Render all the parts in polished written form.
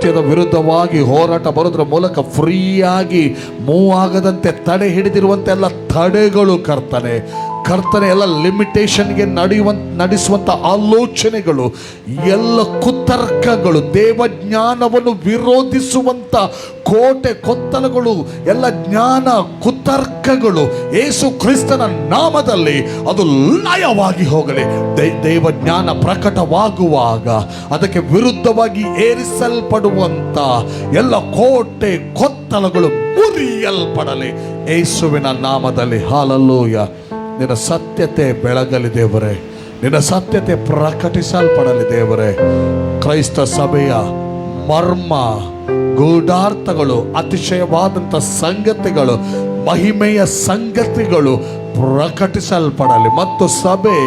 ಸತ್ಯದ ವಿರುದ್ಧವಾಗಿ ಹೋರಾಟ ಬರೋದ್ರ ಮೂಲಕ ಫ್ರೀಯಾಗಿ ಮೂವ್ ಆಗದಂತೆ ತಡೆ ಹಿಡಿದಿರುವಂತೆ ಎಲ್ಲ ತಡೆಗಳು ಕರ್ತನೆ ಎಲ್ಲ ಲಿಮಿಟೇಷನ್ಗೆ ನಡೆಸುವಂಥ ಆಲೋಚನೆಗಳು, ಎಲ್ಲ ಕುತರ್ಕಗಳು, ದೇವಜ್ಞಾನವನ್ನು ವಿರೋಧಿಸುವಂಥ ಕೋಟೆ ಕೊತ್ತಲಗಳು, ಎಲ್ಲ ಜ್ಞಾನ ಕುತರ್ಕಗಳು ಯೇಸು ಕ್ರಿಸ್ತನ ನಾಮದಲ್ಲಿ ಅದು ಲಯವಾಗಿ ಹೋಗಲಿ. ದೇವಜ್ಞಾನ ಪ್ರಕಟವಾಗುವಾಗ ಅದಕ್ಕೆ ವಿರುದ್ಧವಾಗಿ ಏರಿಸಲ್ಪಡುವಂಥ ಎಲ್ಲ ಕೋಟೆ ಕೊತ್ತಲಗಳು ಮುರಿಯಲ್ಪಡಲಿ ಯೇಸುವಿನ ನಾಮದಲ್ಲಿ. ಹಾಲೆಲೂಯ. ನಿನ್ನ ಸತ್ಯತೆ ಬೆಳಗಲಿ ದೇವರೇ, ನಿನ್ನ ಸತ್ಯತೆ ಪ್ರಕಟಿಸಲ್ಪಡಲಿ ದೇವರೇ. ಕ್ರೈಸ್ತ ಸಭೆಯ ಮರ್ಮ ಗೂಢಾರ್ಥಗಳು, ಅತಿಶಯವಾದಂಥ ಸಂಗತಿಗಳು, ಮಹಿಮೆಯ ಸಂಗತಿಗಳು ಪ್ರಕಟಿಸಲ್ಪಡಲಿ. ಮತ್ತು ಸಭೆ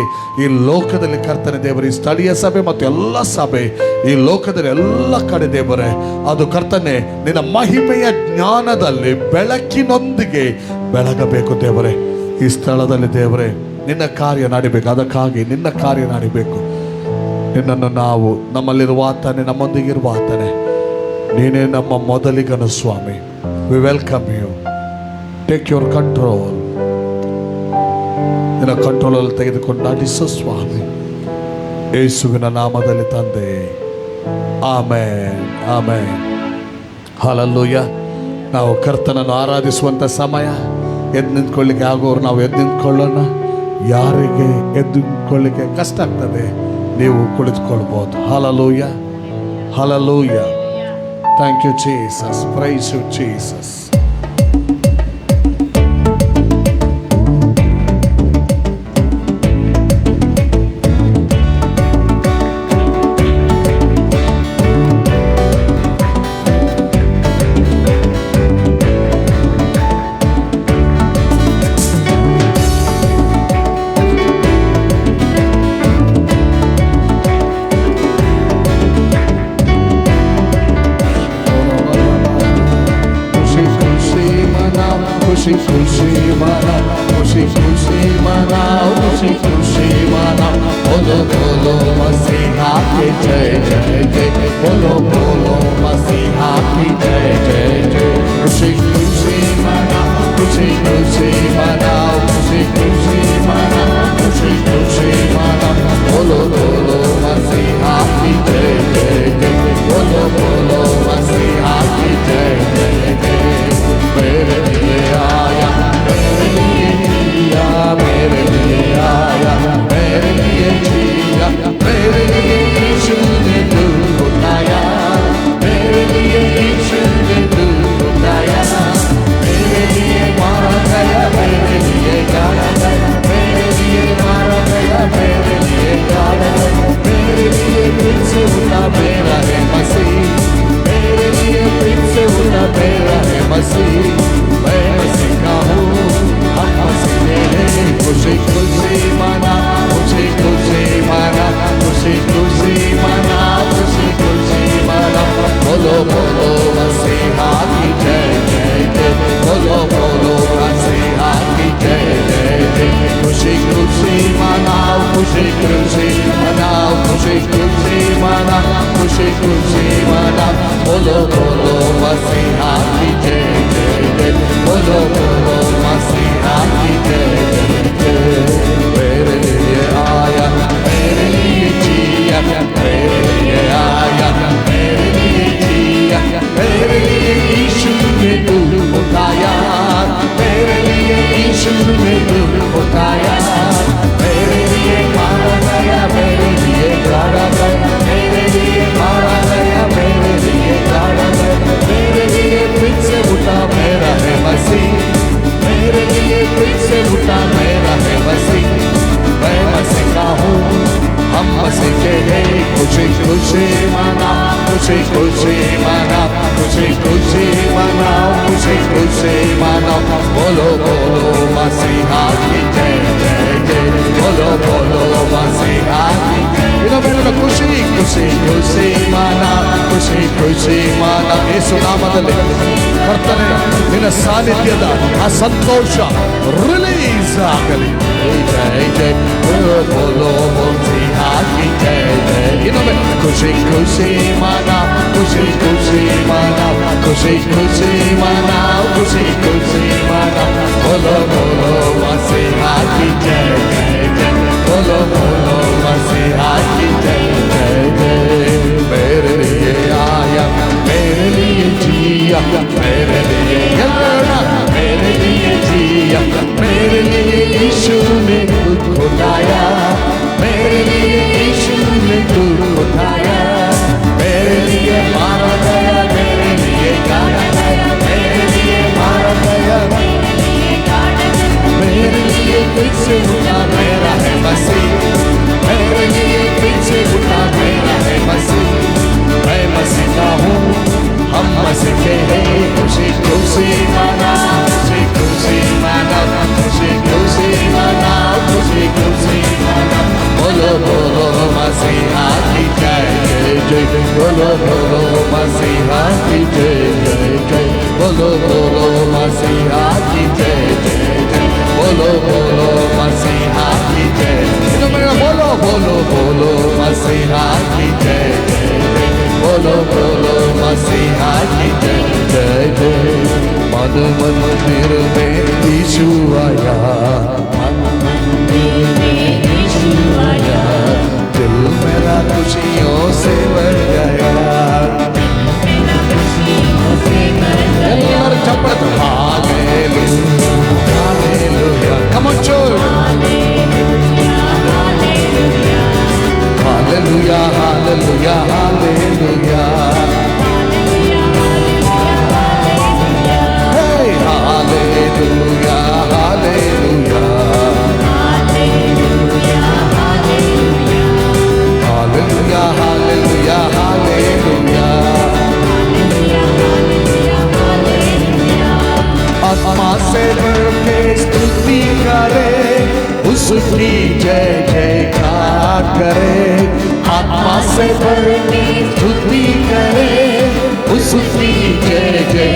ಈ ಲೋಕದಲ್ಲಿ ಕರ್ತನೆ ದೇವರೇ, ಈ ಸ್ಥಳೀಯ ಸಭೆ ಮತ್ತು ಎಲ್ಲ ಸಭೆ ಈ ಲೋಕದಲ್ಲಿ ಎಲ್ಲ ಕಡೆ ದೇವರೇ, ಅದು ಕರ್ತನೆ ನಿನ್ನ ಮಹಿಮೆಯ ಜ್ಞಾನದಲ್ಲಿ ಬೆಳಕಿನೊಂದಿಗೆ ಬೆಳಗಬೇಕು ದೇವರೇ. ಈ ಸ್ಥಳದಲ್ಲಿ ದೇವರೇ ನಿನ್ನ ಕಾರ್ಯ ನಡಿಬೇಕು. ಅದಕ್ಕಾಗಿ ನಿನ್ನ ಕಾರ್ಯ ನಡಿಬೇಕು. ನಿನ್ನನ್ನು ನಾವು ನಮ್ಮಲ್ಲಿರುವ ಆತನೇ, ನಮ್ಮೊಂದಿಗಿರುವ ಆತನೇ, ನೀನೇ ನಮ್ಮ ಮೊದಲಿಗನು ಸ್ವಾಮಿ. We welcome you. Take your control. ನಿನ್ನ ಕಂಟ್ರೋಲಲ್ಲಿ ತೆಗೆದುಕೊಂಡು ನಡೆಸು ಸ್ವಾಮಿ, ಯೇಸುವಿನ ನಾಮದಲ್ಲಿ ತಂದೆ. Amen, amen. ಹಲ್ಲೆಲೂಯಾ. ನಾವು ಕರ್ತನನ್ನು ಆರಾಧಿಸುವಂಥ ಸಮಯ. ಎದ್ದು ನಿಂತ್ಕೊಳ್ಳಿಕ್ಕೆ ಆಗೋರು ನಾವು ಎದ್ದು ನಿಂತ್ಕೊಳ್ಳೋಣ. ಯಾರಿಗೆ ಎದ್ದು ನಿಂತ್ಕೊಳ್ಳಿಕ್ಕೆ ಕಷ್ಟ ಆಗ್ತದೆ ನೀವು ಕುಳಿತುಕೊಳ್ಬೋದು. Hallelujah, hallelujah. Thank you Jesus. Praise you Jesus. खुशी खुशी मनाओ, खुशी खुशी मनाओ, खुशी खुशी मनाओ. बोलो बोलो मसीहा की जय जय जय. बोलो बोलो मसीहा की जय जय जय. खुशी खुशी मनाओ, खुशी खुशी मनाओ, खुशी खुशी मनाओ, खुशी खुशी मनाओ. बोलो बोलो मसीहा की जय जय जय. बोलो बोलो मसीहा की जय जय जय. मेरे लिए आया, मेरे लिए जिया, मेरे लिए आया, मेरे लिए जिया, मेरे लिए यीशु ने दुख उठाया, मेरे लिए यीशु ने दुख उठाया. मेरे लिए मारा गया, मेरे लिए गाड़ा गया, मेरे लिए मारा गया, मेरे लिए गाड़ा गया. मेरे लिए फिर से उठा मेरा है मसीह, मेरे लिए फिर से उठा मेरा है मसीह. मैं मसीह का हूँ, हम मसीह हैं. खुशी खुशी मना, खुशी खुशी मना, खुशी खुशी मना, खुशी खुशी मना. बोलो बोलो मसीहा की जय जय जय. बोलो बोलो मसीहा की जय जय जय. खुशी खुशी मनाओ, खुशी खुशी मनाओ, खुशी खुशी मना, खुशी खुशी मना. बोलो बोलो मसीहा की जय जय जय. बोलो बोलो मसीहा की जय जय जय. मेरे लिए आया, मेरे लिए जिया, मेरे लिए आया, मेरे लिए जिया, मेरे लिए यीशु ने दुख उठाया, मेरे लिए यीशु ने दुख उठाया. मेरे लिए मारा गया, मेरे लिए गाड़ा गया, मेरे लिए मारा गया, मेरे लिए गाड़ा गया. मेरे लिए फिर से उठा मेरा है मसीह, मेरे लिए फिर से उठा मेरा है मसीह. मैं मसीह का हूँ, हम मसीह के हैं. खुशी खुशी मना, खुशी खुशी मना, खुशी खुशी मनाओ, खुशी खुशी मनाओ. बोलो बोलो मसीहा की जय जय जय. बोलो बोलो मसीहा की जय. ಖುಷಿ ಖುಷಿ ಖುಷಿ ಮಾನ, ಖುಷಿ ಖುಷಿ ಮಾನ. ಯೇಸು ನಾಮದಲ್ಲಿ ಕರ್ತನೆ ನಿನ್ನ ಸಾನ್ನಿಧ್ಯದ ಆ ಸಂತೋಷ ರಿಲೀಸ್ ಆಗಲಿ. ಜಯ ಜಯ. ಬೋಲೋ ಮಸಿಹಾ ಕಿ ಜಯ ಜಯ. ಇನ್ನೊಮ್ಮೆ ಖುಷಿ ಖುಷಿ ಮಾನ, ಖುಷಿ ಖುಷಿ खुशी खुशी मनाओ, खुशी खुशी मनाओ। बोलो बोलो मसीहा की जय जय जय, बोलो बोलो मसीहा की जय जय जय। मेरे लिए आया, मेरे लिए जिया, मेरे लिए लड़ा, मेरे लिए जिया, मेरे लिए यीशु ने खुद खुदाया, मेरे लिए यीशु ने खुद खुदाया। मेरे लिए मारा गया, मेरे लिए गाड़ा गया, मेरे लिए मारा गया, मेरे लिए फिर से उठा मेरा है मसीह, मेरे लिए फिर से उठा मेरा है मसीह। मैं मसीह का हूँ, हम मसीह के हैं। खुशी खुशी मनाओ, खुशी खुशी मनाओ, खुशी खुशी मनाओ, खुशी खुशी मनाओ। बोलो बोलो मसीहा की जय जय जय, बोलो बोलो मसीहा की जय जय जय, बोलो बोलो मसीहा की जय जय जय, बोलो बोलो मसीहा की जय। बोलो बोलो बोलो मसीहा की जय जय जय, बोलो बोलो मसीहा की जय जय जय। मन मंदिर में यीशु आया, मन मंदिर में यीशु आया, दिल मेरा खुशियों से भर गया, हालेलुया हालेलुया। कम ऑन चोर, hallelujah hallelujah hallelujah, hallelujah hallelujah, hallelujah hallelujah hallelujah. आत्मा से भर के स्तुति करे, उसकी जय जयकार करे। आत्मा से भर के स्तुति करे, उसकी जय जय।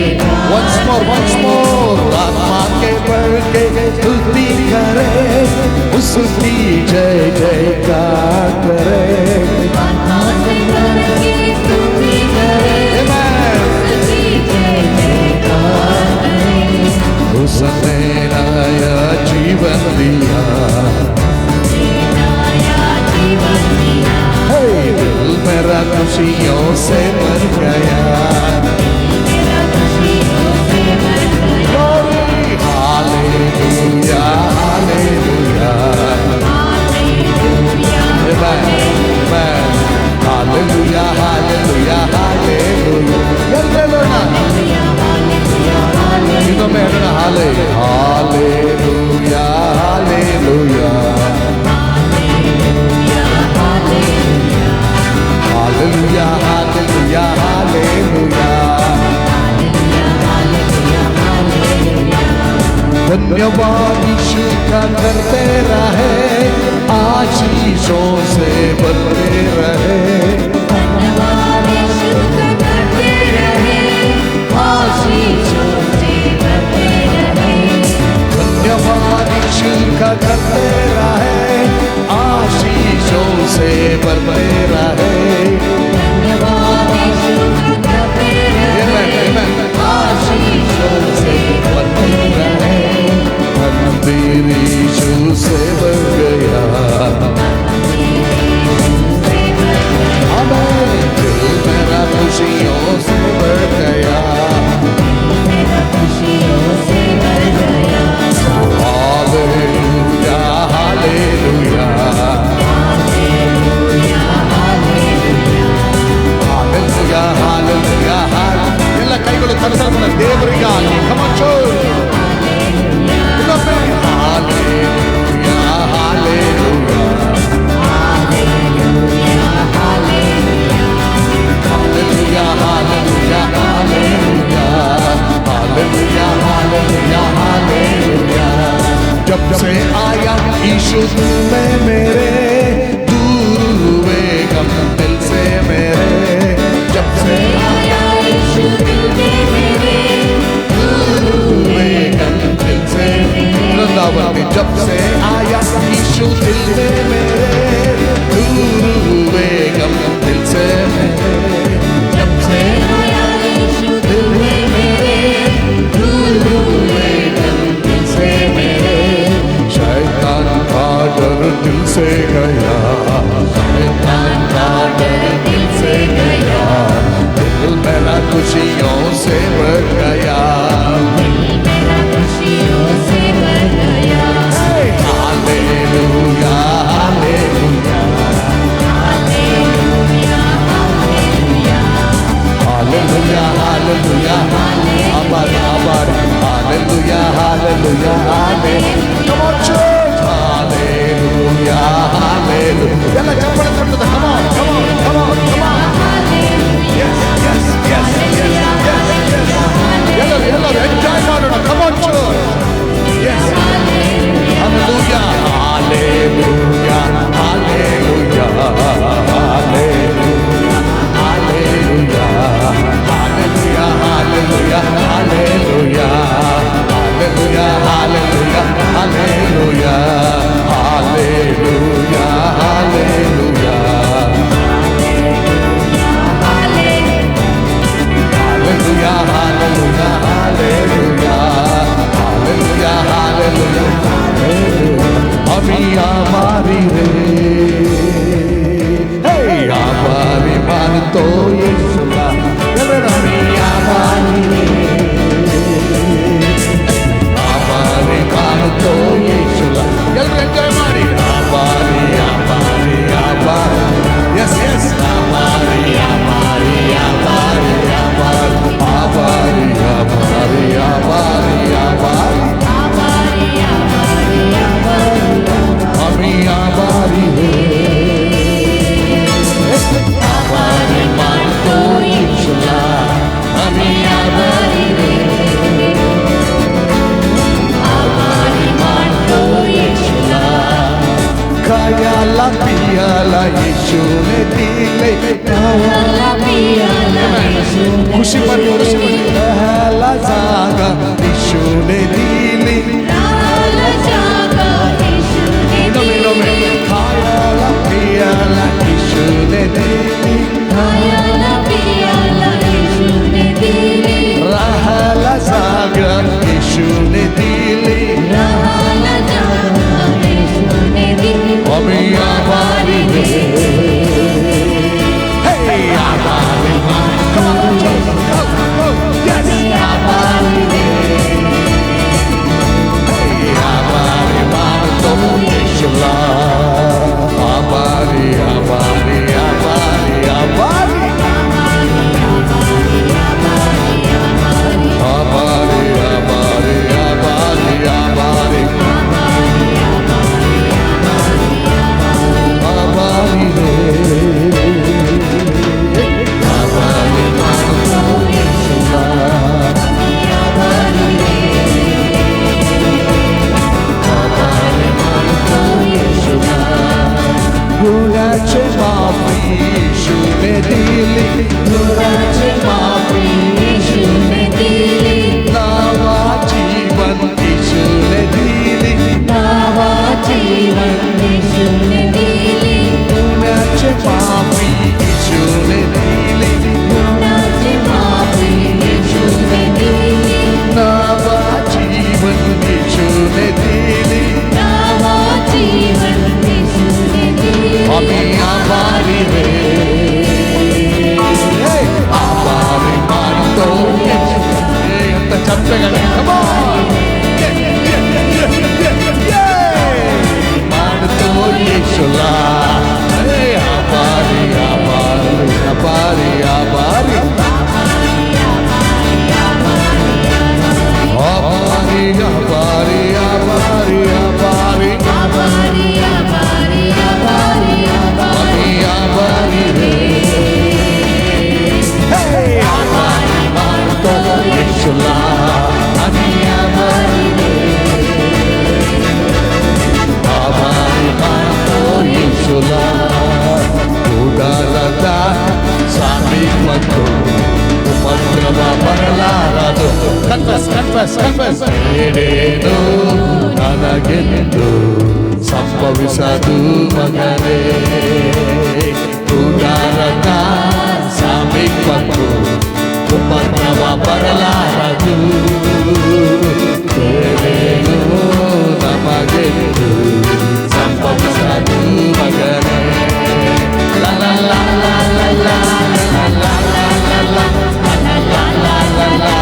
Once more, once more। आत्मा के भर के स्तुति करे, उसकी जय जयकार करे। आत्मा से भर के स्तुति करे, उसकी जय जयकार करे। उसने नया जीवन दिया, दिल मेरा खुशियों से भर गया। Hallelujah hallelujah, hallelujah hallelujah hallelujah, hallelujah hallelujah, hallelujah hallelujah hallelujah. धन्यवाद यीशु का करते रहे, आशीषों से भरते रहे। धन्यवाद यीशु का करते रहे, आशीषों से भरते रहे। धन्यवाद यीशु का करते रहे, आशीषों से भरते रहे। धन्यवाद यीशु का करते रहे, आशीषों से भरते रहे। मंदिर यीशु से भर गया, दिल मेरा खुशियों से भर गया, हालेलुया हालेलुया, हालेलुया ಹಾಲೆಲೂಯಾ ಎಲ್ಲ ಕೈಗಳು ತರಿಸಲ್ಪಡ ದೇವರಿಗಾಗಿ. Come on church, hallelujah hallelujah, hallelujah hallelujah, hallelujah hallelujah, hallelujah hallelujah hallelujah. जब से आया यीशु दिल में मेरे, दूर हुए गम दिल से मेरे। जब से आया यीशु दिल में मेरे, दूर हुए गम दिल से मेरे। वृंदावन में जब से आया यीशु दिल में मेरे, दूर हुए गम दिल से मेरे। जब से आया यीशु दिल में भर गया, हालेलुया हालेलुया हालेलुया, आभार आभार, hallelujah hallelujah hallelujah, come on church, hallelujah hallelujah, ಎಲ್ಲ ಚಪ್ಪಳೆ ತಟ್ಟುತ್ತೆ, come on come on come on come on, yes yes yes yes yes yes, ಎಲ್ಲರೂ ಎಂಜಾಯ್ ಮಾಡೋಣ, come on church, yes, hallelujah hallelujah hallelujah hallelujah hallelujah hallelujah hallelujah hallelujah hallelujah hallelujah hallelujah hallelujah hallelujah hallelujah hallelujah hallelujah अभी हमारी रे, हमारी मान तो यीशु का, अभी हमारी रे, हमारी मान तो यीशु का, हमारी हमारी हमारी हमारी, यस यस, हमारी हमारी हमारी हमारी हमारी हमारी हमारी हमारी अभी हमारी है, हमारी मान तो यीशु का, अभी हमारी है, हमारी मान तो यीशु का, खायाला पियाला यीशु ने दिले, खायाला पियाला यीशु ने दिले, खुशी पर खायाला जागा यीशु ने दिले, खायाला जागा यीशु ने दिले, खायाला पियाला यीशु ने दिले, खायाला पियाला यीशु ने दिले, राहला जागा यीशु ने दिले, राहला जागा यीशु ने दिले, अभी हमारी है, हे हमारी मां, come on go yes हमारी है, हमारी मां तो यीशु ला, हमारी हमारी हमारी हमारी हमारी हमारी हमारी हमारी हमारी है, हमारी मां तो यीशु ला, हमारी गुणाचे माफी यीशु ने दिली, गुणाचे माफी यीशु ने दिली, नवा जीवन यीशु ने दिली, नवा जीवन यीशु ने दिली, गुणाचे माफी यीशु ने दिली, गुणाचे माफी यीशु ने दिली, नवा जीवन यीशु ने दिली, नवा जीवन यीशु ने दिली, अभी हमारी है, हमारी मान तो यीशु, अंत चप्पेगले, come on, मान तो यीशु ला, हमारी हमारी हमारी हमारी हमारी हमारी हमारी हमारी हमारी हमारी हमारी हमारी हमारी है, हमारी मान तो यीशु ला, अभी हमारी है, हमारी मान तो यीशु ला, उड़ालता सामी मतो उपद्रव बरलारದು, confess confess confess, ಏನೇನು ನನಗೆಂದು ಸಂಭವಿಸದು ಮಗನೇ, ಉದಾರತ ಸಮೀಪಕ್ಕೂ ಉಪದ್ರವ ಬರಲಾರದು, ಏನೇನು ನಮಗೆಂದು ಸಂಭವಿಸದು ಮಗನೇ, ಲಾ ಲಾ ಲಾ ಲಾ ಲಾ ಲಾ ಲಾ ಲಾ ಲಾ ಲಾ ಲಾ ಲಾ ಲಾ ಲಾ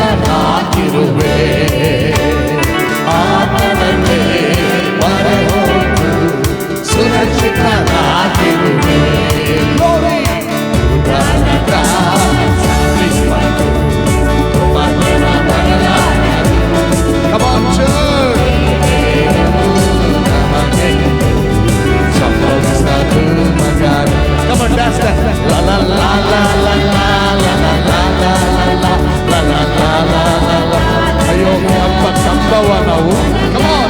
ಸುರಕ್ಷಿತನಾಗಿರುವೆ ಆತನಲ್ಲೇ ಬರಹೋದು ಸುರಕ್ಷಿತನಾಗಿರುವೆ Come on, church. Come on, dance that. La la la la la la la la la la la la la la la la. Ayo, apa sambawa ನಾವು. Come on.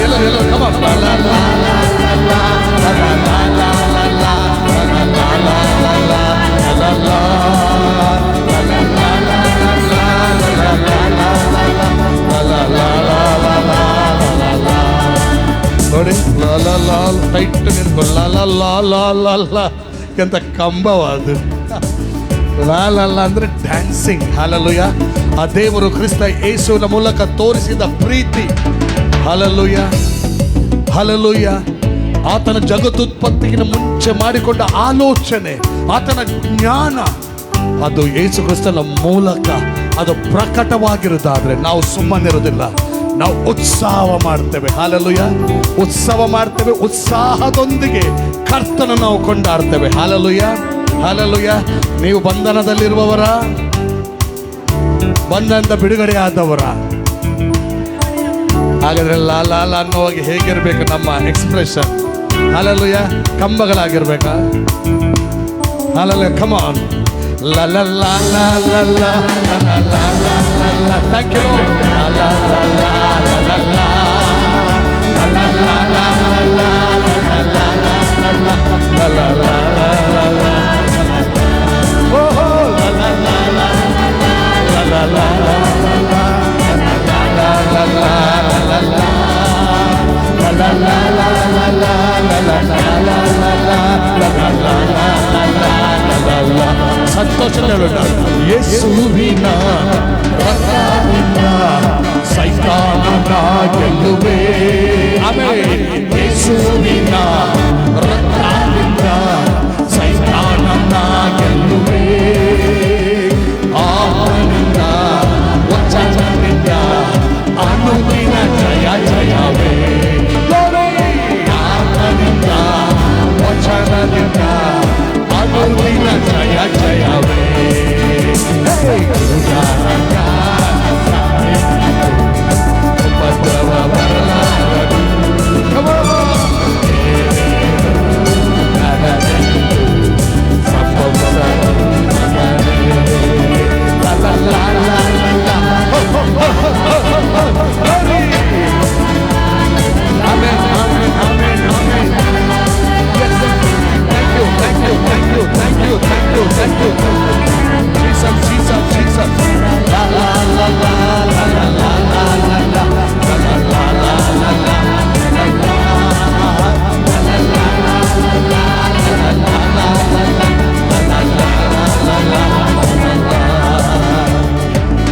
Hello, hello, come on. La la la la la la la la la la la la la la la. ನೋಡಿ ಲಾ ಲಾ ಲಾ tight ನಿಂತ್ಕೊ ಲಾ ಲಾ ಲಾ ಲಾ ಲಾ ಲಾ ಎಂತ ಕಂಬವಾದು ಲಾ ಲಾ ಲಾ ಅಂದ್ರೆ dancing. Hallelujah. ಆ ದೇವರು ಕ್ರಿಸ್ತ ಯೇಸುವಿನ ಮೂಲಕ ತೋರಿಸಿದ ಪ್ರೀತಿ. Hallelujah, hallelujah. ಆತನ ಜಗತ್ತುತ್ಪತ್ತಿಗಿನ ಮುಂಚೆ ಮಾಡಿಕೊಂಡ ಆಲೋಚನೆ, ಆತನ ಜ್ಞಾನ, ಅದು ಯೇಸು ಕ್ರಿಸ್ತನ ಮೂಲಕ ಅದು ಪ್ರಕಟವಾಗಿರುವುದಾದ್ರೆ ನಾವು ಸುಮ್ಮನಿರೋದಿಲ್ಲ, ನಾವು ಉತ್ಸಾಹ ಮಾಡ್ತೇವೆ. ಹಲ್ಲೆಲೂಯಾ, ಉತ್ಸವ ಮಾಡ್ತೇವೆ. ಉತ್ಸಾಹದೊಂದಿಗೆ ಕರ್ತನ ನಾವು ಕೊಂಡಾಡ್ತೇವೆ. Hallelujah, hallelujah. ನೀವು ಬಂಧನದಲ್ಲಿರುವವರ, ಬಂಧನದ ಬಿಡುಗಡೆ ಆದವರ, ಹಾಗಾದ್ರೆ ಲಾ ಲಾ ಲಾ ಅನ್ನುವಾಗ ಹೇಗಿರ್ಬೇಕು ನಮ್ಮ ಎಕ್ಸ್ಪ್ರೆಷನ್? ಹಲ್ಲೆಲೂಯಾ. ಕಂಬಗಳಾಗಿರ್ಬೇಕಾ? Hallelujah. Come on. La la la la la la la la la la la. Thank you Lord. La la la la la la la la la la la la la la la la la. Oh la la la la la la la la la la la la. ಸಂತೋಷದ ಯೇಸುವಿನ ರಕ್ತದಿಂದ ಸೈತಾನನ ಗೆಲ್ಲುವೆ. Amen. ಯೇಸುವಿನ ರಕ್ತದಿಂದ ಸೈತಾನನ ಗೆಲ್ಲುವೆ. ಆತನಿಂದ ವಚನದಿಂದ ಅನುದಿನ ಜಯ ಜಯವೇ. ಆತನಿಂದ ವಚನದಿಂದ ಅನುದಿನ ಜಯ ಜಯವೇ. ಉಪದ್ರವ ಬರಲಾರದು.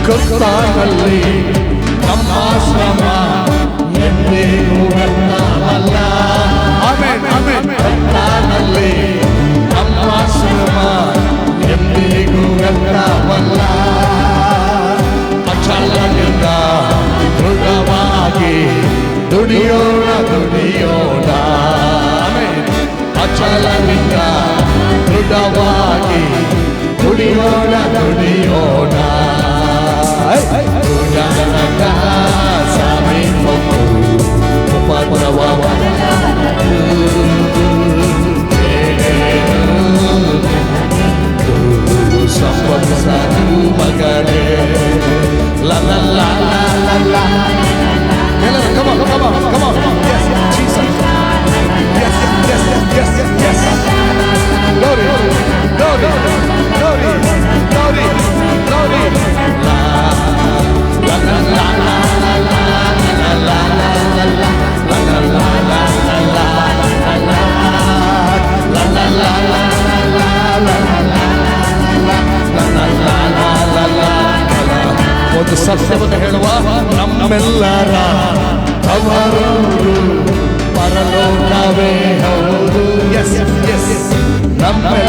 ಕರ್ತನಲ್ಲಿ ನಮ್ಮ ಶ್ರಮ ಎಂದಿಗೂ ವ್ಯರ್ಥವಲ್ಲ. Amen, amen. ಕರ್ತನಲ್ಲಿ ನಮ್ಮ ಶ್ರಮ ಎಂದಿಗೂ ವ್ಯರ್ಥವಲ್ಲ. ಅಚಲದಿಂದ ದೃಢವಾಗಿ ದುಡಿಯೋಣ ದುಡಿಯೋಣ. ಆಮೆನ್. ಅಚಲದಿಂದ ದೃಢವಾಗಿ ದುಡಿಯೋಣ ದುಡಿಯೋಣ. ಉಪದ್ರವ ಸಂಭವಿಸಲು ಮಗನೇ. La la la la la la. Come on, come on, come on. Yes, Jesus. Yes, yes, yes, yes, yes. Glory, glory, glory, glory, glory. La la la la la la la la la la la la la la la la la la. ಒಂದು ಸತ್ಯವನ್ನು ಹೇಳುವ, ನಮ್ಮೆಲ್ಲರ ತವರೂರು ಪರಲೋಕವೇ ಹೌದು. S S, ನಮ್ಮೆಲ್ಲ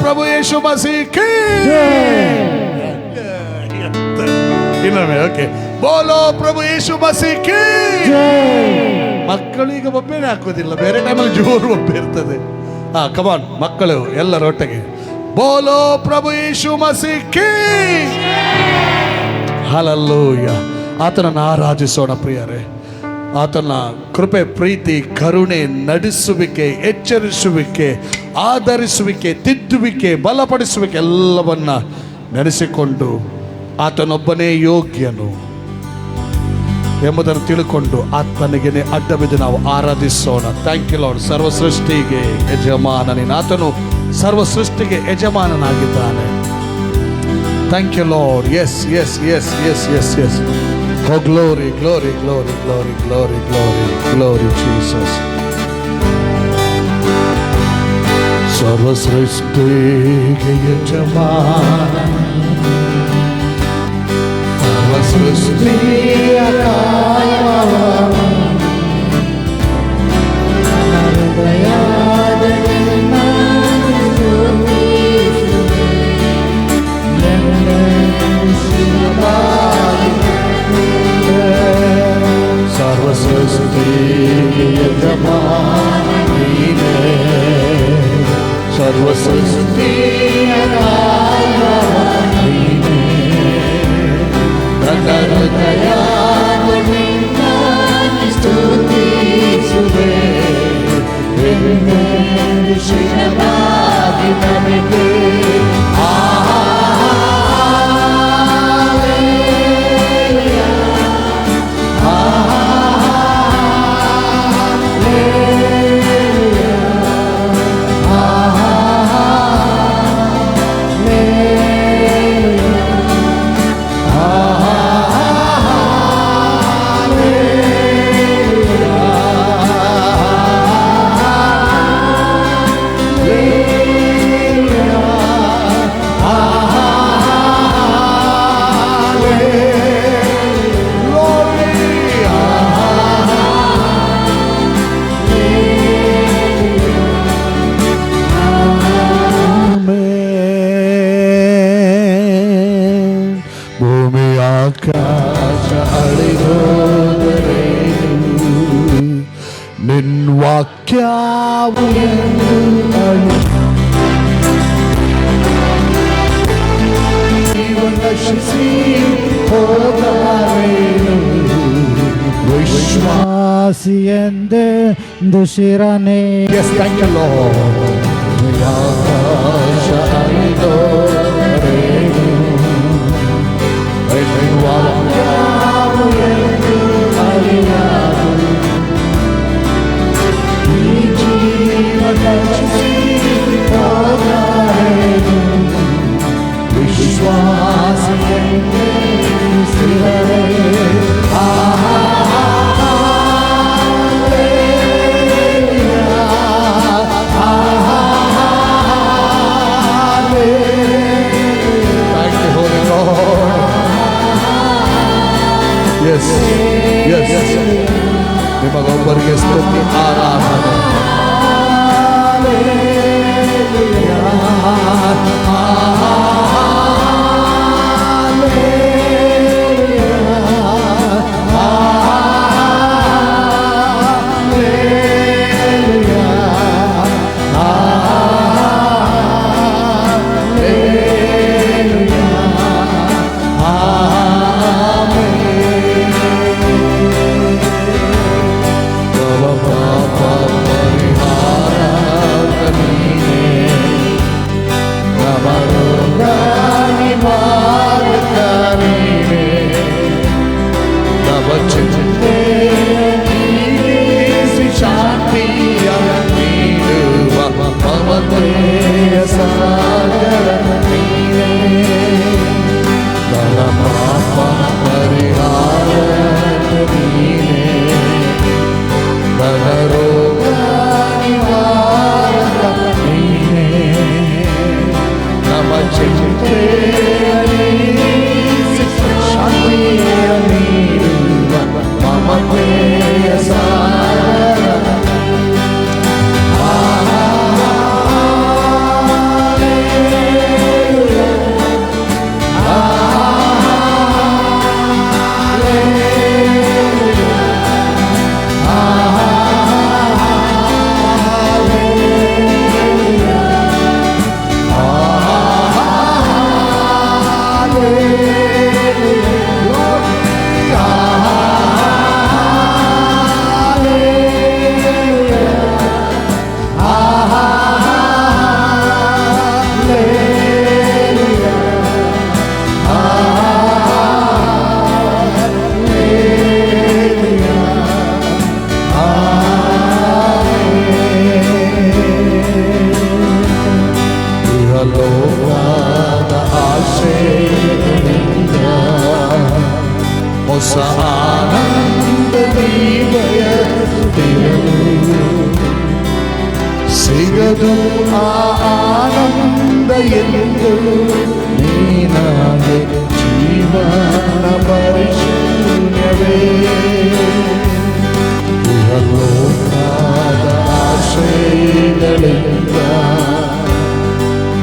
ಪ್ರಭು ಯೇಸು ಮಸೀಹ್ ಇನ್ನೊಮ್ಮೆ okay, ಬೋಲೋ ಪ್ರಭು ಯೇಸು ಮಸೀಹ್. ಮಕ್ಕಳು ಈಗ ಒಬ್ಬನೇ ಹಾಕೋದಿಲ್ಲ, ಬೇರೆ ಟೈಮಲ್ಲಿ ಜೋರು ಒಬ್ಬೆ ಇರ್ತದೆ. ಕಮಾನ್ ಮಕ್ಕಳು ಎಲ್ಲರೊಟ್ಟಿಗೆ ಬೋಲೋ ಪ್ರಭು ಯೇಸು ಮಸೀಹ್. ಹಲ್ಲೆಲೂಯ. ಆತನನ್ನು ಆರಾಧಿಸೋಣ ಪ್ರಿಯರೇ. ಆತನ ಕೃಪೆ, ಪ್ರೀತಿ, ಕರುಣೆ, ನಡೆಸುವಿಕೆ, ಎಚ್ಚರಿಸುವಿಕೆ, ಆಧರಿಸುವಿಕೆ, ತಿದ್ದುವಿಕೆ, ಬಲಪಡಿಸುವಿಕೆ ಎಲ್ಲವನ್ನ ನಡೆಸಿಕೊಂಡು ಆತನೊಬ್ಬನೇ ಯೋಗ್ಯನು ಎಂಬುದನ್ನು ತಿಳ್ಕೊಂಡು ಆತನಿಗೆ ಅಡ್ಡ ಬಿದ್ದು ನಾವು ಆರಾಧಿಸೋಣ. Thank you lord. ಸರ್ವ ಸೃಷ್ಟಿಗೆ ಯಜಮಾನನಿನ ಆತನು ಸರ್ವ ಸೃಷ್ಟಿಗೆ ಯಜಮಾನನಾಗಿದ್ದಾನೆ. Thank you Lord. Yes yes yes yes yes yes. Oh glory, glory, glory, glory, glory, glory, glory, Jesus. ಸರ್ವ ಸೃಷ್ಟಿಗೆ ಯಜಮಾನ, ಸರ್ವ ಸೃಷ್ಟಿಯ ಕಾಯುವವ, ಹೃದಯದ ಸರ್ವ ಸೃಷ್ಟಿಗೆ ಯಜಮಾನ ನೀನೇ, ಸರ್ವ ಸೃಷ್ಟಿಯ ಕಾಯುವವ ನೀನೇ, ನನ್ನ ಹೃದಯವು ನಿನ್ನನ್ನು ಸ್ತುತಿಸುವೆ, ಶಿರವಾಗಿ ನಮಗೆ ವಾಕ್ಯವು ನಶಿಸಿ ಹೋದರೇನು, ವಿಶ್ವಾಸಿ ಎಂದೆಂದು ಶಿರನೆ. Yes, thank you Lord. ಆಕಾಶ ಅರಿದೋರೇನು, ವಾಕ್ಯವು ಎಂದು ಅರಿಯಾದು, ವಿಶ್ವಾಸ ನಿಮಗೊಬ್ಬರಿಗೆ ಸ್ತುತಿ ಆರಾಧನೆ. ಹೊಸ ಆನಂದ ನೀ ಬಯಸುತ್ತಿರಲು ಸಿಗದು ಆ ಆನಂದ ಎಂದು ನೀನಾಗೆ ಜೀವನ ಪರಿಶೂನ್ಯವೇ ಇಹಲೋಕದ ಆಶ್ರಯಗಳಿಂದ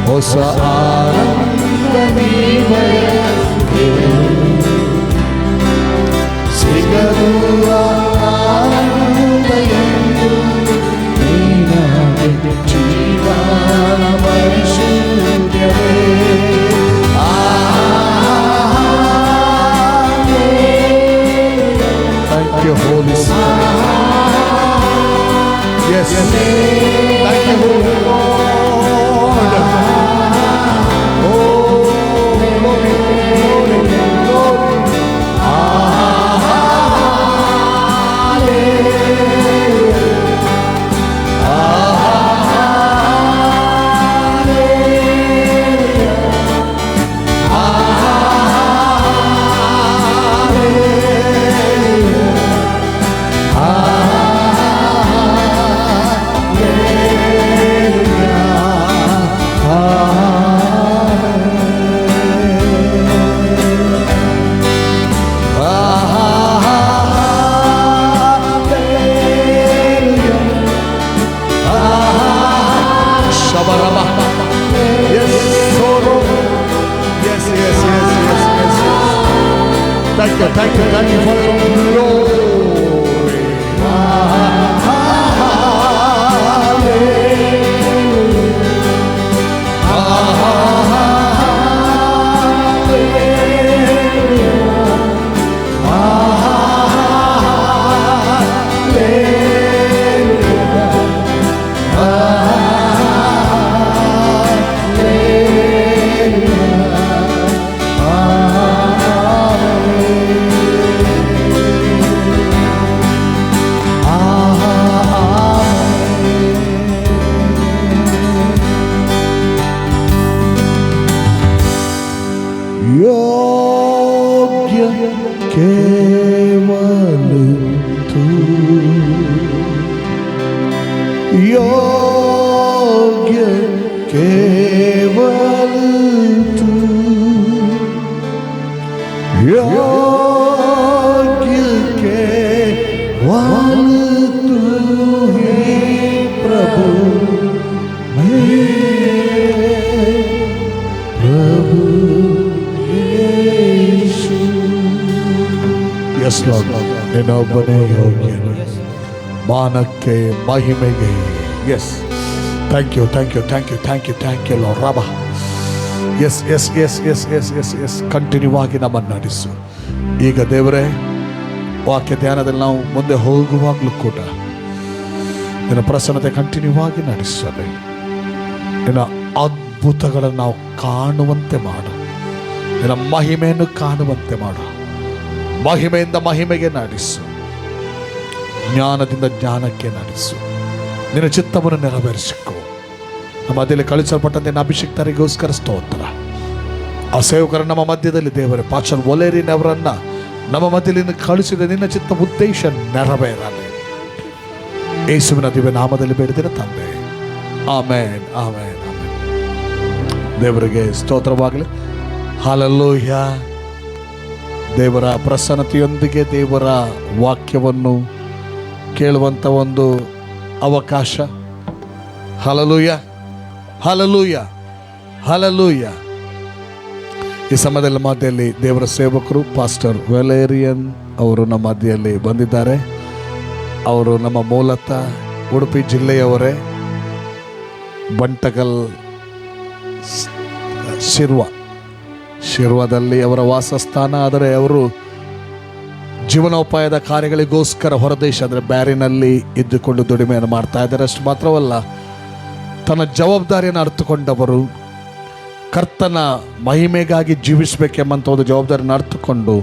ಹೊಸ ಆನಂದ ನೀ ಬಯಸುತ್ತಿರಲು ಸಿಗದು ಆನಂದ ಎಂದು ನೀನಾಗೆ ಜೀವನ ಪರಿಶುದ್ಧವೇ Thank you, Holy Spirit. Yes, thank you, Holy Lord. Oh, glory, glory, glory. Thank you for your glory. योग्य केवल तू, योग्य केवल तू, योग्य केवल तू ही प्रभु प्रभु Yes, Lord, ನೀನೊಬ್ಬನೇ ಯೋಗ್ಯನು ಮಾನಕ್ಕೆ ಮಹಿಮೆಗೆ. Yes, thank you thank you thank you thank you thank you Lord ರಾಬಾ. Yes yes yes yes yes yes yes continue ಆಗಿ ನಮ್ಮನ್ನು ನಡೆಸು. ಈಗ ದೇವರೇ, ವಾಕ್ಯ ಧ್ಯಾನದಲ್ಲಿ ನಾವು ಮುಂದೆ ಹೋಗುವಾಗಲೂ ಕೂಡ ನಿನ್ನ ಪ್ರಸನ್ನತೆ ಕಂಟಿನ್ಯೂ ಆಗಿ ನಡೆಸಲಿ. ನಿನ್ನ ಅದ್ಭುತಗಳನ್ನು ನಾವು ಕಾಣುವಂತೆ ಮಾಡು. ನಿನ್ನ ಮಹಿಮೆಯನ್ನು ಕಾಣುವಂತೆ ಮಾಡು. ಮಹಿಮೆಯಿಂದ ಮಹಿಮೆಗೆ ನಡೆಸು, ಜ್ಞಾನದಿಂದ ಜ್ಞಾನಕ್ಕೆ ನಡೆಸು. ನಿನ್ನ ಚಿತ್ತವನ್ನು ನೆರವೇರಿಸಿಕೊ. ನಮ್ಮ ಮಧ್ಯದಲ್ಲಿ ಕಳಿಸಲ್ಪಟ್ಟಂತೆ ನಿನ್ನ ಅಭಿಷೇಕ್ತರಿಗೋಸ್ಕರ ಸ್ತೋತ್ರ. ಆ ಸೇವಕರ ನಮ್ಮ ಮಧ್ಯದಲ್ಲಿ ದೇವರೇ, ಪಾಸ್ಟರ್ ವಲೇರಿಯನ್ ಅವರನ್ನ ನಮ್ಮ ಮಧ್ಯದಲ್ಲಿ ಕಳಿಸಿದ ನಿನ್ನ ಚಿತ್ತ ಉದ್ದೇಶ ನೆರವೇರಲಿ. ಯೇಸುವಿನ ದಿವ್ಯ ನಾಮದಲ್ಲಿ ಬೇಡಿದರೆ ತಂದೆ, ಆಮೇನ್ ಆಮೇನ್ ಆಮೇನ್. ದೇವರಿಗೆ ಸ್ತೋತ್ರವಾಗಲಿ. ಹಲ್ಲೆಲೂಯ. ದೇವರ ಪ್ರಸನ್ನತೆಯೊಂದಿಗೆ ದೇವರ ವಾಕ್ಯವನ್ನು ಕೇಳುವಂಥ ಒಂದು ಅವಕಾಶ. Hallelujah hallelujah hallelujah. ಈ ಸಮಯದಲ್ಲಿ ಮಧ್ಯದಲ್ಲಿ ದೇವರ ಸೇವಕರು ಪಾಸ್ಟರ್ ವೆಲೇರಿಯನ್ ಅವರು ನಮ್ಮ ಮಧ್ಯದಲ್ಲಿ ಬಂದಿದ್ದಾರೆ. ಅವರು ನಮ್ಮ ಮೂಲತಃ ಉಡುಪಿ ಜಿಲ್ಲೆಯವರೇ, ಬಂಟಗಲ್ ಶಿರ್ವದಲ್ಲಿ ಅವರ ವಾಸಸ್ಥಾನ. ಆದರೆ ಅವರು ಜೀವನೋಪಾಯದ ಕಾರ್ಯಗಳಿಗೋಸ್ಕರ ಹೊರದೇಶ ಅಂದರೆ ಬ್ಯಾರಿನಲ್ಲಿ ಇದ್ದುಕೊಂಡು ದುಡಿಮೆಯನ್ನು ಮಾಡ್ತಾ ಇದ್ದಾರೆ. ಅಷ್ಟು ಮಾತ್ರವಲ್ಲ, ತನ್ನ ಜವಾಬ್ದಾರಿಯನ್ನು ಅರ್ಥಕೊಂಡವರು ಕರ್ತನ ಮಹಿಮೆಗಾಗಿ ಜೀವಿಸಬೇಕೆಂಬಂಥ ಒಂದು ಜವಾಬ್ದಾರಿಯನ್ನು ಅರ್ಥಕೊಂಡು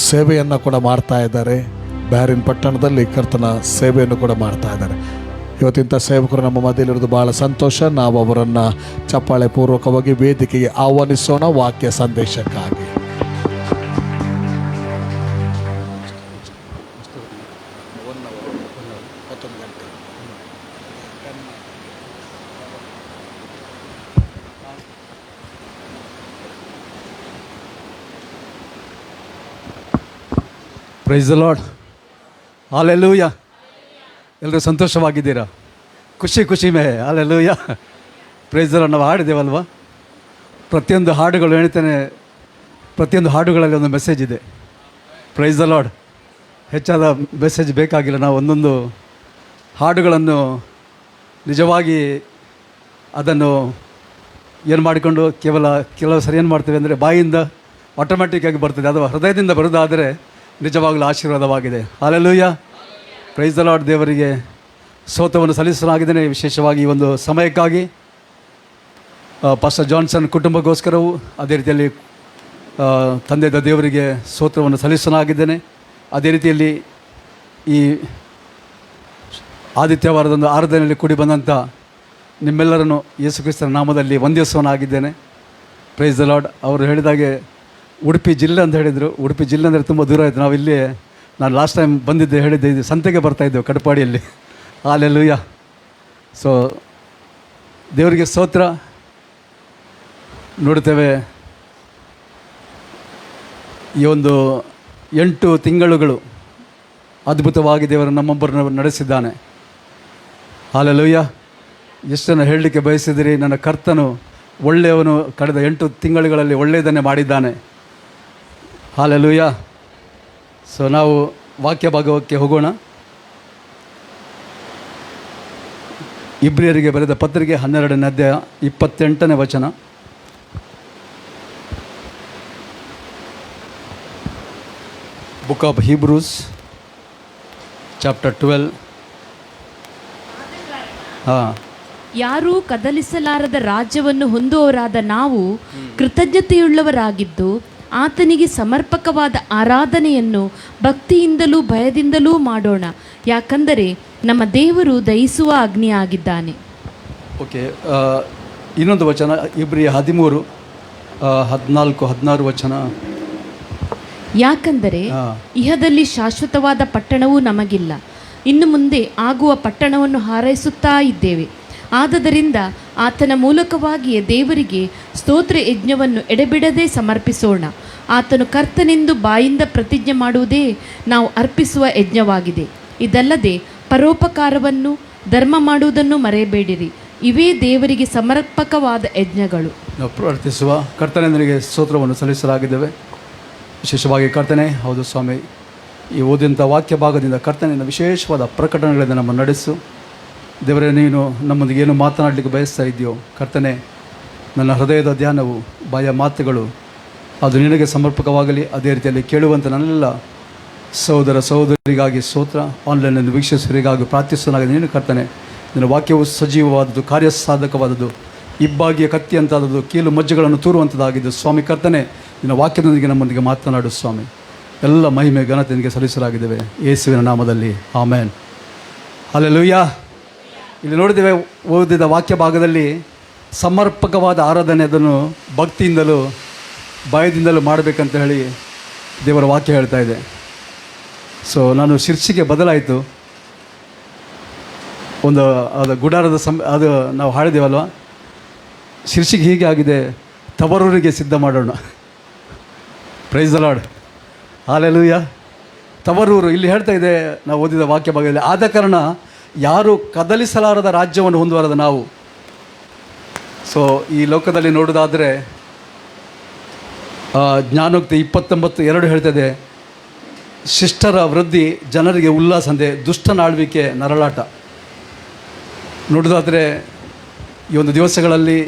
ಸೇವೆಯನ್ನು ಕೂಡ ಮಾಡ್ತಾ ಇದ್ದಾರೆ. ಬ್ಯಾರಿನ್ ಪಟ್ಟಣದಲ್ಲಿ ಕರ್ತನ ಸೇವೆಯನ್ನು ಕೂಡ ಮಾಡ್ತಾ ಇದ್ದಾರೆ. ಇವತ್ತಿಂಥ ಸೇವಕರು ನಮ್ಮ ಮಧ್ಯದಲ್ಲಿರೋದು ಬಹಳ ಸಂತೋಷ. ನಾವು ಅವರನ್ನು ಚಪ್ಪಾಳೆ ಪೂರ್ವಕವಾಗಿ ವೇದಿಕೆಗೆ ಆಹ್ವಾನಿಸೋಣ ವಾಕ್ಯ ಸಂದೇಶಕ್ಕಾಗಿ. Praise the Lord. ಹಾಲೆಲೂಯ. ಎಲ್ಲರೂ ಸಂತೋಷವಾಗಿದ್ದೀರಾ? ಖುಷಿ ಮೇ ಹಾಲೆಲೂಯ. Praise the Lord. ನಾವು ಹಾಡಿದ್ದೇವಲ್ವ, ಪ್ರತಿಯೊಂದು ಹಾಡುಗಳು ಹೇಳ್ತೇನೆ, ಪ್ರತಿಯೊಂದು ಹಾಡುಗಳಲ್ಲಿ ಒಂದು ಮೆಸೇಜ್ ಇದೆ. Price the lord. ಹೆಚ್ಚಾದ ಮೆಸೇಜ್ ಬೇಕಾಗಿಲ್ಲ. ನಾವು ಒಂದೊಂದು ಹಾಡುಗಳನ್ನು ನಿಜವಾಗಿ ಅದನ್ನು ಏನು ಮಾಡಿಕೊಂಡು ಕೆಲವು ಸರಿ ಏನು ಮಾಡ್ತೇವೆ ಅಂದರೆ ಬಾಯಿಂದ ಆಟೋಮ್ಯಾಟಿಕ್ಕಾಗಿ ಬರ್ತದೆ. ಅದು ಹೃದಯದಿಂದ ಬರೋದಾದರೆ ನಿಜವಾಗಲೂ ಆಶೀರ್ವಾದವಾಗಿದೆ. ಹಾಲೆಲೂಯ. Praise the lord. ದೇವರಿಗೆ ಸ್ತೋತ್ರವನ್ನು ಸಲ್ಲಿಸಲಾಗಿದ್ದೇನೆ. ವಿಶೇಷವಾಗಿ ಈ ಒಂದು ಸಮಯಕ್ಕಾಗಿ ಪಾಸ್ಟರ್ ಜಾನ್ಸನ್ ಕುಟುಂಬಕ್ಕೋಸ್ಕರವೂ ಅದೇ ರೀತಿಯಲ್ಲಿ ತಂದೆಯ ದೇವರಿಗೆ ಸ್ತೋತ್ರವನ್ನು ಸಲ್ಲಿಸಲಾಗಿದ್ದೇನೆ. ಅದೇ ರೀತಿಯಲ್ಲಿ ಈ ಆದಿತ್ಯವಾರದೊಂದು ಆರಾಧನೆಯಲ್ಲಿ ಕೂಡಿ ಬಂದಂಥ ನಿಮ್ಮೆಲ್ಲರನ್ನು ಯೇಸು ಕ್ರಿಸ್ತನ ನಾಮದಲ್ಲಿ ವಂದಿಸುವನಾಗಿದ್ದೇನೆ. Price the lord. ಅವರು ಹೇಳಿದಾಗೆ ಉಡುಪಿ ಜಿಲ್ಲೆ ಅಂತ ಹೇಳಿದರು. ಉಡುಪಿ ಜಿಲ್ಲೆ ಅಂದರೆ ತುಂಬ ದೂರ ಆಯಿತು. ನಾವು ಇಲ್ಲಿ ನಾನು ಲಾಸ್ಟ್ ಟೈಮ್ ಬಂದಿದ್ದೆ, ಹೇಳಿದ್ದೆ, ಇದು ಸಂತೆಗೆ ಬರ್ತಾಯಿದ್ದೆವು ಕಡಪಾಡಿಯಲ್ಲಿ. ಹಾಲೆಲೂಯ. ಸೊ ದೇವರಿಗೆ ಸ್ತೋತ್ರ. ನೋಡ್ತೇವೆ, ಈ ಒಂದು 8 ತಿಂಗಳುಗಳು ಅದ್ಭುತವಾಗಿ ದೇವರು ನಮ್ಮೊಬ್ಬರನ್ನು ನಡೆಸಿದ್ದಾನೆ. ಹಾಲೆಲೂಯ. ಎಷ್ಟನ್ನು ಹೇಳಲಿಕ್ಕೆ ಬಯಸಿದಿರಿ. ನನ್ನ ಕರ್ತನು ಒಳ್ಳೆಯವನು, ಕಳೆದ 8 ತಿಂಗಳುಗಳಲ್ಲಿ ಒಳ್ಳೆಯದನ್ನೇ ಮಾಡಿದ್ದಾನೆ. ಹಾಲೆಲೂಯ. ಸೊ ನಾವು ವಾಕ್ಯ ಭಾಗಕ್ಕೆ ಹೋಗೋಣ. ಇಬ್ರಿಯರಿಗೆ ಬರೆದ ಪತ್ರಿಕೆ 12ನೇ ಅಧ್ಯಾಯ 28ನೇ ವಚನ. Book of Hebrews chapter 12. ಯಾರೂ ಕದಲಿಸಲಾರದ ರಾಜ್ಯವನ್ನು ಹೊಂದುವವರಾದ ನಾವು ಕೃತಜ್ಞತೆಯುಳ್ಳವರಾಗಿದ್ದು ಆತನಿಗೆ ಸಮರ್ಪಕವಾದ ಆರಾಧನೆಯನ್ನು ಭಕ್ತಿಯಿಂದಲೂ ಭಯದಿಂದಲೂ ಮಾಡೋಣ, ಯಾಕಂದರೆ ನಮ್ಮ ದೇವರು ದಹಿಸುವ ಅಗ್ನಿಯಾಗಿದ್ದಾನೆ. ಓಕೆ. ಇನ್ನೊಂದು ವಚನ ಇಬ್ರಿಯ 13, 14, 16 ವಚನ. ಯಾಕಂದರೆ ಇಹದಲ್ಲಿ ಶಾಶ್ವತವಾದ ಪಟ್ಟಣವೂ ನಮಗಿಲ್ಲ, ಇನ್ನು ಮುಂದೆ ಆಗುವ ಪಟ್ಟಣವನ್ನು ಹಾರೈಸುತ್ತಾ ಇದ್ದೇವೆ. ಆದದರಿಂದ ಆತನ ಮೂಲಕವಾಗಿಯೇ ದೇವರಿಗೆ ಸ್ತೋತ್ರ ಯಜ್ಞವನ್ನು ಎಡೆಬಿಡದೆ ಸಮರ್ಪಿಸೋಣ. ಆತನು ಕರ್ತನೆಂದು ಬಾಯಿಂದ ಪ್ರತಿಜ್ಞೆ ಮಾಡುವುದೇ ನಾವು ಅರ್ಪಿಸುವ ಯಜ್ಞವಾಗಿದೆ. ಇದಲ್ಲದೆ ಪರೋಪಕಾರವನ್ನು ಧರ್ಮ ಮಾಡುವುದನ್ನು ಮರೆಯಬೇಡಿರಿ, ಇವೇ ದೇವರಿಗೆ ಸಮರ್ಪಕವಾದ ಯಜ್ಞಗಳು. ನಾವು ಪ್ರಾರ್ಥಿಸುವ. ಕರ್ತನೆ, ನನಗೆ ಸ್ತೋತ್ರವನ್ನು ಸಲ್ಲಿಸಲಾಗಿದ್ದೇವೆ. ವಿಶೇಷವಾಗಿ ಕರ್ತನೆ, ಹೌದು ಸ್ವಾಮಿ, ಈ ಓದಿದಂಥ ವಾಕ್ಯ ಭಾಗದಿಂದ ಕರ್ತನೆಯಿಂದ ವಿಶೇಷವಾದ ಪ್ರಕಟಣೆಗಳಿಂದ ನಮ್ಮನ್ನು ನಡೆಸು. ದೇವರೇ, ನೀನು ನಮ್ಮೊಂದಿಗೆ ಏನು ಮಾತನಾಡಲಿಕ್ಕೆ ಬಯಸ್ತಾ ಇದೆಯೋ ಕರ್ತನೆ, ನನ್ನ ಹೃದಯದ ಧ್ಯಾನವು, ಬಾಯ ಮಾತುಗಳು ಅದು ನಿನಗೆ ಸಮರ್ಪಕವಾಗಲಿ. ಅದೇ ರೀತಿಯಲ್ಲಿ ಕೇಳುವಂಥ ನನ್ನೆಲ್ಲ ಸಹೋದರ ಸಹೋದರಿಗಾಗಿ ಸ್ತೋತ್ರ. ಆನ್ಲೈನಲ್ಲಿ ವೀಕ್ಷಿಸರಿಗಾಗಿ ಪ್ರಾರ್ಥಿಸಲಾಗಿದೆ. ನೀನು ಕರ್ತನೆ, ನಿನ್ನ ವಾಕ್ಯವು ಸಜೀವವಾದದ್ದು, ಕಾರ್ಯಸಾಧಕವಾದದ್ದು, ಇಬ್ಬಾಗಿಯ ಕತ್ತಿ ಅಂತಾದದ್ದು, ಕೀಲು ಮಜ್ಜೆಗಳನ್ನು ತೂರುವಂಥದ್ದಾಗಿದ್ದು. ಸ್ವಾಮಿ ಕರ್ತನೆ, ನಿನ್ನ ವಾಕ್ಯದೊಂದಿಗೆ ನಮ್ಮೊಂದಿಗೆ ಮಾತನಾಡು ಸ್ವಾಮಿ. ಎಲ್ಲ ಮಹಿಮೆ ಘನತೆಗೆ ಸಲ್ಲಿಸಲಾಗಿದ್ದೇವೆ ಯೇಸುವಿನ ನಾಮದಲ್ಲಿ, ಆಮೇನ್. ಹಲ್ಲೆಲೂಯಾ. ಇಲ್ಲಿ ನೋಡಿದ್ದೇವೆ, ಓದಿದ ವಾಕ್ಯ ಭಾಗದಲ್ಲಿ ಸಮರ್ಪಕವಾದ ಆರಾಧನೆ, ಅದನ್ನು ಭಕ್ತಿಯಿಂದಲೂ ಭಯದಿಂದಲೂ ಮಾಡಬೇಕಂತ ಹೇಳಿ ದೇವರ ವಾಕ್ಯ ಹೇಳ್ತಾ ಇದೆ. ಸೊ ನಾನು ಶೀರ್ಷಿಕೆ ಬದಲಾಯಿತು. ಒಂದು ಅದು ಗುಡಾರದ ಅದು ನಾವು ಹಾಡಿದ್ದೇವಲ್ವ, ಶೀರ್ಷಿಕೆ ಹೀಗೆ ಆಗಿದೆ, ತವರೂರಿಗೆ ಸಿದ್ಧ ಮಾಡೋಣ. Price the lord. ಹಾಲೆಲೂಯಾ. ತವರೂರು ಇಲ್ಲಿ ಹೇಳ್ತಾ ಇದೆ ನಾವು ಓದಿದ ವಾಕ್ಯ ಭಾಗದಲ್ಲಿ. ಆದ ಕಾರಣ ಯಾರು ಕದಲಿಸಲಾರದ ರಾಜ್ಯವನ್ನು ಹೊಂದುವರದ ನಾವು. ಸೊ ಈ ಲೋಕದಲ್ಲಿ ನೋಡೋದಾದರೆ ಜ್ಞಾನೋಕ್ತಿ 29:2 ಹೇಳ್ತದೆ, ಶಿಷ್ಟರ ವೃದ್ಧಿ ಜನರಿಗೆ ಉಲ್ಲಾಸ ಅಂದೆ, ದುಷ್ಟನ ಆಳ್ವಿಕೆ ನರಳಾಟ. ನೋಡೋದಾದರೆ ಈ ಒಂದು ದಿವಸಗಳಲ್ಲಿ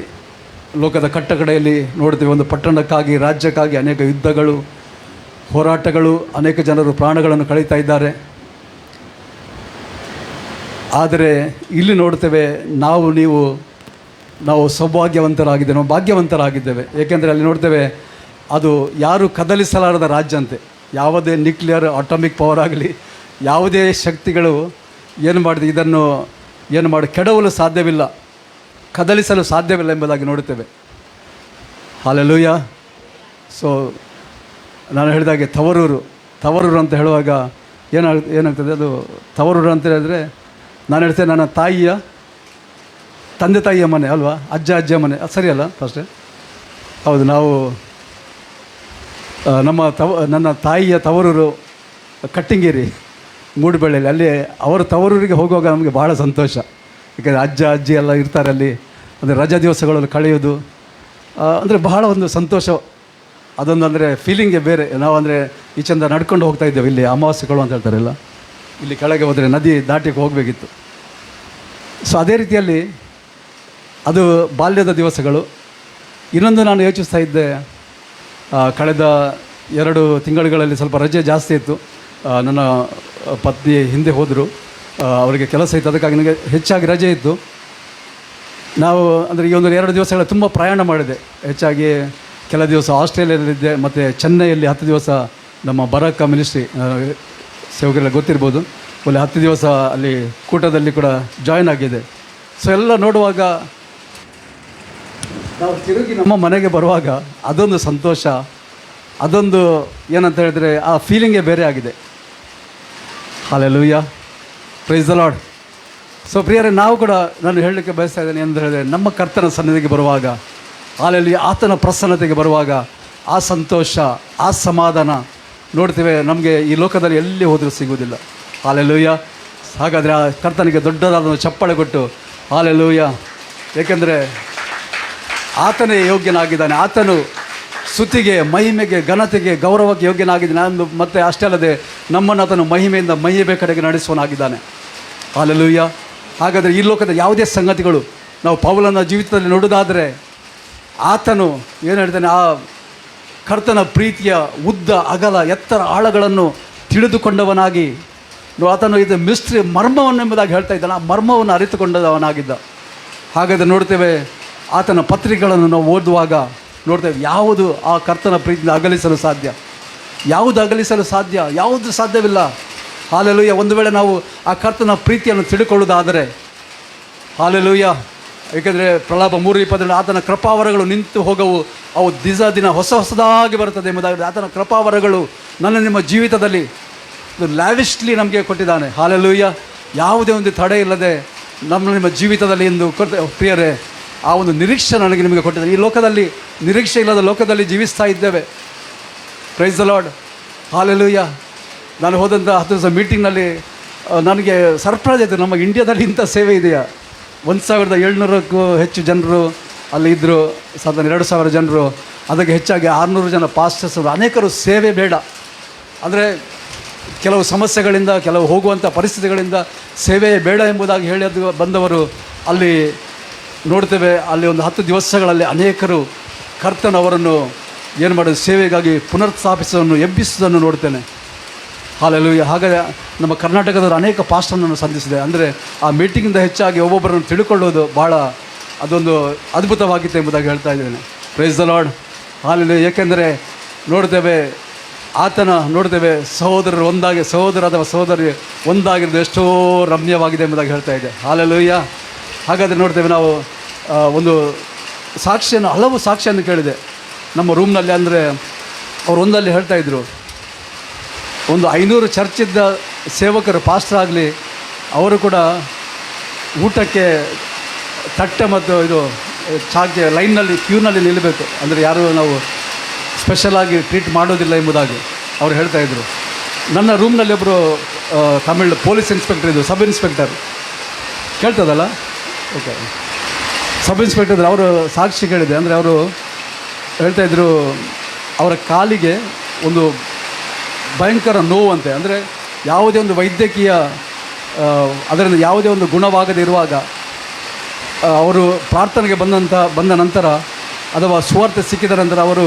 ಲೋಕದ ಕಟ್ಟಕಡೆಯಲ್ಲಿ ನೋಡ್ತೀವಿ, ಒಂದು ಪಟ್ಟಣಕ್ಕಾಗಿ, ರಾಜ್ಯಕ್ಕಾಗಿ ಅನೇಕ ಯುದ್ಧಗಳು, ಹೋರಾಟಗಳು, ಅನೇಕ ಜನರು ಪ್ರಾಣಗಳನ್ನು ಕಳೀತಾ ಇದ್ದಾರೆ. ಆದರೆ ಇಲ್ಲಿ ನೋಡ್ತೇವೆ, ನಾವು ಸೌಭಾಗ್ಯವಂತರಾಗಿದ್ದೇವೆ, ನಾವು ಭಾಗ್ಯವಂತರಾಗಿದ್ದೇವೆ. ಏಕೆಂದರೆ ಅಲ್ಲಿ ನೋಡ್ತೇವೆ, ಅದು ಯಾರು ಕದಲಿಸಲಾರದ ರಾಜ್ಯ ಅಂತೆ. ಯಾವುದೇ ನ್ಯೂಕ್ಲಿಯರ್ ಅಟಾಮಿಕ್ ಪವರ್ ಆಗಲಿ, ಯಾವುದೇ ಶಕ್ತಿಗಳು ಇದನ್ನು ಕೆಡವಲು ಸಾಧ್ಯವಿಲ್ಲ, ಕದಲಿಸಲು ಸಾಧ್ಯವಿಲ್ಲ ಎಂಬುದಾಗಿ ನೋಡುತ್ತೇವೆ. ಹಾಲೆಲೂಯಾ. ಸೊ ನಾನು ಹೇಳಿದಾಗೆ ತವರೂರು ಅಂತ ಹೇಳುವಾಗ ಏನಾಗ್ತದೆ, ಅದು ತವರೂರು ಅಂತ ಹೇಳಿದ್ರೆ ನಾನು ಹೇಳ್ತೇನೆ, ನನ್ನ ತಂದೆ ತಾಯಿಯ ಮನೆ ಅಲ್ವಾ, ಅಜ್ಜಿಯ ಮನೆ, ಅದು ಸರಿಯಲ್ಲ ಫಸ್ಟೇ? ಹೌದು. ನಾವು ನನ್ನ ತಾಯಿಯ ತವರೂರು ಕಟ್ಟಿಂಗೇರಿ ಮೂಡುಬೆಳ್ಳೆಯಲ್ಲಿ, ಅಲ್ಲಿ ಅವರ ತವರೂರಿಗೆ ಹೋಗುವಾಗ ನಮಗೆ ಭಾಳ ಸಂತೋಷ. ಯಾಕಂದರೆ ಅಜ್ಜ ಅಜ್ಜಿ ಎಲ್ಲ ಇರ್ತಾರೆ ಅಲ್ಲಿ. ಅಂದರೆ ರಜಾ ದಿವಸಗಳಲ್ಲಿ ಕಳೆಯೋದು ಅಂದರೆ ಬಹಳ ಒಂದು ಸಂತೋಷ. ಅದೊಂದು ಅಂದರೆ ಫೀಲಿಂಗೇ ಬೇರೆ. ನಾವು ಅಂದರೆ ಈಚೆಂದ ನಡ್ಕೊಂಡು ಹೋಗ್ತಾ ಇದ್ದೇವೆ. ಇಲ್ಲಿ ಅಮಾವಾಸ್ಯೆಗಳು ಅಂತ ಹೇಳ್ತಾರಲ್ಲ, ಇಲ್ಲಿ ಕೆಳಗೆ ಹೋದರೆ ನದಿ ದಾಟಿಗೆ ಹೋಗಬೇಕಿತ್ತು. ಸೊ ಅದೇ ರೀತಿಯಲ್ಲಿ ಅದು ಬಾಲ್ಯದ ದಿವಸಗಳು. ಇನ್ನೊಂದು ನಾನು ಯೋಚಿಸ್ತಾ ಇದ್ದೆ, ಕಳೆದ 2 ತಿಂಗಳುಗಳಲ್ಲಿ ಸ್ವಲ್ಪ ರಜೆ ಜಾಸ್ತಿ ಇತ್ತು. ನನ್ನ ಪತ್ನಿ ಹಿಂದೆ ಹೋದರು, ಅವರಿಗೆ ಕೆಲಸ ಇತ್ತು, ಅದಕ್ಕಾಗಿ ನನಗೆ ಹೆಚ್ಚಾಗಿ ರಜೆ ಇತ್ತು. ನಾವು ಅಂದರೆ ಈ ಒಂದು 2 ದಿವಸಗಳ ತುಂಬ ಪ್ರಯಾಣ ಮಾಡಿದೆ. ಹೆಚ್ಚಾಗಿ ಕೆಲ ದಿವಸ ಆಸ್ಟ್ರೇಲಿಯಾದಲ್ಲಿದ್ದೆ, ಮತ್ತು ಚೆನ್ನೈಯಲ್ಲಿ 10 ದಿವಸ ನಮ್ಮ ಬರಕ್ಕ ಮಿನಿಸ್ಟ್ರಿ ಸೇವಕರೆಲ್ಲ ಗೊತ್ತಿರ್ಬೋದು, ಅಲ್ಲಿ 10 ದಿವಸ ಅಲ್ಲಿ ಕೂಟದಲ್ಲಿ ಕೂಡ ಜಾಯ್ನ್ ಆಗಿದೆ. ಸೊ ಎಲ್ಲ ನೋಡುವಾಗ ನಾವು ತಿರುಗಿ ನಮ್ಮ ಮನೆಗೆ ಬರುವಾಗ ಅದೊಂದು ಸಂತೋಷ, ಅದೊಂದು ಏನಂತ ಹೇಳಿದರೆ ಆ ಫೀಲಿಂಗೇ ಬೇರೆ ಆಗಿದೆ. Hallelujah, praise the lord. So ಪ್ರಿಯರೇ, ನಾವು ಕೂಡ ನಾನು ಹೇಳಲಿಕ್ಕೆ ಬಯಸ್ತಾ ಇದ್ದೇನೆ ಎಂದು ಹೇಳಿದರೆ, ನಮ್ಮ ಕರ್ತನ ಸನ್ನಿಧಿಗೆ ಬರುವಾಗ, ಹಲ್ಲೆಲೂಯಾ, ಆತನ ಪ್ರಸನ್ನತೆಗೆ ಬರುವಾಗ ಆ ಸಂತೋಷ, ಆ ಸಮಾಧಾನ ನೋಡ್ತೇವೆ, ನಮಗೆ ಈ ಲೋಕದಲ್ಲಿ ಎಲ್ಲಿ ಹೋದರೂ ಸಿಗುವುದಿಲ್ಲ. ಹಲ್ಲೆಲೂಯಾ. ಹಾಗಾದರೆ ಆ ಕರ್ತನಿಗೆ ದೊಡ್ಡದಾದ ಚಪ್ಪಾಳೆ ಕೊಟ್ಟು ಹಲ್ಲೆಲೂಯಾ, ಏಕೆಂದರೆ ಆತನೇ ಯೋಗ್ಯನಾಗಿದ್ದಾನೆ. ಆತನು ಸ್ತುತಿಗೆ, ಮಹಿಮೆಗೆ, ಘನತೆಗೆ, ಗೌರವಕ್ಕೆ ಯೋಗ್ಯನಾಗಿದ್ದಾನೆ. ಅಂದು ಮತ್ತೆ ಅಷ್ಟೇ ಅಲ್ಲದೆ ನಮ್ಮನ್ನು ಆತನು ಮಹಿಮೆಯಿಂದ ಮಹಿಮೆ ಕಡೆಗೆ ನಡೆಸುವನಾಗಿದ್ದಾನೆ. ಹಲ್ಲೆಲೂಯಾ. ಹಾಗಾದರೆ ಈ ಲೋಕದ ಯಾವುದೇ ಸಂಗತಿಗಳು ನಾವು ಪೌಲನ ಜೀವಿತದಲ್ಲಿ ನೋಡೋದಾದರೆ, ಆತನು ಏನು ಹೇಳ್ತಾನೆ, ಆ ಕರ್ತನ ಪ್ರೀತಿಯ ಉದ್ದ ಅಗಲ ಎತ್ತರ ಆಳಗಳನ್ನು ತಿಳಿದುಕೊಂಡವನಾಗಿ, ಆತನು ಇದು ಮಿಸ್ಟ್ರಿ ಮರ್ಮವನ್ನು ಎಂಬುದಾಗಿ ಹೇಳ್ತಾ ಇದ್ದಾನೆ. ಆ ಮರ್ಮವನ್ನು ಅರಿತುಕೊಂಡವನಾಗಿದ್ದ. ಹಾಗಾದರೆ ನೋಡ್ತೇವೆ, ಆತನ ಪತ್ರಿಕೆಗಳನ್ನು ನಾವು ಓದುವಾಗ ನೋಡ್ತೇವೆ, ಯಾವುದು ಆ ಕರ್ತನ ಪ್ರೀತಿಯಿಂದ ಅಗಲಿಸಲು ಸಾಧ್ಯ? ಯಾವುದು ಅಗಲಿಸಲು ಸಾಧ್ಯ? ಯಾವುದು ಸಾಧ್ಯವಿಲ್ಲ. ಹಲ್ಲೆಲೂಯಾ. ಒಂದು ವೇಳೆ ನಾವು ಆ ಕರ್ತನ ಪ್ರೀತಿಯನ್ನು ತಿಳ್ಕೊಳ್ಳೋದಾದರೆ, ಹಲ್ಲೆಲೂಯಾ, ಏಕೆಂದರೆ ಪ್ರಲಾಪ 3:22 ಆತನ ಕೃಪಾವರಗಳು ನಿಂತು ಹೋಗವು, ಅವು ದಿನ ಹೊಸದಾಗಿ ಬರುತ್ತದೆ ಎಂಬುದಾಗಿ ಆತನ ಕೃಪಾವರಗಳು ನನ್ನ ನಿಮ್ಮ ಜೀವಿತದಲ್ಲಿ ಲ್ಯಾವಿಶ್ಲಿ ನಮಗೆ ಕೊಟ್ಟಿದ್ದಾನೆ. ಹಲ್ಲೆಲೂಯಾ. ಯಾವುದೇ ಒಂದು ತಡೆ ಇಲ್ಲದೆ ನಿಮ್ಮ ಜೀವಿತದಲ್ಲಿ ಎಂದು ಪ್ರಿಯರೇ, ಆ ಒಂದು ನಿರೀಕ್ಷೆ ನನಗೆ ನಿಮಗೆ ಕೊಟ್ಟಿದ್ದಾರೆ. ಈ ಲೋಕದಲ್ಲಿ ನಿರೀಕ್ಷೆ ಇಲ್ಲದ ಲೋಕದಲ್ಲಿ ಜೀವಿಸ್ತಾ ಇದ್ದೇವೆ. Price the Lord. ಹಲ್ಲೆಲೂಯಾ. ನಾನು ಹೋದಂಥ 10 ದಿವಸ ಮೀಟಿಂಗ್ನಲ್ಲಿ ನನಗೆ ಸರ್ಪ್ರೈಸ್ ಆಯಿತು, ನಮ್ಮ ಇಂಡಿಯಾದಲ್ಲಿ ಇಂಥ ಸೇವೆ ಇದೆಯಾ? 1700ಕ್ಕೂ ಹೆಚ್ಚು ಜನರು ಅಲ್ಲಿ ಇದ್ದರು, 2,000 ಜನರು, ಅದಕ್ಕೆ ಹೆಚ್ಚಾಗಿ 600 ಜನ ಪಾಸ್ಟರ್ಸ್, ಅನೇಕರು ಸೇವೆ ಬೇಡ ಅಂದರೆ ಕೆಲವು ಸಮಸ್ಯೆಗಳಿಂದ, ಕೆಲವು ಹೋಗುವಂಥ ಪರಿಸ್ಥಿತಿಗಳಿಂದ ಸೇವೆ ಬೇಡ ಎಂಬುದಾಗಿ ಹೇಳಿ ಬಂದವರು ಅಲ್ಲಿ ನೋಡ್ತೇವೆ. ಅಲ್ಲಿ ಒಂದು 10 ದಿವಸಗಳಲ್ಲಿ ಅನೇಕರು ಕರ್ತನವರನ್ನು ಏನು ಮಾಡೋದು, ಸೇವೆಗಾಗಿ ಪುನರ್ಸ್ಥಾಪಿಸೋದನ್ನು, ಎಬ್ಬಿಸೋದನ್ನು ನೋಡ್ತೇನೆ. ಹಲ್ಲೆಲೂಯಾ. ಹಾಗೆ ನಮ್ಮ ಕರ್ನಾಟಕದವರು ಅನೇಕ ಪಾಸ್ಟರ್ನನ್ನು ಸಂಧಿಸಿದೆ. ಅಂದರೆ ಆ ಮೀಟಿಂಗಿಂದ ಹೆಚ್ಚಾಗಿ ಒಬ್ಬೊಬ್ಬರನ್ನು ತಿಳ್ಕೊಳ್ಳೋದು ಭಾಳ ಅದೊಂದು ಅದ್ಭುತವಾಗಿತ್ತು ಎಂಬುದಾಗಿ ಹೇಳ್ತಾ ಇದ್ದೇನೆ. Price the Lord. ಹಲ್ಲೆಲೂಯಾ. ಏಕೆಂದರೆ ನೋಡ್ತೇವೆ, ಆತನ ನೋಡ್ತೇವೆ ಸಹೋದರರು ಒಂದಾಗಿ, ಸಹೋದರ ಅಥವಾ ಸಹೋದರಿ ಒಂದಾಗಿರೋದು ಎಷ್ಟೋ ರಮ್ಯವಾಗಿದೆ ಎಂಬುದಾಗಿ ಹೇಳ್ತಾ ಇದೆ. ಹಲ್ಲೆಲೂಯಾ. ಹಾಗಾದರೆ ನೋಡ್ತೇವೆ, ನಾವು ಒಂದು ಸಾಕ್ಷಿಯನ್ನು, ಹಲವು ಸಾಕ್ಷಿಯನ್ನು ಕೇಳಿದೆ ನಮ್ಮ ರೂಮ್ನಲ್ಲಿ. ಅಂದರೆ ಅವರು ಒಂದಲ್ಲಿ ಹೇಳ್ತಾಯಿದ್ರು, ಒಂದು 500 ಚರ್ಚಿದ್ದ ಸೇವಕರು, ಪಾಸ್ಟರ್ ಆಗಲಿ, ಅವರು ಕೂಡ ಊಟಕ್ಕೆ ತಟ್ಟೆ ಮತ್ತು ಇದು ಚಾಕೆ ಲೈನ್ನಲ್ಲಿ ಕ್ಯೂನಲ್ಲಿ ನಿಲ್ಲಬೇಕು. ಅಂದರೆ ಯಾರು ನಾವು ಸ್ಪೆಷಲಾಗಿ ಟ್ರೀಟ್ ಮಾಡೋದಿಲ್ಲ ಎಂಬುದಾಗಿ ಅವರು ಹೇಳ್ತಾಯಿದ್ರು. ನನ್ನ ರೂಮ್ನಲ್ಲಿ ಒಬ್ಬರು ತಮಿಳ್ ಪೊಲೀಸ್ ಇನ್ಸ್ಪೆಕ್ಟರ್ ಇದ್ದರು, ಸಬ್ ಇನ್ಸ್ಪೆಕ್ಟರ್, ಕೇಳ್ತದಲ್ಲ, ಓಕೆ, ಸಬ್ ಇನ್ಸ್ಪೆಕ್ಟರ್ ಅವರು ಸಾಕ್ಷಿ ಕೇಳಿದೆ. ಅಂದರೆ ಅವರು ಹೇಳ್ತಾಯಿದ್ರು, ಅವರ ಕಾಲಿಗೆ ಒಂದು ಭಯಂಕರ ನೋವಂತೆ. ಅಂದರೆ ಯಾವುದೇ ಒಂದು ವೈದ್ಯಕೀಯ ಅದರಿಂದ ಯಾವುದೇ ಒಂದು ಗುಣವಾಗದೇ ಇರುವಾಗ ಅವರು ಪ್ರಾರ್ಥನೆಗೆ ಬಂದ ನಂತರ ಅಥವಾ ಸುವಾರ್ತೆ ಸಿಕ್ಕಿದ ನಂತರ ಅವರು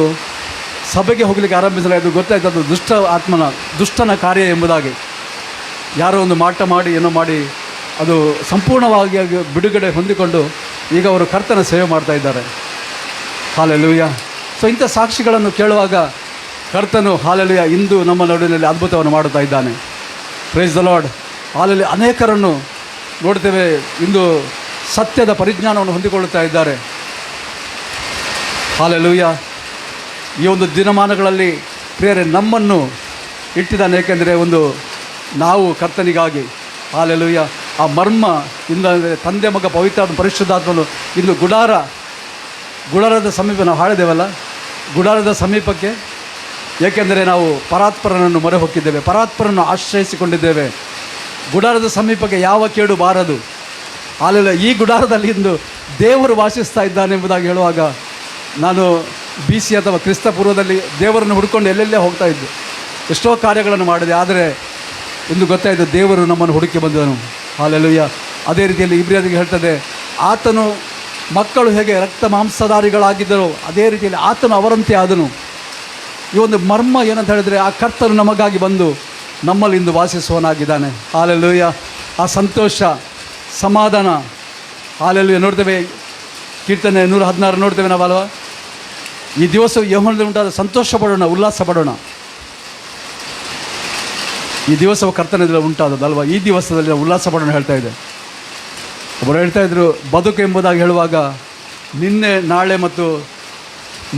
ಸಭೆಗೆ ಹೋಗಲಿಕ್ಕೆ ಆರಂಭಿಸಲು ಅದು ಗೊತ್ತಾಯ್ತು, ಅದು ದುಷ್ಟನ ಕಾರ್ಯ ಎಂಬುದಾಗಿ. ಯಾರೋ ಒಂದು ಮಾಟ ಮಾಡಿ ಏನೋ ಮಾಡಿ ಅದು ಸಂಪೂರ್ಣವಾಗಿ ಬಿಡುಗಡೆ ಹೊಂದಿಕೊಂಡು ಈಗ ಅವರು ಕರ್ತನ ಸೇವೆ ಮಾಡ್ತಾ ಇದ್ದಾರೆ. ಹಲ್ಲೆಲೂಯಾ. ಸೊ ಇಂಥ ಸಾಕ್ಷಿಗಳನ್ನು ಕೇಳುವಾಗ ಕರ್ತನು ಹಲ್ಲೆಲೂಯಾ ಇಂದು ನಮ್ಮ ನಡುವಿನಲ್ಲಿ ಅದ್ಭುತವನ್ನು ಮಾಡುತ್ತಾ ಇದ್ದಾನೆ. Price the Lord. ಹಲ್ಲೆಲೂಯಾ. ಅನೇಕರನ್ನು ನೋಡ್ತೇವೆ ಇಂದು ಸತ್ಯದ ಪರಿಜ್ಞಾನವನ್ನು ಹೊಂದಿಕೊಳ್ಳುತ್ತಾ ಇದ್ದಾರೆ. ಹಲ್ಲೆಲೂಯಾ. ಈ ಒಂದು ದಿನಮಾನಗಳಲ್ಲಿ ಪ್ರಿಯರೇ ನಮ್ಮನ್ನು ಇಟ್ಟಿದ್ದಾನೆ. ಏಕೆಂದರೆ ಒಂದು ನಾವು ಕರ್ತನಿಗಾಗಿ, ಹಲ್ಲೆಲೂಯಾ, ಆ ಮರ್ಮ ಇಂದ ತಂದೆ ಮಗ ಪವಿತ್ರ ಪರಿಶುದ್ಧಾತ್ಮನು ಇಂದು ಗುಡಾರದ ಸಮೀಪ ನಾವು ಹಾಡಿದೆವಲ್ಲ, ಗುಡಾರದ ಸಮೀಪಕ್ಕೆ ಏಕೆಂದರೆ ನಾವು ಪರಾತ್ಪರನನ್ನು ಮೊರೆ ಹೊಕ್ಕಿದ್ದೇವೆ, ಪರಾತ್ಪರನ್ನು ಆಶ್ರಯಿಸಿಕೊಂಡಿದ್ದೇವೆ. ಗುಡಾರದ ಸಮೀಪಕ್ಕೆ ಯಾವ ಕೇಡು ಬಾರದು. ಅಲ್ಲೆಲ್ಲ ಈ ಗುಡಾರದಲ್ಲಿ ಇಂದು ದೇವರು ವಾಸಿಸ್ತಾ ಇದ್ದಾನೆ ಎಂಬುದಾಗಿ ಹೇಳುವಾಗ ನಾನು BC ಅಥವಾ ಕ್ರಿಸ್ತ ಪೂರ್ವದಲ್ಲಿ ದೇವರನ್ನು ಹುಡ್ಕೊಂಡು ಎಲ್ಲೆಲ್ಲೇ ಹೋಗ್ತಾ ಇದ್ದೆ, ಎಷ್ಟೋ ಕಾರ್ಯಗಳನ್ನು ಮಾಡಿದೆ. ಆದರೆ ಇಂದು ಗೊತ್ತಾಯಿತು ದೇವರು ನಮ್ಮನ್ನು ಹುಡುಕಿ ಬಂದನು. ಹಾಲೆಲೂಯ. ಅದೇ ರೀತಿಯಲ್ಲಿ ಇಬ್ರಿಯರಿಗೆ ಹೇಳ್ತದೆ, ಆತನು ಮಕ್ಕಳು ಹೇಗೆ ರಕ್ತ ಮಾಂಸಧಾರಿಗಳಾಗಿದ್ದರು ಅದೇ ರೀತಿಯಲ್ಲಿ ಆತನು ಅವರಂತೆ ಆದನು. ಈ ಒಂದು ಮರ್ಮ ಏನಂತ ಹೇಳಿದರೆ, ಆ ಕರ್ತನು ನಮಗಾಗಿ ಬಂದು ನಮ್ಮಲ್ಲಿ ಇಂದು ವಾಸಿಸುವನಾಗಿದ್ದಾನೆ. ಹಾಲೆಲೂಯ. ಆ ಸಂತೋಷ, ಸಮಾಧಾನ, ಹಾಲೆಲೂಯ ನೋಡ್ತೇವೆ. ಕೀರ್ತನೆ 116 ನೋಡ್ತೇವೆ ನಾವಲ್ವ. ಈ ದಿವಸವು ಯೆಹೋವನಲ್ಲಿ ಉಂಟಾದ ಸಂತೋಷ ಪಡೋಣ, ಉಲ್ಲಾಸ ಪಡೋಣ. ಈ ದಿವಸವು ಕರ್ತನದಲ್ಲಿ ಉಂಟಾದದಲ್ವ, ಈ ದಿವಸದಲ್ಲಿ ಉಲ್ಲಾಸ ಪಡೋಣ ಹೇಳ್ತಾ ಇದೆ. ಒಬ್ಬರು ಹೇಳ್ತಾ ಇದ್ರು, ಬದುಕು ಎಂಬುದಾಗಿ ಹೇಳುವಾಗ ನಿನ್ನೆ ನಾಳೆ ಮತ್ತು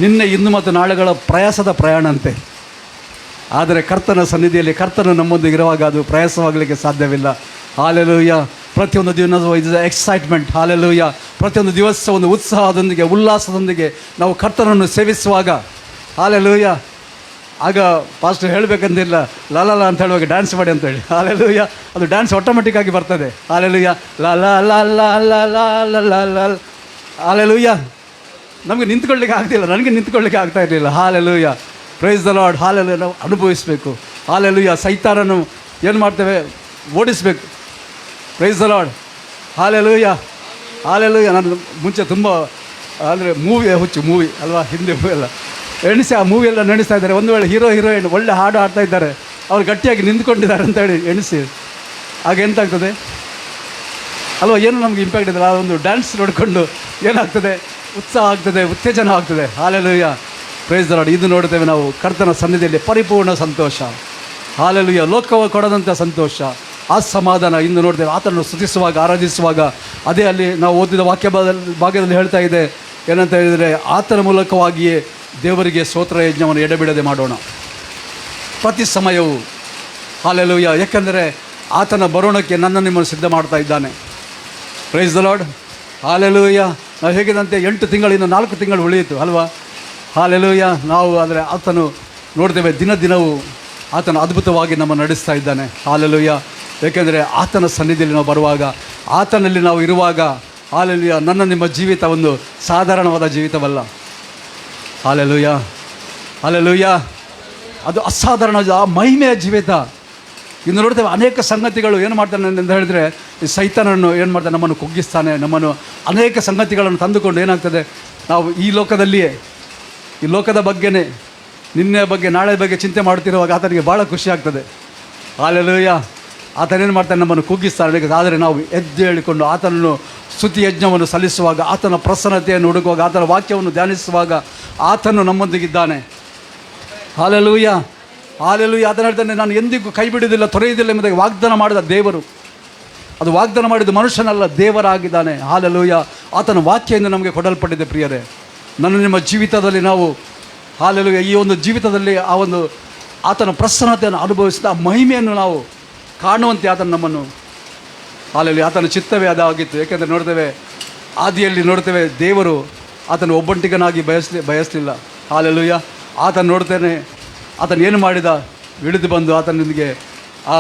ನಿನ್ನೆ ಇಂದು ಮತ್ತು ನಾಳೆಗಳ ಪ್ರಯಾಸದ ಪ್ರಯಾಣ ಅಂತೆ. ಆದರೆ ಕರ್ತನ ಸನ್ನಿಧಿಯಲ್ಲಿ ಕರ್ತನ ನಮ್ಮೊಂದಿಗೆ ಇರುವಾಗ ಅದು ಪ್ರಯಾಸವಾಗಲಿಕ್ಕೆ ಸಾಧ್ಯವಿಲ್ಲ. ಹಾಲೆಲೂಯ. ಪ್ರತಿಯೊಂದು ದಿನ ಇದು ಎಕ್ಸೈಟ್ಮೆಂಟ್. ಹಾಲೆಲೂಯ. ಪ್ರತಿಯೊಂದು ದಿವಸ ಒಂದು ಉತ್ಸಾಹದೊಂದಿಗೆ ಉಲ್ಲಾಸದೊಂದಿಗೆ ನಾವು ಕರ್ತನನ್ನು ಸೇವಿಸುವಾಗ, ಹಾಲೆಲೂಯ, ಆಗ ಪಾಸ್ಟರ್ ಹೇಳಬೇಕಂತಿಲ್ಲ, ಲಲ ಅಂತ ಹೇಳುವಾಗ ಡ್ಯಾನ್ಸ್ ಮಾಡಿ ಅಂತೇಳಿ. ಹಾಲೆಲೂಯ. ಅದು ಡ್ಯಾನ್ಸ್ ಆಟೋಮೆಟಿಕ್ ಆಗಿ ಬರ್ತದೆ. ಹಾಲೆಲೂಯ. ಲ. ಹಾಲೆಲೂಯ. ನಮಗೆ ನಿಂತ್ಕೊಳ್ಳಿಕ್ಕೆ ಆಗ್ತಿಲ್ಲ, ನನಗೆ ನಿಂತ್ಕೊಳ್ಳಿಕ್ಕೆ ಆಗ್ತಾ ಇರಲಿಲ್ಲ. Hallelujah. Praise the Lord. Hallelujah. ನಾವು ಅನುಭವಿಸಬೇಕು. ಹಾಲೆಲೂಯ. ಸೈತಾನನ್ನು ಏನು ಮಾಡ್ತೇವೆ, ಓಡಿಸಬೇಕು. Praise the Lord. Hallelujah. Hallelujah. ನಾನು ಮುಂಚೆ ತುಂಬ ಅಂದರೆ ಮೂವಿ ಅಲ್ವಾ, ಹಿಂದೆ ಮೂವಿ ಎಲ್ಲ ಎಣಿಸಿ ಆ ಮೂವಿ ಎಲ್ಲ ನಡೆಸ್ತಾ ಇದ್ದಾರೆ. ಒಂದು ವೇಳೆ ಹೀರೋಯಿನ್ ಒಳ್ಳೆ ಹಾಡು ಆಡ್ತಾ ಇದ್ದಾರೆ, ಅವ್ರು ಗಟ್ಟಿಯಾಗಿ ನಿಂತ್ಕೊಂಡಿದ್ದಾರೆ ಅಂತೇಳಿ ಎಣಿಸಿ, ಆಗ ಎಂತಾಗ್ತದೆ ಅಲ್ವಾ, ಏನು ನಮಗೆ ಇಂಪ್ಯಾಕ್ಟ್ ಇದೆ. ಆ ಒಂದು ಡ್ಯಾನ್ಸ್ ನೋಡಿಕೊಂಡು ಏನಾಗ್ತದೆ, ಉತ್ಸಾಹ ಆಗ್ತದೆ, ಉತ್ತೇಜನ ಆಗ್ತದೆ. ಹಾಲೆಲೂಯ. Praise the lord. ಇದು ನೋಡ್ತೇವೆ ನಾವು ಕರ್ತನ ಸನ್ನಿಧಿಯಲ್ಲಿ ಪರಿಪೂರ್ಣ ಸಂತೋಷ. ಹಾಲೆಲೂಯ. ಲೋಕವು ಕೊಡದಂಥ ಸಂತೋಷ, ಆ ಸಮಾಧಾನ ಇಂದು ನೋಡ್ತೇವೆ. ಆತನನ್ನು ಸ್ತುತಿಸುವಾಗ, ಆರಾಧಿಸುವಾಗ, ಅದೇ ಅಲ್ಲಿ ನಾವು ಓದಿದ ಭಾಗದಲ್ಲಿ ಹೇಳ್ತಾ ಇದೆ, ಏನಂತ ಹೇಳಿದರೆ, ಆತನ ಮೂಲಕವಾಗಿಯೇ ದೇವರಿಗೆ ಸ್ತೋತ್ರ ಯಜ್ಞವನ್ನು ಎಡೆಬಿಡದೆ ಮಾಡೋಣ ಪ್ರತಿ ಸಮಯವು. ಹಾಲೆಲೂಯ. ಯಾಕೆಂದರೆ ಆತನ ಬರೋಣಕ್ಕೆ ನನ್ನ ನಿಮ್ಮನ್ನು ಸಿದ್ಧ ಮಾಡ್ತಾ ಇದ್ದಾನೆ. Price the Lord. ಹಾಲೆಲೂಯ. ನಾವು ಹೇಗಿದಂತೆ 8 ತಿಂಗಳಿಂದ 4 ತಿಂಗಳು ಉಳಿಯಿತು ಅಲ್ವಾ. ಹಾಲೆಲೂಯ. ನಾವು ಆದರೆ ಆತನು ನೋಡ್ತೇವೆ ದಿನವೂ ಆತನು ಅದ್ಭುತವಾಗಿ ನಮ್ಮನ್ನು ನಡೆಸ್ತಾ ಇದ್ದಾನೆ. ಹಾಲೆಲೂಯ. ಏಕೆಂದರೆ ಆತನ ಸನ್ನಿಧಿಯಲ್ಲಿ ನಾವು ಬರುವಾಗ, ಆತನಲ್ಲಿ ನಾವು ಇರುವಾಗ, ಹಾಲೆಲೂಯ, ನನ್ನ ನಿಮ್ಮ ಜೀವಿತ ಒಂದು ಸಾಧಾರಣವಾದ ಜೀವಿತವಲ್ಲ. ಹಾಲೆಲೂಯ. ಹಾಲೆಲೂಯ. ಅದು ಅಸಾಧಾರಣ ಮಹಿಮೆಯ ಜೀವಿತ. ಇನ್ನು ನೋಡ್ತೇವೆ ಅನೇಕ ಸಂಗತಿಗಳು ಏನು ಮಾಡ್ತಾನೆ ಅಂತ ಹೇಳಿದರೆ, ಈ ಸೈತಾನನ್ನು ಏನು ಮಾಡ್ತಾನೆ, ನಮ್ಮನ್ನು ಕುಗ್ಗಿಸ್ತಾನೆ. ನಮ್ಮನ್ನು ಅನೇಕ ಸಂಗತಿಗಳನ್ನು ತಂದುಕೊಂಡು ಏನಾಗ್ತದೆ, ನಾವು ಈ ಲೋಕದಲ್ಲಿಯೇ, ಈ ಲೋಕದ ಬಗ್ಗೆನೇ, ನಿನ್ನೆ ಬಗ್ಗೆ ನಾಳೆ ಬಗ್ಗೆ ಚಿಂತೆ ಮಾಡ್ತಿರುವಾಗ ಆತನಿಗೆ ಭಾಳ ಖುಷಿ ಆಗ್ತದೆ. ಹಾಲೆಲೂಯ. ಆತನೇನು ಮಾಡ್ತಾನೆ, ನಮ್ಮನ್ನು ಕುಗ್ಗಿಸ್ತಾನೆ. ಆದರೆ ನಾವು ಎದ್ದು ಹೇಳಿಕೊಂಡು ಆತನನ್ನು ಸ್ತುತಿ ಯಜ್ಞವನ್ನು ಸಲ್ಲಿಸುವಾಗ, ಆತನ ಪ್ರಸನ್ನತೆಯನ್ನು ಹುಡುಕುವಾಗ, ಆತನ ವಾಕ್ಯವನ್ನು ಧ್ಯಾನಿಸುವಾಗ ಆತನು ನಮ್ಮೊಂದಿಗಿದ್ದಾನೆ. ಹಾಲೆಲೂಯ. ಹಾಲೆಲೂಯ. ಆತನ ಹೇಳ್ತಾನೆ, ನಾನು ಎಂದಿಗೂ ಕೈ ಬಿಡುವುದಿಲ್ಲ, ತೊರೆಯುವುದಿಲ್ಲ ಎಂಬುದಾಗಿ ವಾಗ್ದಾನ ಮಾಡಿದ ದೇವರು. ಅದು ವಾಗ್ದಾನ ಮಾಡಿದ ಮನುಷ್ಯನಲ್ಲ, ದೇವರಾಗಿದ್ದಾನೆ. ಹಾಲೆಲೂಯ. ಆತನ ವಾಕ್ಯದಿಂದ ನಮಗೆ ಕೊಡಲ್ಪಟ್ಟಿದೆ. ಪ್ರಿಯರೇ, ನನ್ನ ನಿಮ್ಮ ಜೀವಿತದಲ್ಲಿ ನಾವು ಹಾಲೆಲೂಯ, ಈ ಒಂದು ಜೀವಿತದಲ್ಲಿ ಆ ಒಂದು ಆತನ ಪ್ರಸನ್ನತೆಯನ್ನು ಅನುಭವಿಸಿದ ಆ ಮಹಿಮೆಯನ್ನು ನಾವು ಕಾಣುವಂತೆ ಆತನ ನಮ್ಮನ್ನು, ಹಾಲೆಲೂಯ, ಆತನ ಚಿತ್ತವೇ ಅದಾಗಿತ್ತು. ಏಕೆಂದರೆ ನೋಡ್ತೇವೆ, ಆದಿಯಲ್ಲಿ ನೋಡ್ತೇವೆ, ದೇವರು ಆತನ ಒಬ್ಬಂಟಿಗನಾಗಿ ಬಯಸಲಿಲ್ಲ. ಹಾಲೆಲೂಯ. ಆತನ ನೋಡ್ತೇನೆ, ಆತನು ಏನು ಮಾಡಿದ, ಇಳಿದು ಬಂದು ಆತನಿಗೆ ಆ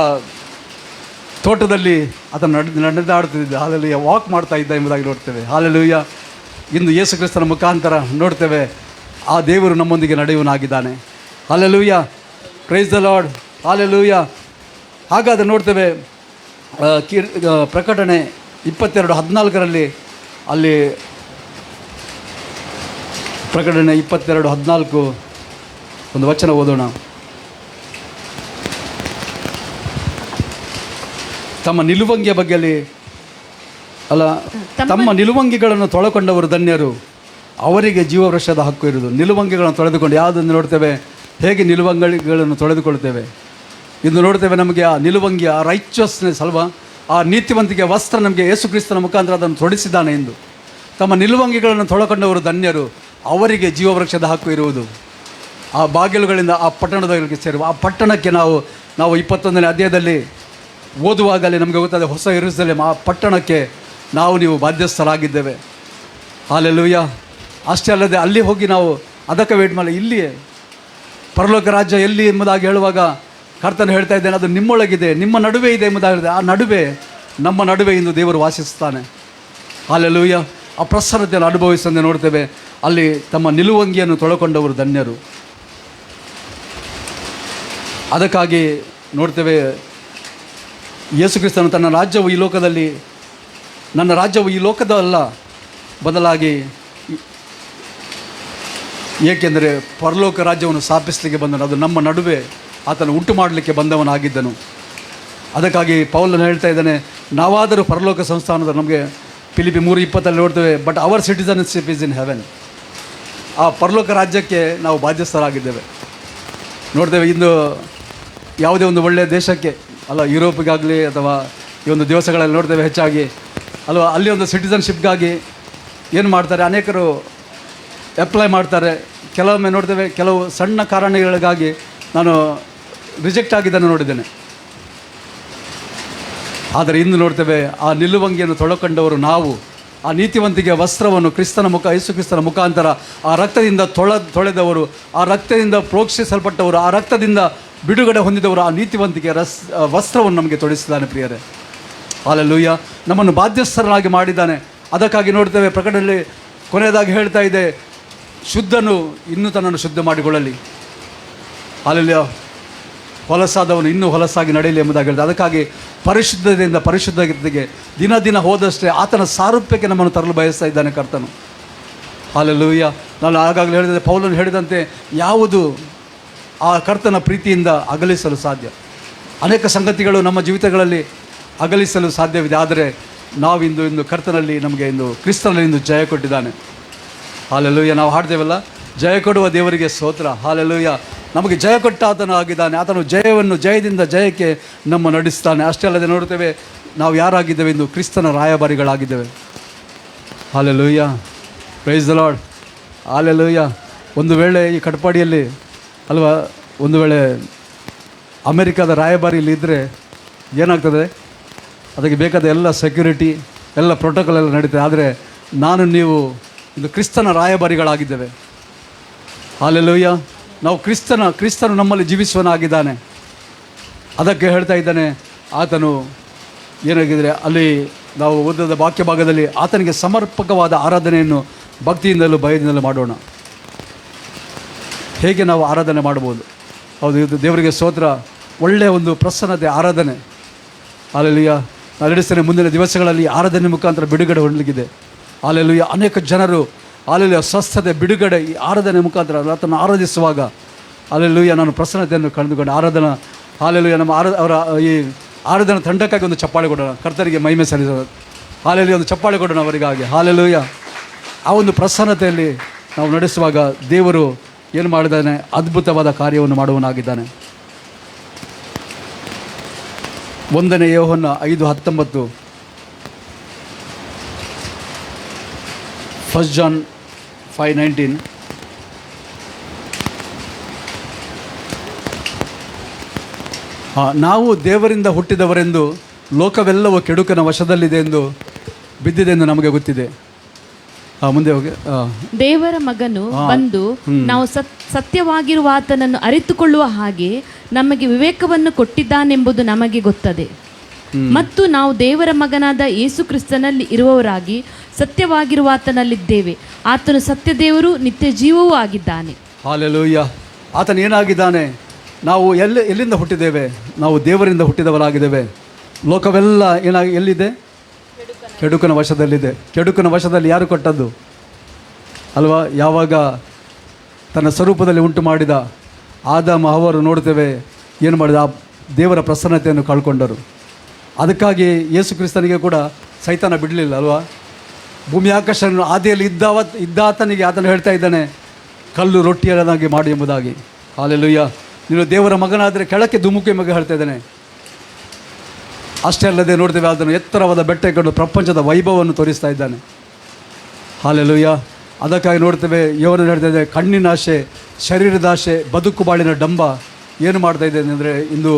ತೋಟದಲ್ಲಿ ಆತನು ನಡೆದಾಡ್ತಿದ್ದ, ಹಾಲೆಲೂಯ, ವಾಕ್ ಮಾಡ್ತಾ ಇದ್ದ ಎಂಬುದಾಗಿ ನೋಡ್ತೇವೆ. ಹಾಲೆಲೂಯ. ಇಂದು ಯೇಸು ಕ್ರಿಸ್ತನ ಮುಖಾಂತರ ನೋಡ್ತೇವೆ, ಆ ದೇವರು ನಮ್ಮೊಂದಿಗೆ ನಡೆಯುವನಾಗಿದ್ದಾನೆ. Hallelujah. Praise the Lord. Hallelujah. ಹಾಗಾದರೆ ನೋಡ್ತೇವೆ, ಪ್ರಕಟಣೆ 22:14 ಅಲ್ಲಿ ಪ್ರಕಟಣೆ 22:14 ಒಂದು ವಚನ ಓದೋಣ. ತಮ್ಮ ನಿಲುವಂಗಿಯ ಬಗ್ಗೆಯಲ್ಲಿ ಅಲ್ಲ, ತಮ್ಮ ನಿಲುವಂಗಿಗಳನ್ನು ತೊಳೆಕೊಂಡವರು ಧನ್ಯರು, ಅವರಿಗೆ ಜೀವವೃಕ್ಷದ ಹಕ್ಕು ಇರುವುದು. ನಿಲುವಂಗಿಗಳನ್ನು ತೊಳೆದುಕೊಂಡು ಯಾವುದನ್ನು ನೋಡ್ತೇವೆ, ಹೇಗೆ ನಿಲುವಂಗಿಗಳನ್ನು ತೊಳೆದುಕೊಳ್ತೇವೆ. ಇಂದು ನೋಡ್ತೇವೆ, ನಮಗೆ ಆ ನಿಲುವಂಗಿಯ ರೈಚಸ್ನೆಸ್ ಅಲ್ವಾ, ಆ ನೀತಿವಂತಿಕೆ ವಸ್ತ್ರ ನಮಗೆ ಯೇಸು ಕ್ರಿಸ್ತನ ಮುಖಾಂತರ ಅದನ್ನು ತೊಡಿಸಿದ್ದಾನೆ ಎಂದು. ತಮ್ಮ ನಿಲುವಂಗಿಗಳನ್ನು ತೊಳೆಕೊಂಡವರು ಧನ್ಯರು, ಅವರಿಗೆ ಜೀವವೃಕ್ಷದ ಹಕ್ಕು ಇರುವುದು. ಆ ಬಾಗಿಲುಗಳಿಂದ ಆ ಪಟ್ಟಣದವರಿಗೆ ಸೇರುವ, ಆ ಪಟ್ಟಣಕ್ಕೆ ನಾವು 21ನೇ ಅಧ್ಯಾಯದಲ್ಲಿ ಓದುವಾಗಲೇ ನಮಗೆ ಗೊತ್ತಾದ, ಹೊಸ ಯೆರೂಸಲೇಮ್, ಆ ಪಟ್ಟಣಕ್ಕೆ ನೀವು ಬಾಧ್ಯಸ್ಥರಾಗಿದ್ದೇವೆ. ಹಾಲೆಲೂಯ. ಅಷ್ಟೇ ಅಲ್ಲದೆ ಅಲ್ಲಿ ಹೋಗಿ ನಾವು ಅದಕ್ಕೆ ವೇಟ್ ಮಾಡಿ, ಇಲ್ಲಿಯೇ ಪರಲೋಕ ರಾಜ್ಯ ಎಲ್ಲಿ ಎಂಬುದಾಗಿ ಹೇಳುವಾಗ ಕರ್ತನು ಹೇಳ್ತಾ ಇದ್ದೇನೆ, ಅದು ನಿಮ್ಮೊಳಗಿದೆ, ನಿಮ್ಮ ನಡುವೆ ಇದೆ ಎಂಬುದಾಗಿ ಹೇಳಿದೆ. ಆ ನಡುವೆ, ನಮ್ಮ ನಡುವೆ ಇಂದು ದೇವರು ವಾಸಿಸ್ತಾನೆ. ಹಲ್ಲೆಲೂಯಾ. ಆ ಪ್ರಸನ್ನತೆಯನ್ನು ಅನುಭವಿಸಂತೆ ನೋಡ್ತೇವೆ. ಅಲ್ಲಿ ತಮ್ಮ ನಿಲುವಂಗಿಯನ್ನು ತೊಳಕೊಂಡವರು ಧನ್ಯರು. ಅದಕ್ಕಾಗಿ ನೋಡ್ತೇವೆ, ಯೇಸು ಕ್ರಿಸ್ತನು ತನ್ನ ರಾಜ್ಯವು ಈ ಲೋಕದಲ್ಲಿ, ನನ್ನ ರಾಜ್ಯವು ಈ ಲೋಕದ ಅಲ್ಲ, ಬದಲಾಗಿ ಏಕೆಂದರೆ ಪರಲೋಕ ರಾಜ್ಯವನ್ನು ಸ್ಥಾಪಿಸಲಿಕ್ಕೆ ಬಂದನು. ಅದು ನಮ್ಮ ನಡುವೆ ಆತನು ಉಂಟು ಮಾಡಲಿಕ್ಕೆ ಬಂದವನಾಗಿದ್ದನು. ಅದಕ್ಕಾಗಿ ಪೌಲನು ಹೇಳ್ತಾ ಇದ್ದಾನೆ, ನಾವಾದರೂ ಪರಲೋಕ ಸಂಸ್ಥಾನದ, ನಮಗೆ ಫಿಲಿಪಿ 3:20 ನೋಡ್ತೇವೆ, but hour citizenship is in heaven. ಆ ಪರಲೋಕ ರಾಜ್ಯಕ್ಕೆ ನಾವು ಬಾಧ್ಯಸ್ಥರಾಗಿದ್ದೇವೆ. ನೋಡ್ತೇವೆ, ಇಂದು ಯಾವುದೇ ಒಂದು ಒಳ್ಳೆಯ ದೇಶಕ್ಕೆ ಅಲ್ಲ, ಯುರೋಪಿಗಾಗಲಿ ಅಥವಾ ಈ ಒಂದು ದಿವಸಗಳಲ್ಲಿ ನೋಡ್ತೇವೆ ಹೆಚ್ಚಾಗಿ ಅಲ್ವಾ, ಅಲ್ಲಿ ಒಂದು ಸಿಟಿಸನ್ಶಿಪ್ಗಾಗಿ ಏನು ಮಾಡ್ತಾರೆ, ಅನೇಕರು ಅಪ್ಲೈ ಮಾಡ್ತಾರೆ. ಕೆಲವೊಮ್ಮೆ ನೋಡ್ತೇವೆ, ಕೆಲವು ಸಣ್ಣ ಕಾರಣಗಳಿಗಾಗಿ ನಾನು ರಿಜೆಕ್ಟ್ ಆಗಿದ್ದನ್ನು ನೋಡಿದ್ದೇನೆ. ಆದರೆ ಇಂದು ನೋಡ್ತೇವೆ, ಆ ನಿಲುವಂಗಿಯನ್ನು ತೊಳಕೊಂಡವರು ನಾವು, ಆ ನೀತಿವಂತಿಗೆ ವಸ್ತ್ರವನ್ನು ಯೇಸು ಕ್ರಿಸ್ತನ ಮುಖಾಂತರ ಆ ರಕ್ತದಿಂದ ತೊಳೆದವರು, ಆ ರಕ್ತದಿಂದ ಪ್ರೋಕ್ಷಿಸಲ್ಪಟ್ಟವರು, ಆ ರಕ್ತದಿಂದ ಬಿಡುಗಡೆ ಹೊಂದಿದವರು, ಆ ನೀತಿವಂತಿಕೆ ವಸ್ತ್ರವನ್ನು ನಮಗೆ ತೊಡಿಸಿದ್ದಾನೆ ಪ್ರಿಯರೇ. ಹಲ್ಲೆಲೂಯಾ. ನಮ್ಮನ್ನು ಬಾಧ್ಯಸ್ಥರನ್ನಾಗಿ ಮಾಡಿದ್ದಾನೆ. ಅದಕ್ಕಾಗಿ ನೋಡ್ತೇವೆ, ಪ್ರಕಟಣೆಯಲ್ಲಿ ಕೊನೆಯದಾಗಿ ಹೇಳ್ತಾ ಇದೆ, ಶುದ್ಧನು ಇನ್ನೂ ತನ್ನನ್ನು ಶುದ್ಧ ಮಾಡಿಕೊಳ್ಳಲಿ. ಹಲ್ಲೆಲೂಯಾ. ಹೊಲಸಾದವನು ಇನ್ನೂ ಹೊಲಸಾಗಿ ನಡೆಯಲಿ ಎಂಬುದಾಗಿ ಹೇಳಿದೆ. ಅದಕ್ಕಾಗಿ ಪರಿಶುದ್ಧತೆಯಿಂದ ಪರಿಶುದ್ಧತೆಗೆ ದಿನ ದಿನ ಹೋದಷ್ಟೇ ಆತನ ಸಾರೂಪ್ಯಕ್ಕೆ ನಮ್ಮನ್ನು ತರಲು ಬಯಸ್ತಾ ಇದ್ದಾನೆ ಕರ್ತನು. ಹಲ್ಲೆಲೂಯಾ. ನಾನು ಆಗಾಗಲೇ ಹೇಳಿದೆ, ಪೌಲನು ಹೇಳಿದಂತೆ ಯಾವುದು ಆ ಕರ್ತನ ಪ್ರೀತಿಯಿಂದ ಅಗಲಿಸಲು ಸಾಧ್ಯ? ಅನೇಕ ಸಂಗತಿಗಳು ನಮ್ಮ ಜೀವಿತಗಳಲ್ಲಿ ಅಗಲಿಸಲು ಸಾಧ್ಯವಿದೆ. ಆದರೆ ನಾವಿಂದು ಕರ್ತನಲ್ಲಿ, ನಮಗೆ ಇಂದು ಕ್ರಿಸ್ತನಲ್ಲಿ ಇಂದು ಜಯ ಕೊಟ್ಟಿದ್ದಾನೆ. ಹಲ್ಲೆಲೂಯಾ. ನಾವು ಹಾಡ್ತೇವಲ್ಲ, ಜಯ ಕೊಡುವ ದೇವರಿಗೆ ಸ್ತೋತ್ರ. ಹಲ್ಲೆಲೂಯಾ. ನಮಗೆ ಜಯ ಕೊಟ್ಟ ಆತನು ಆಗಿದ್ದಾನೆ. ಆತನು ಜಯದಿಂದ ಜಯಕ್ಕೆ ನಮ್ಮ ನಡೆಸ್ತಾನೆ. ಅಷ್ಟೇ ಅಲ್ಲದೆ ನೋಡ್ತೇವೆ, ನಾವು ಯಾರಾಗಿದ್ದೇವೆ? ಇಂದು ಕ್ರಿಸ್ತನ ರಾಯಭಾರಿಗಳಾಗಿದ್ದೇವೆ. Hallelujah. Praise the Lord. Hallelujah. ಒಂದು ವೇಳೆ ಈ ಕಟ್ಪಾಡಿಯಲ್ಲಿ ಅಲ್ವಾ, ಒಂದು ವೇಳೆ ಅಮೆರಿಕದ ರಾಯಭಾರಿ ಇಲ್ಲಿ ಇದ್ದರೆ ಏನಾಗ್ತದೆ? ಅದಕ್ಕೆ ಬೇಕಾದ ಎಲ್ಲ ಸೆಕ್ಯೂರಿಟಿ, ಎಲ್ಲ ಪ್ರೋಟೋಕಾಲ್ ಎಲ್ಲ ನಡೀತದೆ. ಆದರೆ ನಾನು ನೀವು ಇದು ಕ್ರಿಸ್ತನ ರಾಯಭಾರಿಗಳಾಗಿದ್ದೇವೆ. ಹಲ್ಲೆಲೂಯಾ. ನಾವು ಕ್ರಿಸ್ತನು ನಮ್ಮಲ್ಲಿ ಜೀವಿಸುವನಾಗಿದ್ದಾನೆ. ಅದಕ್ಕೆ ಹೇಳ್ತಾ ಇದ್ದಾನೆ, ಆತನು ಏನಾಗಿದ್ದರೆ ಅಲ್ಲಿ ನಾವು ಓದಿದ ವಾಕ್ಯ ಭಾಗದಲ್ಲಿ ಆತನಿಗೆ ಸಮರ್ಪಕವಾದ ಆರಾಧನೆಯನ್ನು ಭಕ್ತಿಯಿಂದಲೂ ಭಯದಿಂದಲೂ ಮಾಡೋಣ. ಹೇಗೆ ನಾವು ಆರಾಧನೆ ಮಾಡ್ಬೋದು? ಹೌದು, ಇದು ದೇವರಿಗೆ ಸ್ತೋತ್ರ. ಒಳ್ಳೆಯ ಒಂದು ಪ್ರಸನ್ನತೆ ಆರಾಧನೆ. ಹಲ್ಲೆಲೂಯಾ. ನಾನು ನಡೆಸ್ತೇನೆ, ಮುಂದಿನ ದಿವಸಗಳಲ್ಲಿ ಆರಾಧನೆ ಮುಖಾಂತರ ಬಿಡುಗಡೆ ಹೊಂದಲಿಕ್ಕಿದೆ. ಹಲ್ಲೆಲೂಯಾ. ಅನೇಕ ಜನರು ಹಲ್ಲೆಲೂಯಾ ಸ್ವಸ್ಥತೆ, ಬಿಡುಗಡೆ ಈ ಆರಾಧನೆ ಮುಖಾಂತರ ಆತನ ಆರಾಧಿಸುವಾಗ ಹಲ್ಲೆಲೂಯಾ ನಾನು ಪ್ರಸನ್ನತೆಯನ್ನು ಕಂಡುಕೊಂಡು ಹಲ್ಲೆಲೂಯಾ ನಮ್ಮ ಅವರ ಈ ಆರಾಧನಾ ತಂಡಕ್ಕಾಗಿ ಒಂದು ಚಪ್ಪಾಳೆ ಕೊಡೋಣ. ಕರ್ತರಿಗೆ ಮಹಿಮೆ ಸಲ್ಲಿಸೋಣ. ಹಲ್ಲೆಲೂಯಾ. ಒಂದು ಚಪ್ಪಾಳೆ ಕೊಡೋಣ ಅವರಿಗಾಗಿ. ಹಲ್ಲೆಲೂಯಾ. ಆ ಒಂದು ಪ್ರಸನ್ನತೆಯಲ್ಲಿ ನಾವು ನಡೆಸುವಾಗ ದೇವರು ಏನು ಮಾಡಿದ್ದಾನೆ? ಅದ್ಭುತವಾದ ಕಾರ್ಯವನ್ನು ಮಾಡುವನಾಗಿದ್ದಾನೆ. 1 ಯೋಹನ್ನ 5:19, 1 John 5:19. ನಾವು ದೇವರಿಂದ ಹುಟ್ಟಿದವರೆಂದು ಲೋಕವೆಲ್ಲವೂ ಕೆಡುಕನ ವಶದಲ್ಲಿದೆ ಎಂದು ಬಿದ್ದಿದೆ ಎಂದು ನಮಗೆ ಗೊತ್ತಿದೆ. ಮುಂದೆ ಹೋಗಿ. ದೇವರ ಮಗನು ಬಂದು ನಾವು ಸತ್ಯವಾಗಿರುವ ಆತನನ್ನು ಅರಿತುಕೊಳ್ಳುವ ಹಾಗೆ ನಮಗೆ ವಿವೇಕವನ್ನು ಕೊಟ್ಟಿದ್ದಾನೆಂಬುದು ನಮಗೆ ಗೊತ್ತದೆ. ಮತ್ತು ನಾವು ದೇವರ ಮಗನಾದ ಯೇಸು ಕ್ರಿಸ್ತನಲ್ಲಿ ಇರುವವರಾಗಿ ಸತ್ಯವಾಗಿರುವ ಆತನಲ್ಲಿದ್ದೇವೆ. ಆತನು ಸತ್ಯ ದೇವರು, ನಿತ್ಯ ಜೀವವೂ ಆಗಿದ್ದಾನೆ. ಹಲ್ಲೆಲೂಯಾ. ಆತನು ಏನಾಗಿದ್ದಾನೆ? ನಾವು ಎಲ್ಲಿಂದ ಹುಟ್ಟಿದ್ದೇವೆ? ನಾವು ದೇವರಿಂದ ಹುಟ್ಟಿದವರಾಗಿದ್ದೇವೆ. ಲೋಕವೆಲ್ಲ ಎಲ್ಲಿದೆ? ಕೆಡುಕನ ವಶದಲ್ಲಿದೆ. ಕೆಡುಕನ ವಶದಲ್ಲಿ ಯಾರು ಕೊಟ್ಟದ್ದು ಅಲ್ವಾ? ಯಾವಾಗ ತನ್ನ ಸ್ವರೂಪದಲ್ಲಿ ಉಂಟು ಮಾಡಿದ ಆದಾಮ ಹವ್ವರು ನೋಡ್ತೇವೆ ಏನು ಮಾಡಿದ? ಆ ದೇವರ ಪ್ರಸನ್ನತೆಯನ್ನು ಕಳ್ಕೊಂಡರು. ಅದಕ್ಕಾಗಿ ಯೇಸು ಕ್ರಿಸ್ತನಿಗೆ ಕೂಡ ಸೈತಾನ ಬಿಡಲಿಲ್ಲ ಅಲ್ವಾ? ಭೂಮಿ ಆಕಾಶವನ್ನು ಆದಿಯಲ್ಲಿ ಇದ್ದಾತನಿಗೆ ಆತನು ಹೇಳ್ತಾ ಇದ್ದಾನೆ, ಕಲ್ಲು ರೊಟ್ಟಿಯನ್ನಾಗಿ ಮಾಡಿ ಎಂಬುದಾಗಿ. ಹಲ್ಲೆಲೂಯಾ. ನೀನು ದೇವರ ಮಗನಾದರೆ ಕೆಳಕ್ಕೆ ಧುಮುಕಿ ಮಗ ಹೇಳ್ತಾ ಇದ್ದಾನೆ. ಅಷ್ಟೇ ಅಲ್ಲದೆ ನೋಡ್ತೇವೆ, ಅದನ್ನು ಎತ್ತರವಾದ ಬೆಟ್ಟಕೊಂಡು ಪ್ರಪಂಚದ ವೈಭವವನ್ನು ತೋರಿಸ್ತಾ ಇದ್ದಾನೆ. ಹಲ್ಲೆಲೂಯಾ. ಅದಕ್ಕಾಗಿ ನೋಡ್ತೇವೆ, ಯೋಹನ ಹೇಳ್ತಾ ಇದೆ, ಕಣ್ಣಿನ ಆಸೆ, ಶರೀರದ ಆಸೆ, ಬದುಕು ಬಾಳಿನ ಡಂಬ ಏನು ಮಾಡ್ತಾ ಇದೆ ಅಂದರೆ ಇಂದು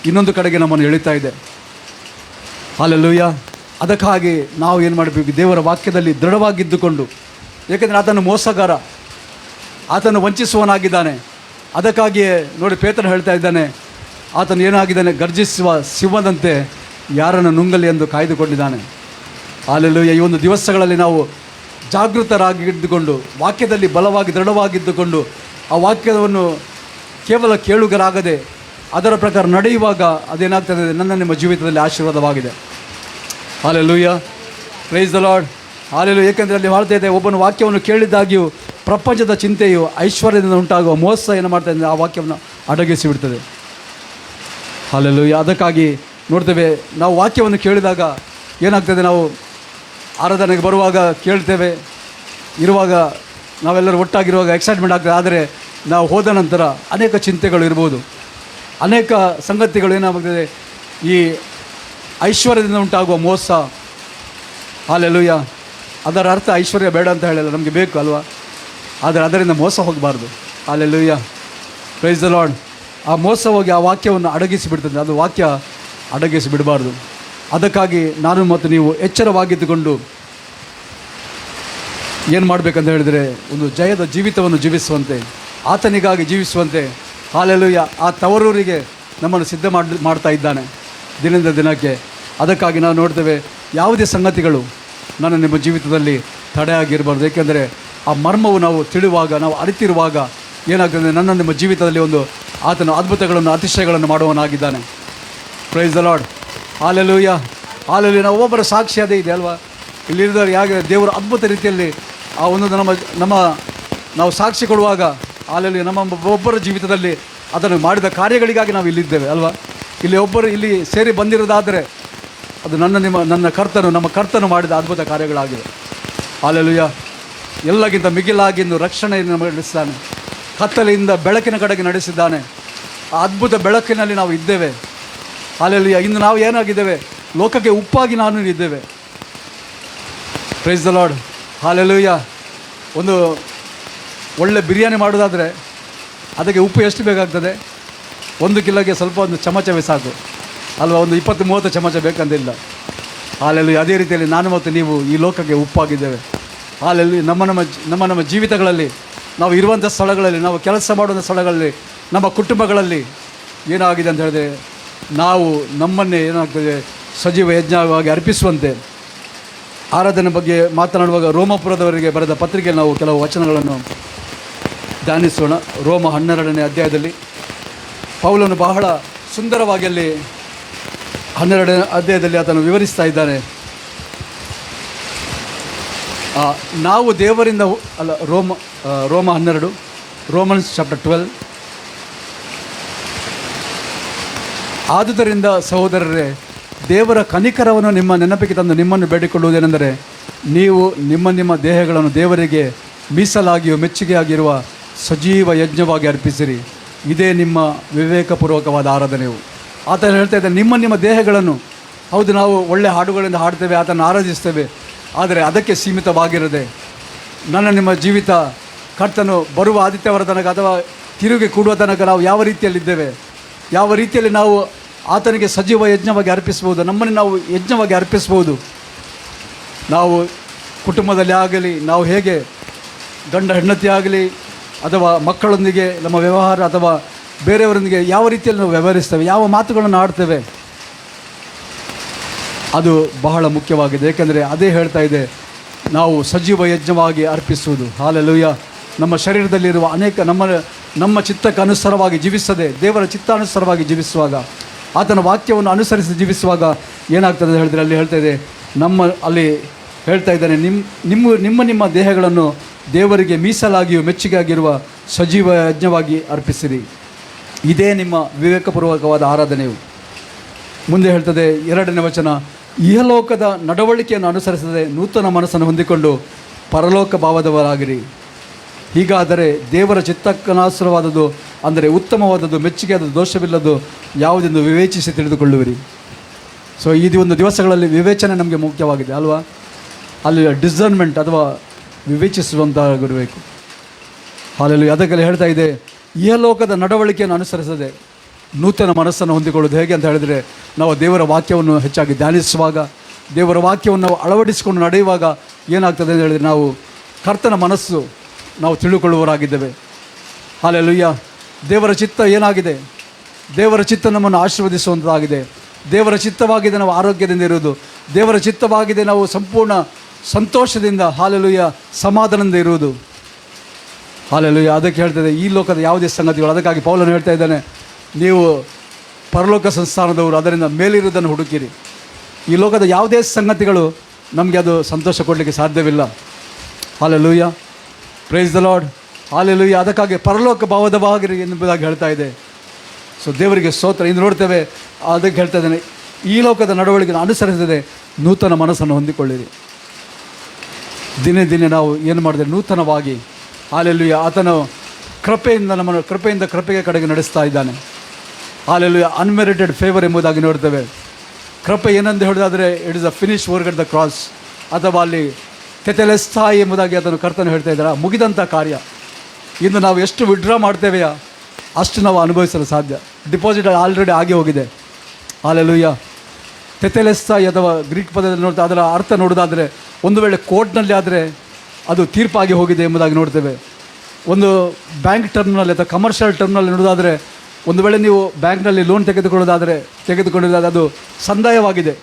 ಇನ್ನೊಂದು ಕಡೆಗೆ ನಮ್ಮನ್ನು ಎಳಿತಾ ಇದೆ. ಹಲ್ಲೆಲೂಯಾ. ಅದಕ್ಕಾಗಿ ನಾವು ಏನು ಮಾಡಬೇಕು? ದೇವರ ವಾಕ್ಯದಲ್ಲಿ ದೃಢವಾಗಿದ್ದುಕೊಂಡು, ಏಕೆಂದರೆ ಆತನು ಮೋಸಗಾರ, ಆತನು ವಂಚಿಸುವನಾಗಿದ್ದಾನೆ. ಅದಕ್ಕಾಗಿಯೇ ನೋಡಿ ಪೇತ್ರನು ಹೇಳ್ತಾ ಇದ್ದಾನೆ, ಆತನು ಏನಾಗಿದ್ದಾನೆ, ಗರ್ಜಿಸುವ ಸಿಂಹದಂತೆ ಯಾರನ್ನು ನುಂಗಲಿ ಎಂದು ಕಾಯ್ದುಕೊಂಡಿದ್ದಾನೆ. ಹಾಲೆಲೂಯ. ಈ ಒಂದು ದಿವಸಗಳಲ್ಲಿ ನಾವು ಜಾಗೃತರಾಗಿದ್ದುಕೊಂಡು, ವಾಕ್ಯದಲ್ಲಿ ಬಲವಾಗಿ ದೃಢವಾಗಿದ್ದುಕೊಂಡು, ಆ ವಾಕ್ಯವನ್ನು ಕೇವಲ ಕೇಳುಗರಾಗದೆ ಅದರ ಪ್ರಕಾರ ನಡೆಯುವಾಗ ಅದೇನಾಗ್ತದೆ, ನನ್ನ ನಿಮ್ಮ ಜೀವಿತದಲ್ಲಿ ಆಶೀರ್ವಾದವಾಗಿದೆ. Hallelujah, praise the Lord. Hallelujah. ಏಕೆಂದರೆ ಅಲ್ಲಿ ಹೇಳ್ತಾ ಇದೆ, ಒಬ್ಬನ ವಾಕ್ಯವನ್ನು ಕೇಳಿದ್ದಾಗಿಯೂ ಪ್ರಪಂಚದ ಚಿಂತೆಯು ಐಶ್ವರ್ಯದಿಂದ ಉಂಟಾಗುವ ಮೋಸ ಏನು ಮಾಡ್ತಾ ಇದ್ದರೆ ಆ ವಾಕ್ಯವನ್ನು ಅಡಗಿಸಿ ಬಿಡ್ತದೆ. ಹಾಲೆಲೂಯ. ಅದಕ್ಕಾಗಿ ನೋಡ್ತೇವೆ, ನಾವು ವಾಕ್ಯವನ್ನು ಕೇಳಿದಾಗ ಏನಾಗ್ತದೆ, ನಾವು ಆರಾಧನೆಗೆ ಬರುವಾಗ ಕೇಳ್ತೇವೆ, ಇರುವಾಗ ನಾವೆಲ್ಲರೂ ಒಟ್ಟಾಗಿರುವಾಗ ಎಕ್ಸೈಟ್ಮೆಂಟ್ ಆಗ್ತದೆ. ಆದರೆ ನಾವು ಹೋದ ನಂತರ ಅನೇಕ ಚಿಂತೆಗಳು ಇರ್ಬೋದು, ಅನೇಕ ಸಂಗತಿಗಳು ಏನಾಗ್ತದೆ, ಈ ಐಶ್ವರ್ಯದಿಂದ ಉಂಟಾಗುವ ಮೋಸ. ಹಾಲೆಲೂಯ. ಅದರ ಅರ್ಥ ಐಶ್ವರ್ಯ ಬೇಡ ಅಂತ ಹೇಳಿಲ್ಲ, ನಮಗೆ ಬೇಕು ಅಲ್ವಾ, ಆದರೆ ಅದರಿಂದ ಮೋಸ ಹೋಗಬಾರ್ದು. Hallelujah, praise the lord. ಆ ಮೋಸ ಹೋಗಿ ಆ ವಾಕ್ಯವನ್ನು ಅಡಗಿಸಿ ಬಿಡ್ತದೆ, ಅದು ವಾಕ್ಯ ಅಡಗಿಸಿ ಬಿಡಬಾರ್ದು. ಅದಕ್ಕಾಗಿ ನಾನು ಮತ್ತು ನೀವು ಎಚ್ಚರವಾಗಿದ್ದುಕೊಂಡು ಏನು ಮಾಡಬೇಕಂತ ಹೇಳಿದರೆ, ಒಂದು ಜಯದ ಜೀವಿತವನ್ನು ಜೀವಿಸುವಂತೆ, ಆತನಿಗಾಗಿ ಜೀವಿಸುವಂತೆ. ಹಾಲೆಲೂಯ. ಆ ತವರೂರಿಗೆ ನಮ್ಮನ್ನು ಸಿದ್ಧ ಮಾಡ್ತಾ ಇದ್ದಾನೆ ದಿನದಿಂದ ದಿನಕ್ಕೆ. ಅದಕ್ಕಾಗಿ ನಾವು ನೋಡ್ತೇವೆ, ಯಾವುದೇ ಸಂಗತಿಗಳು ನನ್ನ ನಿಮ್ಮ ಜೀವಿತದಲ್ಲಿ ತಡೆಯಾಗಿರಬಾರ್ದು. ಏಕೆಂದರೆ ಆ ಮರ್ಮವು ನಾವು ತಿಳಿಯುವಾಗ, ನಾವು ಅರಿತಿರುವಾಗ ಏನಾಗ್ತದೆ, ನನ್ನ ನಿಮ್ಮ ಜೀವಿತದಲ್ಲಿ ಒಂದು ಆತನ ಅದ್ಭುತಗಳನ್ನು, ಅತಿಶಯಗಳನ್ನು ಮಾಡುವವನಾಗಿದ್ದಾನೆ. Praise the Lord. Hallelujah. Hallelujah. ನಾವು ಒಬ್ಬೊಬ್ಬರ ಸಾಕ್ಷಿ ಅದೇ ಇದೆ ಅಲ್ವಾ, ಇಲ್ಲಿರಿದವರು ಹೇಗೆ ದೇವರು ಅದ್ಭುತ ರೀತಿಯಲ್ಲಿ ಆ ಒಂದು ನಾವು ಸಾಕ್ಷಿ ಕೊಡುವಾಗ, ಹಾಲೆಲೂಯ, ನಮ್ಮ ಒಬ್ಬರ ಜೀವಿತದಲ್ಲಿ ಅದನ್ನು ಮಾಡಿದ ಕಾರ್ಯಗಳಿಗಾಗಿ ನಾವು ಇಲ್ಲಿದ್ದೇವೆ ಅಲ್ವಾ. ಇಲ್ಲಿ ಒಬ್ಬರು ಇಲ್ಲಿ ಸೇರಿ ಬಂದಿರೋದಾದರೆ ಅದು ನಮ್ಮ ಕರ್ತನು ಮಾಡಿದ ಅದ್ಭುತ ಕಾರ್ಯಗಳಾಗಿವೆ. ಹಾಲೆಲೂಯ. ಎಲ್ಲಕ್ಕಿಂತ ಮಿಗಿಲಾಗಿ ಇನ್ನು ರಕ್ಷಣೆಯನ್ನು ನಮಗೆ ನಡೆಸಿದ್ದಾನೆ, ಕತ್ತಲೆಯಿಂದ ಬೆಳಕಿನ ಕಡೆಗೆ ನಡೆಸಿದ್ದಾನೆ. ಆ ಅದ್ಭುತ ಬೆಳಕಿನಲ್ಲಿ ನಾವು ಇದ್ದೇವೆ. ಹಾಲೆಲೂಯ. ಇನ್ನು ನಾವು ಏನಾಗಿದ್ದೇವೆ, ಲೋಕಕ್ಕೆ ಉಪ್ಪಾಗಿ ನಾನು ಇದ್ದೇವೆ. Price the Lord. ಹಾಲೆಲೂಯ. ಒಂದು ಒಳ್ಳೆ ಬಿರಿಯಾನಿ ಮಾಡೋದಾದರೆ ಅದಕ್ಕೆ ಉಪ್ಪು ಎಷ್ಟು ಬೇಕಾಗ್ತದೆ? 1 ಕಿಲೋಗೆ ಸ್ವಲ್ಪ ಒಂದು ಚಮಚವೇ ಸಾಕು ಅಲ್ವಾ, ಒಂದು 20-30 ಚಮಚ ಬೇಕಂತಿಲ್ಲ. ಹಾಲೆಲೂಯ. ಅದೇ ರೀತಿಯಲ್ಲಿ ನಾನು ಮತ್ತು ನೀವು ಈ ಲೋಕಕ್ಕೆ ಉಪ್ಪಾಗಿದ್ದೇವೆ. ಹಾಲೆಲೂಯ. ನಮ್ಮ ಜೀವಿತಗಳಲ್ಲಿ, ನಾವು ಇರುವಂಥ ಸ್ಥಳಗಳಲ್ಲಿ, ನಾವು ಕೆಲಸ ಮಾಡುವಂಥ ಸ್ಥಳಗಳಲ್ಲಿ, ನಮ್ಮ ಕುಟುಂಬಗಳಲ್ಲಿ ಏನಾಗಿದೆ ಅಂತ ಹೇಳಿದ್ರೆ, ನಾವು ನಮ್ಮನ್ನೇ ಏನಾಗ್ತದೆ ಸಜೀವ ಯಜ್ಞವಾಗಿ ಅರ್ಪಿಸುವಂತೆ. ಆರಾಧನೆ ಬಗ್ಗೆ ಮಾತನಾಡುವಾಗ ರೋಮಪುರದವರಿಗೆ ಬರೆದ ಪತ್ರಿಕೆಯಲ್ಲಿ ನಾವು ಕೆಲವು ವಚನಗಳನ್ನು ಧ್ಯಾನಿಸೋಣ. ರೋಮ 12ನೇ ಅಧ್ಯಾಯದಲ್ಲಿ ಪೌಲನು ಬಹಳ ಸುಂದರವಾಗಿ ಅಲ್ಲಿ 12ನೇ ಅಧ್ಯಾಯದಲ್ಲಿ ಆತನು ವಿವರಿಸ್ತಾ ಇದ್ದಾನೆ. ನಾವು ದೇವರಿಂದ ರೋಮ 12, ರೋಮನ್ಸ್ ಚಾಪ್ಟರ್ 12. ಆದುದರಿಂದ ಸಹೋದರರೇ, ದೇವರ ಕನಿಕರವನ್ನು ನಿಮ್ಮ ನೆನಪಿಗೆ ತಂದು ನಿಮ್ಮನ್ನು ಬೇಡಿಕೊಳ್ಳುವುದೇನೆಂದರೆ, ನೀವು ನಿಮ್ಮ ದೇಹಗಳನ್ನು ದೇವರಿಗೆ ಮೀಸಲಾಗಿಯೂ ಮೆಚ್ಚುಗೆಯಾಗಿರುವ ಸಜೀವ ಯಜ್ಞವಾಗಿ ಅರ್ಪಿಸಿರಿ, ಇದೇ ನಿಮ್ಮ ವಿವೇಕಪೂರ್ವಕವಾದ ಆರಾಧನೆಯು. ಆತನು ಹೇಳ್ತಾ ಇದ್ದಾನೆ, ನಿಮ್ಮ ದೇಹಗಳನ್ನು, ಹೌದು ನಾವು ಒಳ್ಳೆ ಹಾಡುಗಳಿಂದ ಹಾಡ್ತೇವೆ, ಆತನ್ನು ಆರಾಧಿಸ್ತೇವೆ, ಆದರೆ ಅದಕ್ಕೆ ಸೀಮಿತವಾಗಿರದೆ ನನ್ನ ನಿಮ್ಮ ಜೀವಿತ ಕರ್ತನು ಬರುವ ಆದಿತ್ಯವಾರ ತನಕ ಅಥವಾ ತಿರುಗಿ ಕೂಡುವ ತನಕ ನಾವು ಯಾವ ರೀತಿಯಲ್ಲಿದ್ದೇವೆ, ಯಾವ ರೀತಿಯಲ್ಲಿ ನಾವು ಆತನಿಗೆ ಸಜೀವ ಯಜ್ಞವಾಗಿ ಅರ್ಪಿಸ್ಬೋದು, ನಮ್ಮನ್ನು ನಾವು ಯಜ್ಞವಾಗಿ ಅರ್ಪಿಸ್ಬೋದು. ನಾವು ಕುಟುಂಬದಲ್ಲಿ ಆಗಲಿ, ನಾವು ಹೇಗೆ ಗಂಡ ಹೆಂಡತಿ ಆಗಲಿ, ಅಥವಾ ಮಕ್ಕಳೊಂದಿಗೆ ನಮ್ಮ ವ್ಯವಹಾರ, ಅಥವಾ ಬೇರೆಯವರೊಂದಿಗೆ ಯಾವ ರೀತಿಯಲ್ಲಿ ನಾವು ವ್ಯವಹರಿಸ್ತೇವೆ, ಯಾವ ಮಾತುಗಳನ್ನು ಆಡ್ತೇವೆ, ಅದು ಬಹಳ ಮುಖ್ಯವಾಗಿದೆ. ಏಕೆಂದರೆ ಅದೇ ಹೇಳ್ತಾ ಇದೆ, ನಾವು ಸಜೀವ ಯಜ್ಞವಾಗಿ ಅರ್ಪಿಸುವುದು. ಹಾಲೆಲೂಯ. ನಮ್ಮ ಶರೀರದಲ್ಲಿರುವ ಅನೇಕ ನಮ್ಮ ಚಿತ್ತಕ್ಕೆ ಅನುಸಾರವಾಗಿ ಜೀವಿಸದೆ ದೇವರ ಚಿತ್ತಾನುಸಾರವಾಗಿ ಜೀವಿಸುವಾಗ, ಆತನ ವಾಕ್ಯವನ್ನು ಅನುಸರಿಸಿ ಜೀವಿಸುವಾಗ ಏನಾಗ್ತದೆ ಹೇಳಿದರೆ, ಅಲ್ಲಿ ಹೇಳ್ತಾ ಇದೆ, ಅಲ್ಲಿ ಹೇಳ್ತಾ ಇದ್ದಾನೆ, ನಿಮ್ಮ ದೇಹಗಳನ್ನು ದೇವರಿಗೆ ಮೀಸಲಾಗಿಯೂ ಮೆಚ್ಚುಗೆಯಾಗಿರುವ ಸಜೀವ ಯಜ್ಞವಾಗಿ ಅರ್ಪಿಸಿರಿ, ಇದೇ ನಿಮ್ಮ ವಿವೇಕಪೂರ್ವಕವಾದ ಆರಾಧನೆಯು. ಮುಂದೆ ಹೇಳ್ತದೆ 2ನೇ ವಚನ, ಇಹಲೋಕದ ನಡವಳಿಕೆಯನ್ನು ಅನುಸರಿಸದೆ ನೂತನ ಮನಸ್ಸನ್ನು ಹೊಂದಿಕೊಂಡು ಪರಲೋಕ ಭಾವದವರಾಗಿರಿ. ಹೀಗಾದರೆ ದೇವರ ಚಿತ್ತಕ್ಕನುಸಾರವಾದದ್ದು, ಅಂದರೆ ಉತ್ತಮವಾದದ್ದು, ಮೆಚ್ಚುಗೆಯಾದದ್ದು, ದೋಷವಿಲ್ಲದ್ದು ಯಾವುದೆಂದು ವಿವೇಚಿಸಿ ತಿಳಿದುಕೊಳ್ಳುವಿರಿ. ಸೊ ಈ ಒಂದು ದಿವಸಗಳಲ್ಲಿ ವಿವೇಚನೆ ನಮಗೆ ಮುಖ್ಯವಾಗಿದೆ ಅಲ್ವಾ. ಅಲ್ಲಿ ಡಿಸರ್ನ್ಮೆಂಟ್ ಅಥವಾ ವಿವೇಚಿಸುವಂತಾಗಿರಬೇಕು. ಹಾಲೆಲ್ಲ ಅದಕ್ಕೆಲ್ಲ ಹೇಳ್ತಾ ಇದೆ, ಇಹಲೋಕದ ನಡವಳಿಕೆಯನ್ನು ಅನುಸರಿಸದೆ ನೂತನ ಮನಸ್ಸನ್ನು ಹೊಂದಿಕೊಳ್ಳೋದು ಹೇಗೆ ಅಂತ ಹೇಳಿದರೆ, ನಾವು ದೇವರ ವಾಕ್ಯವನ್ನು ಹೆಚ್ಚಾಗಿ ಧ್ಯಾನಿಸುವಾಗ, ದೇವರ ವಾಕ್ಯವನ್ನು ನಾವು ಅಳವಡಿಸಿಕೊಂಡು ನಡೆಯುವಾಗ ಏನಾಗ್ತದೆ ಅಂತ ಹೇಳಿದರೆ, ನಾವು ಕರ್ತನ ಮನಸ್ಸು ನಾವು ತಿಳುಕೊಳ್ಳುವವರಾಗಿದ್ದೇವೆ. ಹಾಲೆಲೂಯ್ಯ. ದೇವರ ಚಿತ್ತ ಏನಾಗಿದೆ? ದೇವರ ಚಿತ್ತ ನಮ್ಮನ್ನು ಆಶೀರ್ವದಿಸುವಂಥದ್ದಾಗಿದೆ. ದೇವರ ಚಿತ್ತವಾಗಿದೆ ನಾವು ಆರೋಗ್ಯದಿಂದ ಇರುವುದು. ದೇವರ ಚಿತ್ತವಾಗಿದೆ ನಾವು ಸಂಪೂರ್ಣ ಸಂತೋಷದಿಂದ, ಹಾಲೆಲೂಯ, ಸಮಾಧಾನದಿಂದ ಇರುವುದು. ಹಾಲೆಲೂಯ. ಅದಕ್ಕೆ ಹೇಳ್ತದೆ ಈ ಲೋಕದ ಯಾವುದೇ ಸಂಗತಿಗಳು. ಅದಕ್ಕಾಗಿ ಪೌಲನು ಹೇಳ್ತಾ ಇದ್ದಾನೆ, ನೀವು ಪರಲೋಕ ಸಂಸ್ಥಾನದವರು, ಅದರಿಂದ ಮೇಲಿರುವುದನ್ನು ಹುಡುಕಿರಿ. ಈ ಲೋಕದ ಯಾವುದೇ ಸಂಗತಿಗಳು ನಮಗೆ ಅದು ಸಂತೋಷ ಕೊಡಲಿಕ್ಕೆ ಸಾಧ್ಯವಿಲ್ಲ. Hallelujah, praise the Lord, hallelujah. ಅದಕ್ಕಾಗಿ ಪರಲೋಕ ಭಾವದವಾಗಿರಿ ಎಂಬುದಾಗಿ ಹೇಳ್ತಾ ಇದೆ. ಸೊ ದೇವರಿಗೆ ಸ್ತೋತ್ರ. ಇಂದು ನೋಡ್ತೇವೆ, ಅದಕ್ಕೆ ಹೇಳ್ತಾ ಇದ್ದೇನೆ, ಈ ಲೋಕದ ನಡವಳಿಕೆ ಅನುಸರಿಸದೆ ನೂತನ ಮನಸ್ಸನ್ನು ಹೊಂದಿಕೊಳ್ಳಿರಿ. ದಿನೇ ದಿನೇ ನಾವು ಏನು ಮಾಡಿದ್ರೆ ನೂತನವಾಗಿ, ಹಾಲೆಲೂಯ, ಆತನು ಕೃಪೆಯಿಂದ ನಮ್ಮನ್ನು ಕೃಪೆಯಿಂದ ಕೃಪೆಗೆ ಕಡೆಗೆ ನಡೆಸ್ತಾ ಇದ್ದಾನೆ. ಹಾಲೆಲೂಯ, ಅನ್ಮೆರಿಟೆಡ್ ಫೇವರ್ ಎಂಬುದಾಗಿ ನೋಡ್ತೇವೆ. ಕೃಪೆ ಏನಂದು ಹೇಳೋದಾದರೆ it is a finish work at the cross, ಅಥವಾ ಅಲ್ಲಿ ತೆತೆಲೆಸ್ತಾಯಿ ಎಂಬುದಾಗಿ ಅದನ್ನು ಕರ್ತನು ಹೇಳ್ತಾ ಇದ್ದಾರೆ, ಮುಗಿದಂಥ ಕಾರ್ಯ. ಇಂದು ನಾವು ಎಷ್ಟು ವಿಡ್ರಾ ಮಾಡ್ತೇವೆಯಾ ಅಷ್ಟು ನಾವು ಅನುಭವಿಸಲು ಸಾಧ್ಯ. ಡಿಪಾಸಿಟ್ ಆಲ್ರೆಡಿ ಆಗಿ ಹೋಗಿದೆ. ಹಾಲೆಲೂಯ. ತೆತೆಲೆಸ್ತಾಯಿ ಅಥವಾ ಗ್ರೀಕ್ ಪದದಲ್ಲಿ ನೋಡ್ತಾ ಅದರ ಅರ್ಥ ನೋಡೋದಾದರೆ, ಒಂದು ವೇಳೆ ಕೋರ್ಟ್ನಲ್ಲಿ ಆದರೆ ಅದು ತೀರ್ಪಾಗಿ ಹೋಗಿದೆ ಎಂಬುದಾಗಿ ನೋಡ್ತೇವೆ. ಒಂದು ಬ್ಯಾಂಕ್ ಟರ್ಮ್ನಲ್ಲಿ ಅಥವಾ ಕಮರ್ಷಿಯಲ್ ಟರ್ಮ್ನಲ್ಲಿ ನೋಡೋದಾದರೆ, ಒಂದು ವೇಳೆ ನೀವು ಬ್ಯಾಂಕ್ನಲ್ಲಿ ಲೋನ್ ತೆಗೆದುಕೊಂಡಿದ್ದಾದರೆ ಅದು ಸಂದಾಯವಾಗಿದೆ.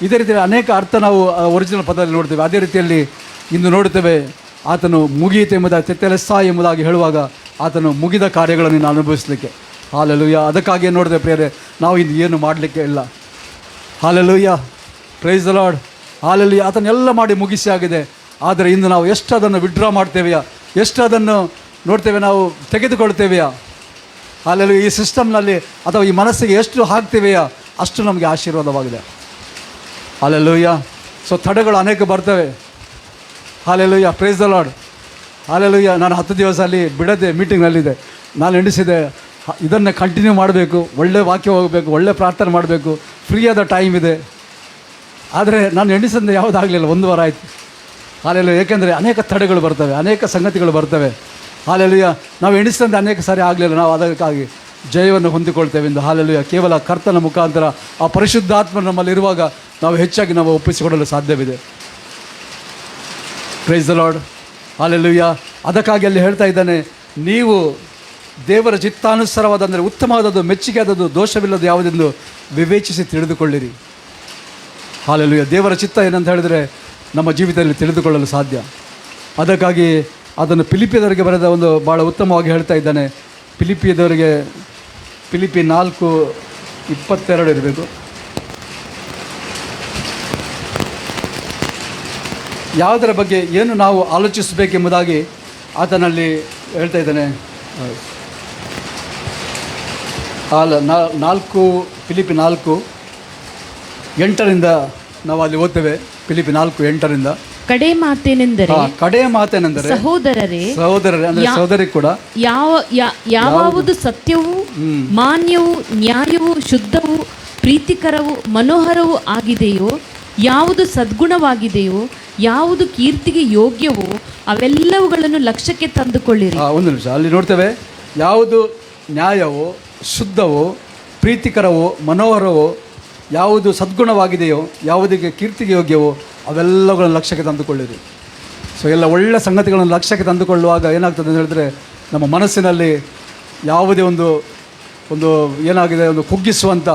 ಇದೇ ರೀತಿಯಲ್ಲಿ ಅನೇಕ ಅರ್ಥ ನಾವು ಒರಿಜಿನಲ್ ಪದದಲ್ಲಿ ನೋಡ್ತೇವೆ. ಅದೇ ರೀತಿಯಲ್ಲಿ ಇಂದು ನೋಡುತ್ತೇವೆ, ಆತನು ಮುಗಿಯಿತು ಎಂಬುದಾಗಿ, ತೆತೆಲೆಸ್ತಾಯಿ ಎಂಬುದಾಗಿ ಹೇಳುವಾಗ ಆತನು ಮುಗಿದ ಕಾರ್ಯಗಳನ್ನು ನೀನು ಅನುಭವಿಸಲಿಕ್ಕೆ. ಹಾಲೆಲೂಯ. ಅದಕ್ಕಾಗಿ ನೋಡಿದೆ ಪ್ರಿಯರೇ, ನಾವು ಇಂದು ಏನು ಮಾಡಲಿಕ್ಕೆ ಇಲ್ಲ. Hallelujah, praise the Lord, hallelujah. ಆತನೆಲ್ಲ ಮಾಡಿ ಮುಗಿಸಿ ಆಗಿದೆ. ಆದರೆ ಇಂದು ನಾವು ಎಷ್ಟು ಅದನ್ನು ವಿಡ್ರಾ ಮಾಡ್ತೇವೆಯಾ, ಎಷ್ಟು ಅದನ್ನು ನೋಡ್ತೇವೆ, ನಾವು ತೆಗೆದುಕೊಳ್ತೇವೆಯಾ, ಹಾಲೆಲೂಯ, ಈ ಸಿಸ್ಟಮ್ನಲ್ಲಿ ಅಥವಾ ಈ ಮನಸ್ಸಿಗೆ ಎಷ್ಟು ಹಾಕ್ತೇವೆಯಾ ಅಷ್ಟು ನಮಗೆ ಆಶೀರ್ವಾದವಾಗಿದೆ. ಹಾಲೆಲೂಯ. ಸೊ ತಡೆಗಳು ಅನೇಕ ಬರ್ತವೆ. Hallelujah, praise the Lord, hallelujah. ನಾನು 10 ದಿವಸ ಅಲ್ಲಿ ಬಿಡದೆ ಮೀಟಿಂಗ್ನಲ್ಲಿದೆ. ನಾನು ಎಣಿಸಿದೆ, ಇದನ್ನೇ ಕಂಟಿನ್ಯೂ ಮಾಡಬೇಕು, ಒಳ್ಳೆ ವಾಕ್ಯ ಹೋಗಬೇಕು, ಒಳ್ಳೆ ಪ್ರಾರ್ಥನೆ ಮಾಡಬೇಕು, ಫ್ರೀಯಾದ ಟೈಮ್ ಇದೆ. ಆದರೆ ನಾನು ಎಣಿಸಿದ ಯಾವುದಾಗಲಿಲ್ಲ. 1 ವಾರ ಆಯಿತು. ಹಾಲೆಲೂಯ. ಏಕೆಂದರೆ ಅನೇಕ ತಡೆಗಳು ಬರ್ತವೆ, ಅನೇಕ ಸಂಗತಿಗಳು ಬರ್ತವೆ. ಹಾಲೆಲೂಯ. ನಾವು ಎಣಿಸಿದಂತೆ ಅನೇಕ ಸಾರಿ ಆಗಲಿಲ್ಲ. ನಾವು ಅದಕ್ಕಾಗಿ ಜಯವನ್ನು ಹೊಂದಿಕೊಳ್ತೇವೆ ಎಂದು. ಹಾಲೆಲೂಯ. ಕೇವಲ ಕರ್ತನ ಮುಖಾಂತರ ಆ ಪರಿಶುದ್ಧಾತ್ಮ ನಮ್ಮಲ್ಲಿ ಇರುವಾಗ ನಾವು ಹೆಚ್ಚಾಗಿ ನಾವು ಒಪ್ಪಿಸಿಕೊಡಲು ಸಾಧ್ಯವಿದೆ. Price the Lord, hallelujah. ಅದಕ್ಕಾಗಿ ಅಲ್ಲಿ ಹೇಳ್ತಾ ಇದ್ದಾನೆ, ನೀವು ದೇವರ ಚಿತ್ತಾನುಸಾರವಾದ, ಅಂದರೆ ಉತ್ತಮವಾದದ್ದು, ಮೆಚ್ಚುಗೆಯಾದದ್ದು, ದೋಷವಿಲ್ಲದು ಯಾವುದೆಂದು ವಿವೇಚಿಸಿ ತಿಳಿದುಕೊಳ್ಳಿರಿ. ಹಾಲೆಲೂಯ. ದೇವರ ಚಿತ್ತ ಏನಂತ ಹೇಳಿದರೆ ನಮ್ಮ ಜೀವಿತದಲ್ಲಿ ತಿಳಿದುಕೊಳ್ಳಲು ಸಾಧ್ಯ. ಅದಕ್ಕಾಗಿ ಅದನ್ನು ಫಿಲಿಪಿಯದವರಿಗೆ ಬರೆದ ಒಂದು ಭಾಳ ಉತ್ತಮವಾಗಿ ಹೇಳ್ತಾ ಇದ್ದಾನೆ. ಫಿಲಿಪಿಯದವರಿಗೆ ಫಿಲಿಪಿ 4:22 ಇರಬೇಕು. ಯಾವುದರ ಬಗ್ಗೆ ಏನು ನಾವು ಆಲೋಚಿಸಬೇಕೆಂಬುದಾಗಿ ಆತನಲ್ಲಿ ಹೇಳ್ತಾ ಇದ್ದಾನೆ. ಫಿಲಿಪಿ 4:8 ನಾವು ಅಲ್ಲಿ ಓದ್ತೇವೆ. ಫಿಲಿಪಿ 4:8 ಕಡೆ ಮಾತೇನೆಂದರೆ ಸಹೋದರರೇ ಅಂದರೆ ಸಹೋದರಿ ಕೂಡ ಯಾವುದು ಸತ್ಯವೂ ಮಾನ್ಯವೂ ನ್ಯಾಯವೂ ಶುದ್ಧವೂ ಪ್ರೀತಿಕರವೂ ಮನೋಹರವೂ ಆಗಿದೆಯೋ, ಯಾವುದು ಸದ್ಗುಣವಾಗಿದೆಯೋ, ಯಾವುದು ಕೀರ್ತಿಗೆ ಯೋಗ್ಯವೋ ಅವೆಲ್ಲವುಗಳನ್ನು ಲಕ್ಷ್ಯಕ್ಕೆ ತಂದುಕೊಳ್ಳಿರಿ. ಒಂದು ನಿಮಿಷ, ಅಲ್ಲಿ ನೋಡ್ತೇವೆ, ಯಾವುದು ನ್ಯಾಯವೋ, ಶುದ್ಧವೋ, ಪ್ರೀತಿಕರವೋ, ಮನೋಹರವೋ, ಯಾವುದು ಸದ್ಗುಣವಾಗಿದೆಯೋ, ಯಾವುದಕ್ಕೆ ಕೀರ್ತಿಗೆ ಯೋಗ್ಯವೋ ಅವೆಲ್ಲವುಗಳನ್ನು ಲಕ್ಷ್ಯಕ್ಕೆ ತಂದುಕೊಳ್ಳಿರಿ. ಸೊ ಎಲ್ಲ ಒಳ್ಳೆಯ ಸಂಗತಿಗಳನ್ನು ಲಕ್ಷ್ಯಕ್ಕೆ ತಂದುಕೊಳ್ಳುವಾಗ ಏನಾಗ್ತದೆ ಅಂತ ಹೇಳಿದ್ರೆ, ನಮ್ಮ ಮನಸ್ಸಿನಲ್ಲಿ ಯಾವುದೇ ಒಂದು ಏನಾಗಿದೆ, ಒಂದು ಕುಗ್ಗಿಸುವಂಥ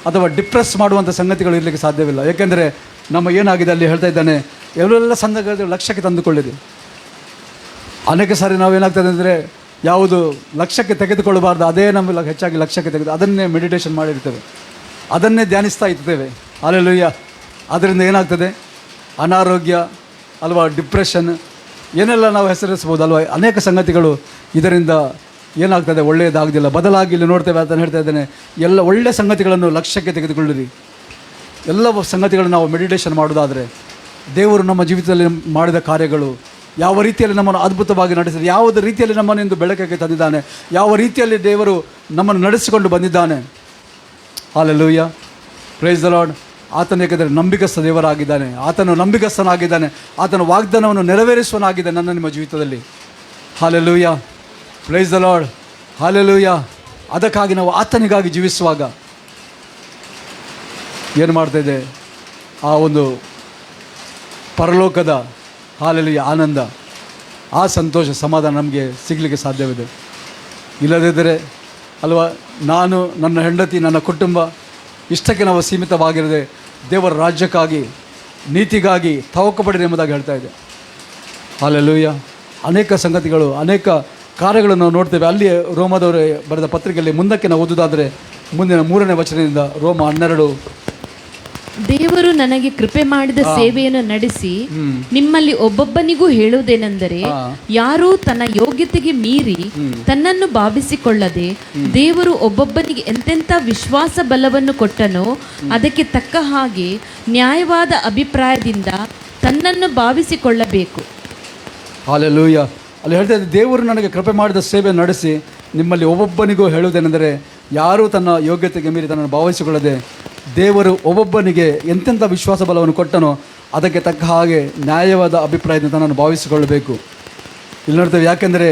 ಅಥವಾ ಡಿಪ್ರೆಸ್ ಮಾಡುವಂಥ ಸಂಗತಿಗಳು ಇರಲಿಕ್ಕೆ ಸಾಧ್ಯವಿಲ್ಲ. ಏಕೆಂದರೆ ನಮ್ಮ ಏನಾಗಿದೆ ಅಲ್ಲಿ ಹೇಳ್ತಾ ಇದ್ದಾನೆ, ಎಲ್ಲ ಸಂಗತಿಗಳು ಲಕ್ಷ್ಯಕ್ಕೆ ತಂದುಕೊಳ್ಳಿರಿ. ಅನೇಕ ಸಾರಿ ನಾವು ಏನಾಗ್ತದೆ ಅಂದರೆ, ಯಾವುದು ಲಕ್ಷ್ಯಕ್ಕೆ ತೆಗೆದುಕೊಳ್ಳಬಾರ್ದು ಅದೇ ನಮಗೆ ಹೆಚ್ಚಾಗಿ ಲಕ್ಷ್ಯಕ್ಕೆ ಅದನ್ನೇ ಮೆಡಿಟೇಷನ್ ಮಾಡಿರ್ತೇವೆ, ಅದನ್ನೇ ಧ್ಯಾನಿಸ್ತಾ ಇರ್ತೇವೆ. ಅಲ್ಲೆಲ್ಲೂಯ್ಯ. ಅದರಿಂದ ಏನಾಗ್ತದೆ, ಅನಾರೋಗ್ಯ ಅಲ್ವಾ, ಡಿಪ್ರೆಷನ್, ಏನೆಲ್ಲ ನಾವು ಹೆಸರಿಸ್ಬೋದು ಅಲ್ವಾ. ಅನೇಕ ಸಂಗತಿಗಳು ಇದರಿಂದ ಏನಾಗ್ತದೆ, ಒಳ್ಳೆಯದಾಗೋದಿಲ್ಲ. ಬದಲಾಗಿ ಇಲ್ಲಿ ನೋಡ್ತೇವೆ, ಅದನ್ನು ಹೇಳ್ತಾ ಇದ್ದೇನೆ, ಎಲ್ಲ ಒಳ್ಳೆಯ ಸಂಗತಿಗಳನ್ನು ಲಕ್ಷ್ಯಕ್ಕೆ ತೆಗೆದುಕೊಳ್ಳಿರಿ. ಎಲ್ಲ ಸಂಗತಿಗಳನ್ನು ನಾವು ಮೆಡಿಟೇಷನ್ ಮಾಡೋದಾದರೆ, ದೇವರು ನಮ್ಮ ಜೀವಿತದಲ್ಲಿ ಮಾಡಿದ ಕಾರ್ಯಗಳು, ಯಾವ ರೀತಿಯಲ್ಲಿ ನಮ್ಮನ್ನು ಅದ್ಭುತವಾಗಿ ನಡೆಸಿದೆ, ಯಾವ ರೀತಿಯಲ್ಲಿ ನಮ್ಮನ್ನು ಇಂದು ಬೆಳಕಿಗೆ ತಂದಿದ್ದಾನೆ, ಯಾವ ರೀತಿಯಲ್ಲಿ ದೇವರು ನಮ್ಮನ್ನು ನಡೆಸಿಕೊಂಡು ಬಂದಿದ್ದಾನೆ. Hallelujah, praise the lord. ಆತನು ಏಕೆಂದರೆ ನಂಬಿಕಸ್ಥ ದೇವರಾಗಿದ್ದಾನೆ, ಆತನು ನಂಬಿಕಸ್ಥನಾಗಿದ್ದಾನೆ, ಆತನ ವಾಗ್ದಾನವನ್ನು ನೆರವೇರಿಸುವನಾಗಿದ್ದಾನೆ ನನ್ನ ನಿಮ್ಮ ಜೀವಿತದಲ್ಲಿ. Hallelujah, praise the Lord, hallelujah. ಅದಕ್ಕಾಗಿ ನಾವು ಆತನಿಗಾಗಿ ಜೀವಿಸುವಾಗ ಏನು ಮಾಡ್ತಾಯಿದೆ, ಆ ಒಂದು ಪರಲೋಕದ ಹಲ್ಲೆಲೂಯಾ ಆನಂದ, ಆ ಸಂತೋಷ, ಸಮಾಧಾನ ನಮಗೆ ಸಿಗಲಿಕ್ಕೆ ಸಾಧ್ಯವಿದೆ. ಇಲ್ಲದಿದ್ದರೆ ಅಲ್ವಾ ನಾನು, ನನ್ನ ಹೆಂಡತಿ, ನನ್ನ ಕುಟುಂಬ ಇಷ್ಟಕ್ಕೆ ನಾವು ಸೀಮಿತವಾಗಿರದೆ ದೇವರ ರಾಜ್ಯಕ್ಕಾಗಿ, ನೀತಿಗಾಗಿ ತವಕಪಡಿರಿ ಎಂಬುದಾಗಿ ಹೇಳ್ತಾ ಇದೆ. ಹಲ್ಲೆಲೂಯಾ. ಅನೇಕ ಸಂಗತಿಗಳು, ಅನೇಕ ಕಾರ್ಯಗಳನ್ನು ನಾವು ನೋಡ್ತೇವೆ. ಅಲ್ಲಿ ರೋಮದವರು ಬರೆದ ಪತ್ರಿಕೆಯಲ್ಲಿ ಮುಂದಕ್ಕೆ ನಾವು ಓದುವುದಾದರೆ ಮುಂದಿನ 3ನೇ ವಚನದಿಂದ, ರೋಮ 12. ದೇವರು ನನಗೆ ಕೃಪೆ ಮಾಡಿದ ಸೇವೆಯನ್ನು ನಡೆಸಿ ನಿಮ್ಮಲ್ಲಿ ಒಬ್ಬೊಬ್ಬನಿಗೂ ಹೇಳುವುದೇನೆಂದರೆ, ಯಾರೂ ತನ್ನ ಯೋಗ್ಯತೆಗೆ ಮೀರಿ ತನ್ನನ್ನು ಭಾವಿಸಿಕೊಳ್ಳದೆ ದೇವರು ಒಬ್ಬೊಬ್ಬನಿಗೆ ಎಂತೆಂಥ ವಿಶ್ವಾಸ ಬಲವನ್ನು ಕೊಟ್ಟನೋ ಅದಕ್ಕೆ ತಕ್ಕ ಹಾಗೆ ನ್ಯಾಯವಾದ ಅಭಿಪ್ರಾಯದಿಂದ ತನ್ನನ್ನು ಭಾವಿಸಿಕೊಳ್ಳಬೇಕು. ಹಲ್ಲೆಲೂಯಾ. ಅಲ್ಲಿ ಹೇಳ್ತಾ ಇದ್ದೆ, ದೇವರು ನನಗೆ ಕೃಪೆ ಮಾಡಿದ ಸೇವೆ ನಡೆಸಿ ನಿಮ್ಮಲ್ಲಿ ಒಬ್ಬೊಬ್ಬನಿಗೂ ಹೇಳುವುದೇನೆಂದರೆ, ಯಾರೂ ತನ್ನ ಯೋಗ್ಯತೆಗೆ ಮೀರಿ ತನ್ನನ್ನು ಭಾವಿಸಿಕೊಳ್ಳದೆ ದೇವರು ಒಬ್ಬೊಬ್ಬನಿಗೆ ಎಂತೆಂಥ ವಿಶ್ವಾಸ ಬಲವನ್ನು ಕೊಟ್ಟನೋ ಅದಕ್ಕೆ ತಕ್ಕ ಹಾಗೆ ನ್ಯಾಯವಾದ ಅಭಿಪ್ರಾಯದಿಂದ ತನ್ನನ್ನು ಭಾವಿಸಿಕೊಳ್ಳಬೇಕು. ಇಲ್ಲಿ ನೋಡ್ತೇವೆ, ಯಾಕೆಂದರೆ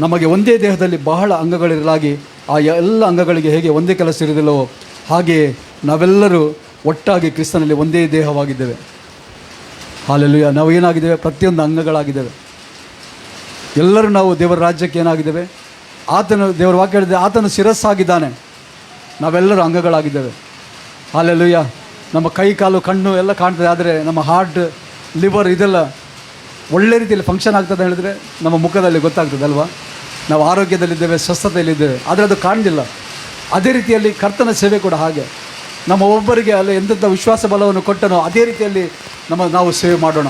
ನಮಗೆ ಒಂದೇ ದೇಹದಲ್ಲಿ ಬಹಳ ಅಂಗಗಳಿರಲಾಗಿ ಆ ಎಲ್ಲ ಅಂಗಗಳಿಗೆ ಹೇಗೆ ಒಂದೇ ಕೆಲಸ ಇರುವುದಿಲ್ಲವೋ ಹಾಗೆಯೇ ನಾವೆಲ್ಲರೂ ಒಟ್ಟಾಗಿ ಕ್ರಿಸ್ತನಲ್ಲಿ ಒಂದೇ ದೇಹವಾಗಿದ್ದೇವೆ. ಹಲ್ಲೆಲೂಯಾ. ನಾವು ಏನಾಗಿದ್ದೇವೆ? ಪ್ರತಿಯೊಂದು ಅಂಗಗಳಾಗಿದ್ದೇವೆ. ಎಲ್ಲರೂ ನಾವು ದೇವರ ರಾಜ್ಯಕ್ಕೆ ಏನಾಗಿದ್ದೇವೆ? ದೇವರ ವಾಕ್ಯ ಹೇಳಿದೆ, ಆತನು ಶಿರಸ್ಸಾಗಿದ್ದಾನೆ, ನಾವೆಲ್ಲರೂ ಅಂಗಗಳಾಗಿದ್ದೇವೆ. ಹಲ್ಲೆಲೂಯಾ. ನಮ್ಮ ಕೈ, ಕಾಲು, ಕಣ್ಣು ಎಲ್ಲ ಕಾಣ್ತದೆ, ಆದರೆ ನಮ್ಮ ಹಾರ್ಟ್, ಲಿವರ್ ಇದೆಲ್ಲ ಒಳ್ಳೆ ರೀತಿಯಲ್ಲಿ ಫಂಕ್ಷನ್ ಆಗ್ತದೆ ಹೇಳಿದ್ರೆ ನಮ್ಮ ಮುಖದಲ್ಲಿ ಗೊತ್ತಾಗ್ತದೆ ಅಲ್ವಾ? ನಾವು ಆರೋಗ್ಯದಲ್ಲಿದ್ದೇವೆ, ಸ್ವಸ್ಥತೆಯಲ್ಲಿದ್ದೇವೆ, ಆದರೆ ಅದು ಕಾಣಲಿಲ್ಲ. ಅದೇ ರೀತಿಯಲ್ಲಿ ಕರ್ತನ ಸೇವೆ ಕೂಡ ಹಾಗೆ. ನಮ್ಮ ಒಬ್ಬರಿಗೆ ಅಲ್ಲಿ ಎಂತೆಂಥ ವಿಶ್ವಾಸ ಬಲವನ್ನು ಕೊಟ್ಟನೋ ಅದೇ ರೀತಿಯಲ್ಲಿ ನಾವು ಸೇವೆ ಮಾಡೋಣ.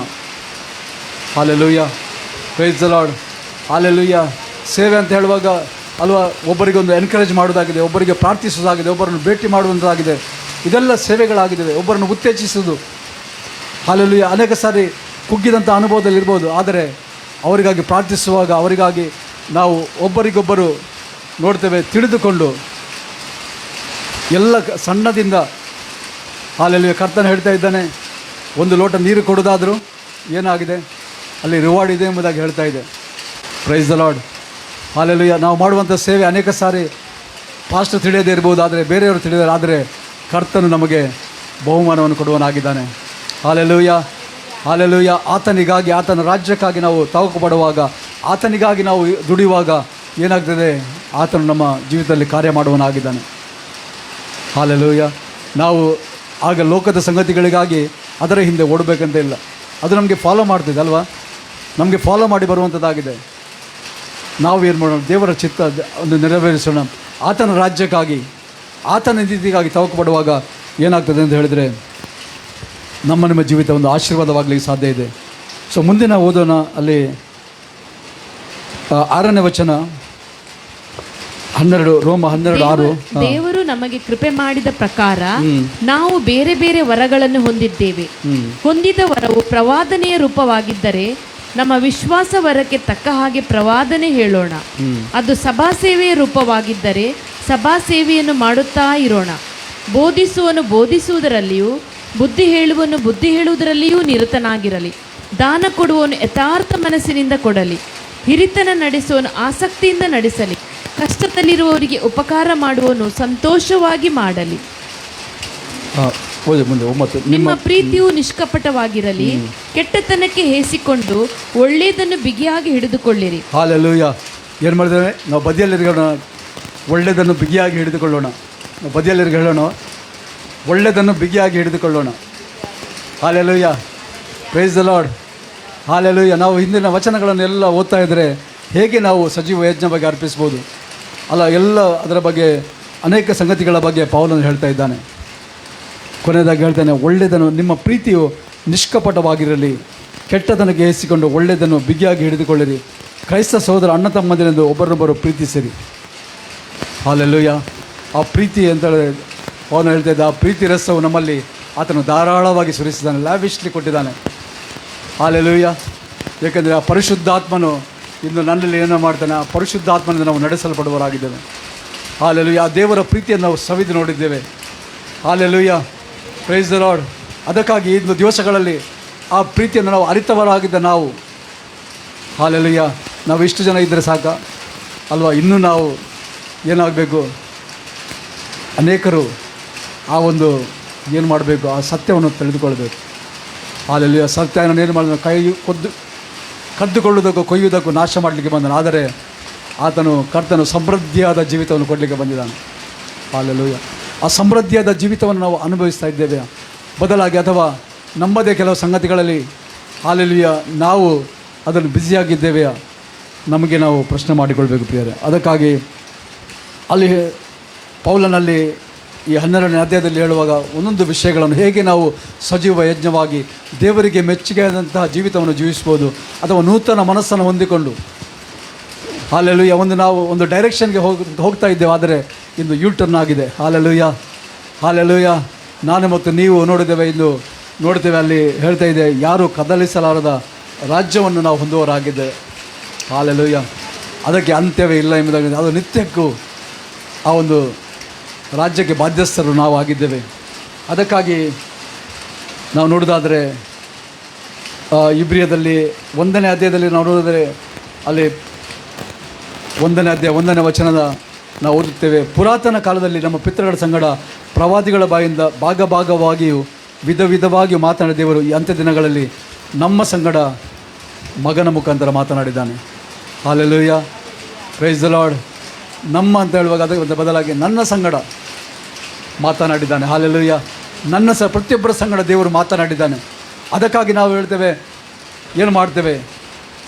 Hallelujah. Praise the Lord. Hallelujah. ಸೇವೆ ಅಂತ ಹೇಳುವಾಗ ಅಲ್ವಾ, ಒಬ್ಬರಿಗೆ ಒಂದು ಎನ್ಕರೇಜ್ ಮಾಡೋದಾಗಿದೆ, ಒಬ್ಬರಿಗೆ ಪ್ರಾರ್ಥಿಸೋದಾಗಿದೆ, ಒಬ್ಬರನ್ನು ಭೇಟಿ ಮಾಡುವಂಥದ್ದಾಗಿದೆ. ಇದೆಲ್ಲ ಸೇವೆಗಳಾಗಿದ್ದಾವೆ. ಒಬ್ಬರನ್ನು ಉತ್ತೇಜಿಸೋದು. ಹಲ್ಲೆಲೂಯಾ. ಅನೇಕ ಸಾರಿ ಕುಗ್ಗಿದಂಥ ಅನುಭವದಲ್ಲಿ ಇರ್ಬೋದು, ಆದರೆ ಅವರಿಗಾಗಿ ಪ್ರಾರ್ಥಿಸುವಾಗ ಅವರಿಗಾಗಿ ನಾವು ಒಬ್ಬರಿಗೊಬ್ಬರು ನೋಡ್ತೇವೆ, ತಿಳಿದುಕೊಂಡು ಎಲ್ಲ ಸಣ್ಣದಿಂದ. ಹಲ್ಲೆಲೂಯಾ. ಕರ್ತನ ಹೇಳ್ತಾ ಇದ್ದಾನೆ, ಒಂದು ಲೋಟ ನೀರು ಕೊಡೋದಾದರೂ ಏನಾಗಿದೆ, ಅಲ್ಲಿ ರಿವಾರ್ಡ್ ಇದೆ ಎಂಬುದಾಗಿ ಹೇಳ್ತಾ ಇದೆ. Price the Lord. ಹಲ್ಲೆಲೂಯಾ. ನಾವು ಮಾಡುವಂಥ ಸೇವೆ ಅನೇಕ ಸಾರಿ ಪಾಸ್ಟರ್ ತಿಳಿಯದೇ ಇರ್ಬೋದು, ಆದರೆ ಬೇರೆಯವರು ತಿಳಿದಾರೆ, ಆದರೆ ಕರ್ತನು ನಮಗೆ ಬಹುಮಾನವನ್ನು ಕೊಡುವನಾಗಿದ್ದಾನೆ. ಹಲ್ಲೆಲೂಯಾ. ಹಲ್ಲೆಲೂಯಾ. ಆತನಿಗಾಗಿ, ಆತನ ರಾಜ್ಯಕ್ಕಾಗಿ ನಾವು ತವಕ ಪಡುವಾಗ, ಆತನಿಗಾಗಿ ನಾವು ದುಡಿಯುವಾಗ ಏನಾಗ್ತದೆ? ಆತನು ನಮ್ಮ ಜೀವಿತದಲ್ಲಿ ಕಾರ್ಯ ಮಾಡುವನಾಗಿದ್ದಾನೆ. ಹಲ್ಲೆಲೂಯಾ. ನಾವು ಆಗ ಲೋಕದ ಸಂಗತಿಗಳಿಗಾಗಿ ಅದರ ಹಿಂದೆ ಓಡಬೇಕಂತ ಇಲ್ಲ. ಅದು ನಮಗೆ ಫಾಲೋ ಮಾಡ್ತಿದೆ ಅಲ್ವಾ? ನಮಗೆ ಫಾಲೋ ಮಾಡಿ ಬರುವಂಥದ್ದಾಗಿದೆ. ನಾವು ಏನು ಮಾಡೋಣ? ದೇವರ ಚಿತ್ತ ಒಂದು ನೆರವೇರಿಸೋಣ. ಆತನ ರಾಜ್ಯಕ್ಕಾಗಿ, ಆತನ ನೀತಿಗಾಗಿ ತವಕ ಪಡುವಾಗ ಏನಾಗ್ತದೆ ಅಂತ ಹೇಳಿದರೆ ನಮ್ಮ ಜೀವಿತ ಒಂದು ಆಶೀರ್ವಾದವಾಗಲಿಕ್ಕೆ ಸಾಧ್ಯ ಇದೆ. ಸೊ ಮುಂದಿನ ಓದೋಣ. ಅಲ್ಲಿ 6ನೇ ವಚನ 12, ರೋಮ 12:6. ದೇವರು ನಮಗೆ ಕೃಪೆ ಮಾಡಿದ ಪ್ರಕಾರ ನಾವು ಬೇರೆ ಬೇರೆ ವರಗಳನ್ನು ಹೊಂದಿದ್ದೇವೆ. ಹೊಂದಿದ ವರವು ಪ್ರವಾದನೆಯ ರೂಪವಾಗಿದ್ದರೆ ನಮ್ಮ ವಿಶ್ವಾಸ ವರಕ್ಕೆ ತಕ್ಕ ಹಾಗೆ ಪ್ರವಾದನೆ ಹೇಳೋಣ. ಅದು ಸಭಾ ಸೇವೆಯ ರೂಪವಾಗಿದ್ದರೆ ಸಭಾ ಸೇವೆಯನ್ನು ಮಾಡುತ್ತಾ ಇರೋಣ. ಬೋಧಿಸುವನು ಬೋಧಿಸುವುದರಲ್ಲಿಯೂ, ಬುದ್ಧಿ ಹೇಳುವನು ಬುದ್ಧಿ ಹೇಳುವುದರಲ್ಲಿಯೂ ನಿರತನಾಗಿರಲಿ. ದಾನ ಕೊಡುವವನು ಯಥಾರ್ಥ ಮನಸ್ಸಿನಿಂದ ಕೊಡಲಿ. ಹಿರಿತನ ನಡೆಸುವನು ಆಸಕ್ತಿಯಿಂದ ನಡೆಸಲಿ. ಕಷ್ಟದಲ್ಲಿರುವವರಿಗೆ ಉಪಕಾರ ಮಾಡುವನು ಸಂತೋಷವಾಗಿ ಮಾಡಲಿ. ನಿಮ್ಮ ಪ್ರೀತಿಯು ನಿಷ್ಕಪಟವಾಗಿರಲಿ. ಕೆಟ್ಟತನಕ್ಕೆ ಹೇಸಿಕೊಂಡು ಒಳ್ಳೆಯದನ್ನು ಬಿಗಿಯಾಗಿ ಹಿಡಿದುಕೊಳ್ಳಿರಿ. ಹಲ್ಲೆಲೂಯಾ. ಏನು ಮಾಡಿದ್ದೇವೆ ನಾವು? ಬದಿಯಲ್ಲಿರೋಣ, ಒಳ್ಳೆಯದನ್ನು ಬಿಗಿಯಾಗಿ ಹಿಡಿದುಕೊಳ್ಳೋಣ. ನಾವು ಬದಿಯಲ್ಲಿರಿಗೆ ಹೇಳೋಣ, ಒಳ್ಳೆಯದನ್ನು ಬಿಗಿಯಾಗಿ ಹಿಡಿದುಕೊಳ್ಳೋಣ. Hallelujah. Praise the Lord. Hallelujah. ನಾವು ಹಿಂದಿನ ವಚನಗಳನ್ನೆಲ್ಲ ಓದ್ತಾ ಇದ್ದರೆ ಹೇಗೆ ನಾವು ಸಜೀವ ಯಜ್ಞ ಬಗ್ಗೆ ಅರ್ಪಿಸ್ಬೋದು ಅಲ್ಲ, ಎಲ್ಲ ಅದರ ಬಗ್ಗೆ ಅನೇಕ ಸಂಗತಿಗಳ ಬಗ್ಗೆ ಪೌಲನು ಹೇಳ್ತಾ ಇದ್ದಾನೆ. ಕೊನೆಯದಾಗಿ ಹೇಳ್ತಾನೆ, ಒಳ್ಳೆಯದನ್ನು, ನಿಮ್ಮ ಪ್ರೀತಿಯು ನಿಷ್ಕಪಟವಾಗಿರಲಿ. ಕೆಟ್ಟತನಕ್ಕೆ ಹೇಸಿಕೊಂಡು ಒಳ್ಳೆಯದನ್ನು ಬಿಗಿಯಾಗಿ ಹಿಡಿದುಕೊಳ್ಳಿರಿ. ಕ್ರೈಸ್ತ ಸಹೋದರ ಅಣ್ಣ ತಮ್ಮಂದಿರೆಂದು ಒಬ್ಬರನ್ನೊಬ್ಬರು ಪ್ರೀತಿಸಿರಿ. ಹಲ್ಲೆಲೂಯಾ. ಆ ಪ್ರೀತಿ ಅಂತ ಪೌಲನು ಹೇಳ್ತಾ ಇದ್ದ, ಆ ಪ್ರೀತಿ ರಸವು ನಮ್ಮಲ್ಲಿ ಆತನು ಧಾರಾಳವಾಗಿ ಸುರಿಸಿದ್ದಾನೆ, ಲ್ಯಾವಿಶ್ಲಿ ಕೊಟ್ಟಿದ್ದಾನೆ. ಹಲ್ಲೆಲೂಯಾ. ಏಕೆಂದರೆ ಆ ಪರಿಶುದ್ಧಾತ್ಮನು ಇನ್ನು ನನ್ನಲ್ಲಿ ಏನೋ ಮಾಡ್ತಾನೆ, ಆ ಪರಿಶುದ್ಧಾತ್ಮನಿಂದ ನಾವು ನಡೆಸಲ್ಪಡುವವರಾಗಿದ್ದೇವೆ. ಹಲ್ಲೆಲೂಯಾ. ಆ ದೇವರ ಪ್ರೀತಿಯನ್ನು ನಾವು ಸವಿದು ನೋಡಿದ್ದೇವೆ. ಹಲ್ಲೆಲೂಯಾ. Praise the lord. ಅದಕ್ಕಾಗಿ ಇಂದು ದಿವಸಗಳಲ್ಲಿ ಆ ಪ್ರೀತಿಯನ್ನು ನಾವು ಅರಿತವರಾಗಿದ್ದ ನಾವು, ಹಲ್ಲೆಲೂಯಾ, ನಾವು ಇಷ್ಟು ಜನ ಇದ್ದರೆ ಸಾಕ ಅಲ್ವಾ? ಇನ್ನೂ ನಾವು ಏನಾಗಬೇಕು? ಅನೇಕರು ಆ ಒಂದು ಏನು ಮಾಡಬೇಕು? ಆ ಸತ್ಯವನ್ನು ತಿಳಿದುಕೊಳ್ಬೇಕು. ಹಲ್ಲೆಲೂಯಾ. ಸತ್ಯವನ್ನು ಏನು ಮಾಡಿದ? ಕದ್ದುಕೊಳ್ಳುವುದಕ್ಕೂ ಕೊಯ್ಯುವುದಕ್ಕೂ ನಾಶ ಮಾಡಲಿಕ್ಕೆ ಬಂದನು. ಆದರೆ ಕರ್ತನು ಸಮೃದ್ಧಿಯಾದ ಜೀವಿತವನ್ನು ಕೊಡಲಿಕ್ಕೆ ಬಂದಿದ್ದಾನೆ. ಹಾಲೆಲೂಯ. ಆ ಸಮೃದ್ಧಿಯಾದ ಜೀವಿತವನ್ನು ನಾವು ಅನುಭವಿಸ್ತಾ ಇದ್ದೇವೆ. ಬದಲಾಗಿ ಅಥವಾ ನಮ್ಮದೇ ಕೆಲವು ಸಂಗತಿಗಳಲ್ಲಿ ಹಾಲೆಲೂಯ ನಾವು ಅದನ್ನು ಬ್ಯುಸಿಯಾಗಿದ್ದೇವೆಯಾ, ನಮಗೆ ನಾವು ಪ್ರಶ್ನೆ ಮಾಡಿಕೊಳ್ಬೇಕು ಪ್ರಿಯರೇ. ಅದಕ್ಕಾಗಿ ಅಲ್ಲಿ ಪೌಲನಲ್ಲಿ ಈ 12ನೇ ಅಧ್ಯಾಯದಲ್ಲಿ ಹೇಳುವಾಗ ಒಂದೊಂದು ವಿಷಯಗಳನ್ನು ಹೇಗೆ ನಾವು ಸಜೀವ ಯಜ್ಞವಾಗಿ ದೇವರಿಗೆ ಮೆಚ್ಚುಗೆಯಾದಂತಹ ಜೀವಿತವನ್ನು ಜೀವಿಸ್ಬೋದು, ಅಥವಾ ನೂತನ ಮನಸ್ಸನ್ನು ಹೊಂದಿಕೊಂಡು ಹಾಲೆಲೂಯ ನಾವು ಒಂದು ಡೈರೆಕ್ಷನ್ಗೆ ಹೋಗ್ತಾ ಇದ್ದೇವೆ. ಆದರೆ ಇಂದು ಯೂಟರ್ನ್ ಆಗಿದೆ. ಹಾಲೆಲೂಯ ನಾನು ಮತ್ತು ನೀವು ಇಂದು ನೋಡ್ತೇವೆ, ಅಲ್ಲಿ ಹೇಳ್ತಾ ಇದೆ, ಯಾರು ಕದಲಿಸಲಾರದ ರಾಜ್ಯವನ್ನು ನಾವು ಹೊಂದುವವರಾಗಿದ್ದೇವೆ. ಹಾಲೆಲೂಯ. ಅದಕ್ಕೆ ಅಂತ್ಯವೇ ಇಲ್ಲ ಎಂಬುದಾಗಿ ಅದು ನಿತ್ಯಕ್ಕೂ ಆ ಒಂದು ರಾಜ್ಯಕ್ಕೆ ಬಾಧ್ಯಸ್ಥರು ನಾವು ಆಗಿದ್ದೇವೆ. ಅದಕ್ಕಾಗಿ ನಾವು ನೋಡೋದಾದರೆ ಇಬ್ರಿಯದಲ್ಲಿ 1ನೇ ಅಧ್ಯಾಯದಲ್ಲಿ ನಾವು ನೋಡಿದರೆ ಅಲ್ಲಿ 1ನೇ ಅಧ್ಯಾಯ 1ನೇ ವಚನದ ನಾವು ಓದುತ್ತೇವೆ, ಪುರಾತನ ಕಾಲದಲ್ಲಿ ನಮ್ಮ ಪಿತೃಗಳ ಸಂಗಡ ಪ್ರವಾದಿಗಳ ಬಾಯಿಂದ ಭಾಗವಾಗಿಯೂ ವಿಧ ವಿಧವಾಗಿಯೂ ಮಾತನಾಡಿದ ದೇವರು ಈ ಅಂತ್ಯ ದಿನಗಳಲ್ಲಿ ನಮ್ಮ ಸಂಗಡ ಮಗನ ಮುಖಾಂತರ ಮಾತನಾಡಿದ್ದಾನೆ. Hallelujah, praise the Lord. ನಮ್ಮ ಅಂತ ಹೇಳುವಾಗ ಅದಕ್ಕೆ ಬದಲಾಗಿ ನನ್ನ ಸಂಗಡ ಮಾತನಾಡಿದ್ದಾನೆ. ಹಾಲೆಲೂಯ. ಪ್ರತಿಯೊಬ್ಬರ ಸಂಗಡ ದೇವರು ಮಾತನಾಡಿದ್ದಾನೆ. ಅದಕ್ಕಾಗಿ ನಾವು ಹೇಳ್ತೇವೆ, ಏನು ಮಾಡ್ತೇವೆ,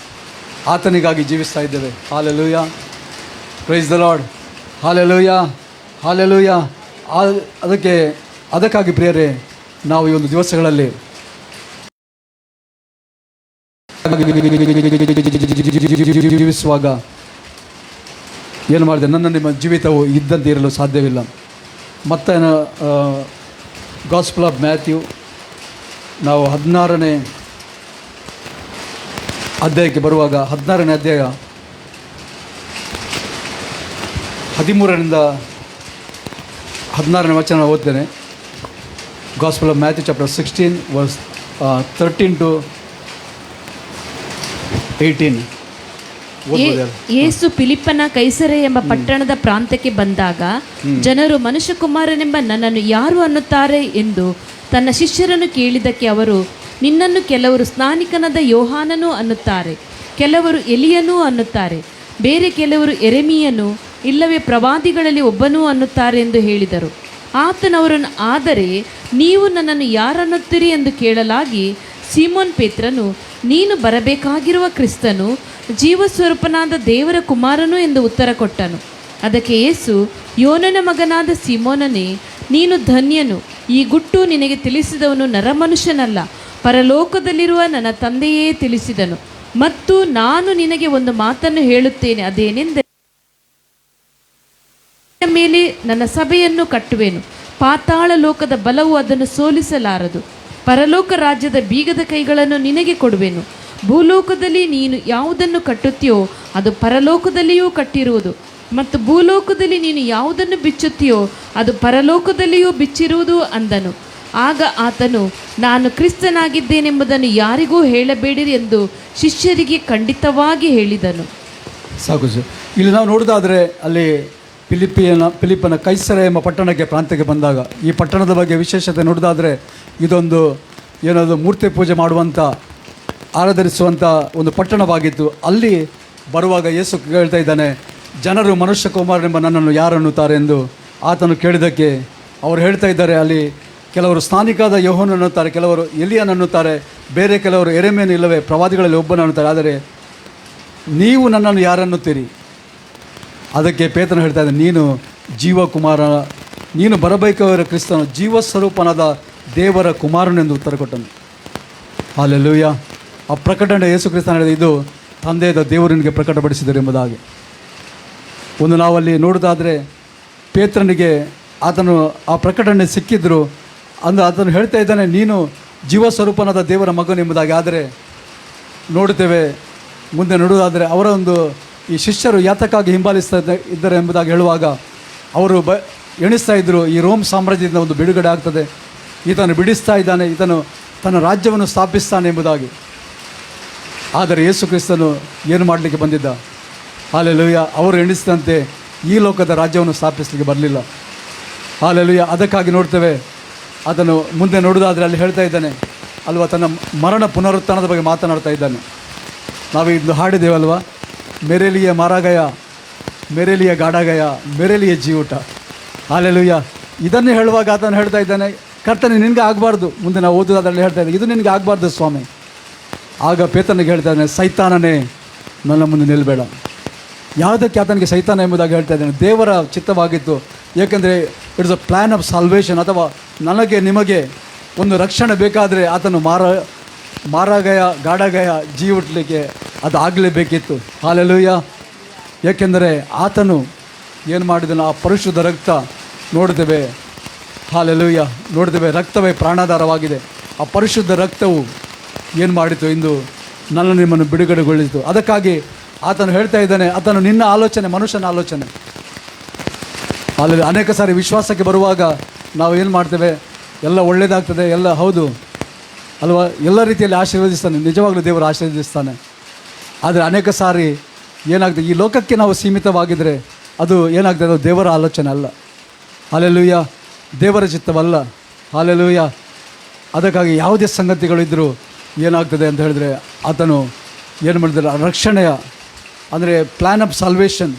ಆತನಿಗಾಗಿ ಜೀವಿಸ್ತಾ ಇದ್ದೇವೆ. Hallelujah, praise the Lord. Hallelujah. ಅದಕ್ಕಾಗಿ ಪ್ರಿಯರೇ, ನಾವು ಈ ಒಂದು ದಿವಸಗಳಲ್ಲಿ ಜೀವಿಸುವಾಗ ಏನು ಮಾಡಿದೆ, ನಿಮ್ಮ ಜೀವಿತವು ಇದ್ದಂತೆ ಇರಲು ಸಾಧ್ಯವಿಲ್ಲ. ಮತ್ತು ಗಾಸ್ಪಲ್ ಆಫ್ ಮ್ಯಾಥ್ಯೂ ನಾವು 16ನೇ ಅಧ್ಯಾಯಕ್ಕೆ ಬರುವಾಗ 16ನೇ ಅಧ್ಯಾಯ 13ರಿಂದ 16ನೇ ವಚನ ಓದ್ತೇನೆ. Gospel of Matthew chapter 16 verse 13 to 18. ಯೇಸು ಫಿಲಿಪ್ಪನ ಕೈಸರೆ ಎಂಬ ಪಟ್ಟಣದ ಪ್ರಾಂತ್ಯಕ್ಕೆ ಬಂದಾಗ ಜನರು ಮನುಷ್ಯಕುಮಾರನೆಂಬ ನನ್ನನ್ನು ಯಾರು ಅನ್ನುತ್ತಾರೆ ಎಂದು ತನ್ನ ಶಿಷ್ಯರನ್ನು ಕೇಳಿದ್ದಕ್ಕೆ ಅವರು, ನಿನ್ನನ್ನು ಕೆಲವರು ಸ್ನಾನಿಕನಾದ ಯೋಹಾನನು ಅನ್ನುತ್ತಾರೆ, ಕೆಲವರು ಎಲಿಯನೂ ಅನ್ನುತ್ತಾರೆ, ಬೇರೆ ಕೆಲವರು ಯೆರೆಮೀಯನು, ಇಲ್ಲವೇ ಪ್ರವಾದಿಗಳಲ್ಲಿ ಒಬ್ಬನೂ ಅನ್ನುತ್ತಾರೆ ಎಂದು ಹೇಳಿದರು. ಆತನವರನ್ನು, ಆದರೆ ನೀವು ನನ್ನನ್ನು ಯಾರನ್ನುತ್ತೀರಿ ಎಂದು ಕೇಳಲಾಗಿ, ಸೀಮೋನ್ ಪೇತ್ರನು, ನೀನು ಬರಬೇಕಾಗಿರುವ ಕ್ರಿಸ್ತನು, ಜೀವಸ್ವರೂಪನಾದ ದೇವರ ಕುಮಾರನು ಎಂದು ಉತ್ತರ ಕೊಟ್ಟನು. ಅದಕ್ಕೆ ಯೇಸು, ಯೋನನ ಮಗನಾದ ಸೀಮೋನನೇ, ನೀನು ಧನ್ಯನು, ಈ ಗುಟ್ಟು ನಿನಗೆ ತಿಳಿಸಿದವನು ನರಮನುಷ್ಯನಲ್ಲ, ಪರಲೋಕದಲ್ಲಿರುವ ನನ್ನ ತಂದೆಯೇ ತಿಳಿಸಿದನು. ಮತ್ತು ನಾನು ನಿನಗೆ ಒಂದು ಮಾತನ್ನು ಹೇಳುತ್ತೇನೆ, ಅದೇನೆಂದರೆ, ಮೇಲೆ ನನ್ನ ಸಭೆಯನ್ನು ಕಟ್ಟುವೆನು, ಪಾತಾಳ ಲೋಕದ ಬಲವು ಅದನ್ನು ಸೋಲಿಸಲಾರದು. ಪರಲೋಕ ರಾಜ್ಯದ ಬೀಗದ ಕೈಗಳನ್ನು ನಿನಗೆ ಕೊಡುವೆನು. ಭೂಲೋಕದಲ್ಲಿ ನೀನು ಯಾವುದನ್ನು ಕಟ್ಟುತ್ತೀಯೋ ಅದು ಪರಲೋಕದಲ್ಲಿಯೂ ಕಟ್ಟಿರುವುದು, ಮತ್ತು ಭೂಲೋಕದಲ್ಲಿ ನೀನು ಯಾವುದನ್ನು ಬಿಚ್ಚುತ್ತೀಯೋ ಅದು ಪರಲೋಕದಲ್ಲಿಯೂ ಬಿಚ್ಚಿರುವುದು ಅಂದನು. ಆಗ ಆತನು, ನಾನು ಕ್ರಿಸ್ತನಾಗಿದ್ದೇನೆಂಬುದನ್ನು ಯಾರಿಗೂ ಹೇಳಬೇಡಿರಿ ಎಂದು ಶಿಷ್ಯರಿಗೆ ಖಂಡಿತವಾಗಿ ಹೇಳಿದನು. ಸಾಕು ಸರ್. ಇಲ್ಲಿ ನಾವು ನೋಡೋದಾದರೆ ಅಲ್ಲಿ ಫಿಲಿಪ್ಪನ ಕೈಸರೆ ಎಂಬ ಪಟ್ಟಣಕ್ಕೆ ಪ್ರಾಂತ್ಯಕ್ಕೆ ಬಂದಾಗ ಈ ಪಟ್ಟಣದ ಬಗ್ಗೆ ವಿಶೇಷತೆ ನೋಡೋದಾದರೆ ಇದೊಂದು ಏನದು ಮೂರ್ತಿ ಪೂಜೆ ಮಾಡುವಂಥ, ಆರಾಧರಿಸುವಂಥ ಒಂದು ಪಟ್ಟಣವಾಗಿತ್ತು. ಅಲ್ಲಿ ಬರುವಾಗ ಯೇಸು ಹೇಳ್ತಾ ಇದ್ದಾನೆ, ಜನರು ಮನುಷ್ಯ ಕುಮಾರನೆಂಬ ನನ್ನನ್ನು ಯಾರು ಅನ್ನುತ್ತಾರೆ ಎಂದು ಆತನು ಕೇಳಿದ್ದಕ್ಕೆ ಅವರು ಹೇಳ್ತಾ ಇದ್ದಾರೆ, ಅಲ್ಲಿ ಕೆಲವರು ಸ್ನಾನಿಕಾದ ಯೋಹಾನನು ಅನ್ನುತ್ತಾರೆ, ಕೆಲವರು ಎಲಿಯನ ಅನ್ನುತ್ತಾರೆ, ಬೇರೆ ಕೆಲವರು ಯೆರೆಮೀಯನು ಇಲ್ಲವೇ ಪ್ರವಾದಿಗಳಲ್ಲಿ ಒಬ್ಬನು ಅನ್ನುತ್ತಾರೆ, ಆದರೆ ನೀವು ನನ್ನನ್ನು ಯಾರನ್ನುತ್ತೀರಿ? ಅದಕ್ಕೆ ಪೇತ್ರನು ಹೇಳ್ತಾ ಇದ್ದಾನೆ, ನೀನು ಜೀವಕುಮಾರ, ನೀನು ಬರಬೇಕಾಗಿರೋ ಕ್ರಿಸ್ತನು, ಜೀವಸ್ವರೂಪನಾದ ದೇವರ ಕುಮಾರನೆಂದು ಉತ್ತರ ಕೊಟ್ಟನು. ಹಾಲೆಲೂಯ. ಆ ಪ್ರಕಟಣೆ ಯೇಸು ಕ್ರಿಸ್ತನ ಹೇಳಿದ, ಇದು ತಂದೆಯಾದ ದೇವರನಿಗೆ ಪ್ರಕಟಪಡಿಸಿದರು ಎಂಬುದಾಗಿ. ಒಂದು ನಾವಲ್ಲಿ ನೋಡೋದಾದರೆ ಪೇತ್ರನಿಗೆ ಆತನು ಆ ಪ್ರಕಟಣೆ ಸಿಕ್ಕಿದ್ರು ಅಂದು ಆತನು ಹೇಳ್ತಾ ಇದ್ದಾನೆ, ನೀನು ಜೀವಸ್ವರೂಪನಾದ ದೇವರ ಮಗನು ಎಂಬುದಾಗಿ. ಆದರೆ ನೋಡುತ್ತೇವೆ ಮುಂದೆ ನೋಡುವುದಾದರೆ ಅವರ ಒಂದು ಈ ಶಿಷ್ಯರು ಯಾತಕ್ಕಾಗಿ ಹಿಂಬಾಲಿಸ್ತಾ ಇದ್ದಾರೆ ಎಂಬುದಾಗಿ ಹೇಳುವಾಗ ಅವರು ಎಣಿಸ್ತಾ ಇದ್ದರು, ಈ ರೋಮ್ ಸಾಮ್ರಾಜ್ಯದಿಂದ ಒಂದು ಬಿಡುಗಡೆ ಆಗ್ತದೆ, ಈತನು ಬಿಡಿಸ್ತಾ ಇದ್ದಾನೆ, ಈತನು ತನ್ನ ರಾಜ್ಯವನ್ನು ಸ್ಥಾಪಿಸ್ತಾನೆ ಎಂಬುದಾಗಿ. ಆದರೆ ಯೇಸು ಕ್ರಿಸ್ತನು ಏನು ಮಾಡಲಿಕ್ಕೆ ಬಂದಿದ್ದ? ಹಾಲೆಲೂಯ. ಅವರು ಎಣಿಸಿದಂತೆ ಈ ಲೋಕದ ರಾಜ್ಯವನ್ನು ಸ್ಥಾಪಿಸಲಿಕ್ಕೆ ಬರಲಿಲ್ಲ. ಹಾಲೆಲೂಯ. ಅದಕ್ಕಾಗಿ ನೋಡ್ತೇವೆ, ಅದನ್ನು ಮುಂದೆ ನೋಡೋದಾದರೆ ಅಲ್ಲಿ ಹೇಳ್ತಾ ಇದ್ದಾನೆ ಅಲ್ವಾ, ತನ್ನ ಮರಣ ಪುನರುತ್ಥಾನದ ಬಗ್ಗೆ ಮಾತನಾಡ್ತಾ ಇದ್ದಾನೆ. ನಾವು ಇಂದು ಹಾಡಿದ್ದೇವಲ್ವ, ಮೇರೆಲಿಯ ಮಾರಾಗಯ ಮೆರೆಲಿಯ ಗಾಡಗಯ ಮೆರೆಲಿಯ ಜೀವಟ. ಹಾಲೆಲೂಯ. ಇದನ್ನು ಹೇಳುವಾಗ ಆತನು ಹೇಳ್ತಾ ಇದ್ದಾನೆ, ಕರ್ತನೆ ನಿನಗೆ ಆಗಬಾರ್ದು. ಮುಂದೆ ನಾವು ಓದೋದ್ರಲ್ಲಿ ಹೇಳ್ತಾ ಇದ್ದಾನೆ, ಇದು ನಿನಗೆ ಆಗಬಾರ್ದು ಸ್ವಾಮಿ. ಆಗ ಪೇತ್ರನಿಗೆ ಹೇಳ್ತಾ ಇದ್ದಾನೆ, ಸೈತಾನನೇ ನನ್ನ ಮುಂದೆ ನಿಲ್ಲಬೇಡ. ಯಾವುದಕ್ಕೆ ಆತನಿಗೆ ಸೈತಾನ ಎಂಬುದಾಗಿ ಹೇಳ್ತಾ ಇದ್ದಾನೆ? ದೇವರ ಚಿತ್ತವಾಗಿತ್ತು. ಏಕೆಂದರೆ it's a plan of salvation, ಅಥವಾ ನನಗೆ ನಿಮಗೆ ಒಂದು ರಕ್ಷಣೆ ಬೇಕಾದರೆ ಆತನು ಮಾರಾಗಯ ಗಾಡಗಯ ಜೀವಿಟ್ಲಿಕ್ಕೆ ಅದು ಆಗಲೇಬೇಕಿತ್ತು. ಹಾಲೆಲೂಯ. ಏಕೆಂದರೆ ಆತನು ಏನು ಮಾಡಿದನು? ಆ ಪರಿಶುದ್ಧ ರಕ್ತ ನೋಡ್ತೇವೆ. ಹಾಲೆಲೂಯ. ನೋಡ್ತೇವೆ, ರಕ್ತವೇ ಪ್ರಾಣಾಧಾರವಾಗಿದೆ. ಆ ಪರಿಶುದ್ಧ ರಕ್ತವು ಏನು ಮಾಡಿತು? ಇಂದು ನನ್ನ ನಿಮ್ಮನ್ನು ಬಿಡುಗಡೆಗೊಳಿಸಿತು. ಅದಕ್ಕಾಗಿ ಆತನು ಹೇಳ್ತಾ ಇದ್ದಾನೆ, ಆತನು ನಿನ್ನ ಆಲೋಚನೆ ಮನುಷ್ಯನ ಆಲೋಚನೆ. ಅಲ್ಲಿ ಅನೇಕ ಸಾರಿ ವಿಶ್ವಾಸಕ್ಕೆ ಬರುವಾಗ ನಾವು ಏನು ಮಾಡ್ತೇವೆ? ಎಲ್ಲ ಒಳ್ಳೆಯದಾಗ್ತದೆ, ಎಲ್ಲ ಹೌದು ಅಲ್ವಾ, ಎಲ್ಲ ರೀತಿಯಲ್ಲಿ ಆಶೀರ್ವದಿಸ್ತಾನೆ, ನಿಜವಾಗ್ಲೂ ದೇವರು ಆಶೀರ್ವದಿಸ್ತಾನೆ. ಆದರೆ ಅನೇಕ ಸಾರಿ ಏನಾಗ್ತದೆ? ಈ ಲೋಕಕ್ಕೆ ನಾವು ಸೀಮಿತವಾಗಿದ್ದರೆ ಅದು ಏನಾಗ್ತದೆ? ಅದು ದೇವರ ಆಲೋಚನೆ ಅಲ್ಲ. ಹಾಲೆಲೂಯ. ದೇವರ ಚಿತ್ತವಲ್ಲ. ಹಾಲೆಲೂಯ. ಅದಕ್ಕಾಗಿ ಯಾವುದೇ ಸಂಗತಿಗಳಿದ್ದರೂ ಏನಾಗ್ತದೆ ಅಂತ ಹೇಳಿದ್ರೆ, ಆತನು ಏನು ಮಾಡಿದರೆ ರಕ್ಷಣೆಯ ಅಂದರೆ ಪ್ಲ್ಯಾನ್ ಆಫ್ ಸಾಲ್ವೇಷನ್,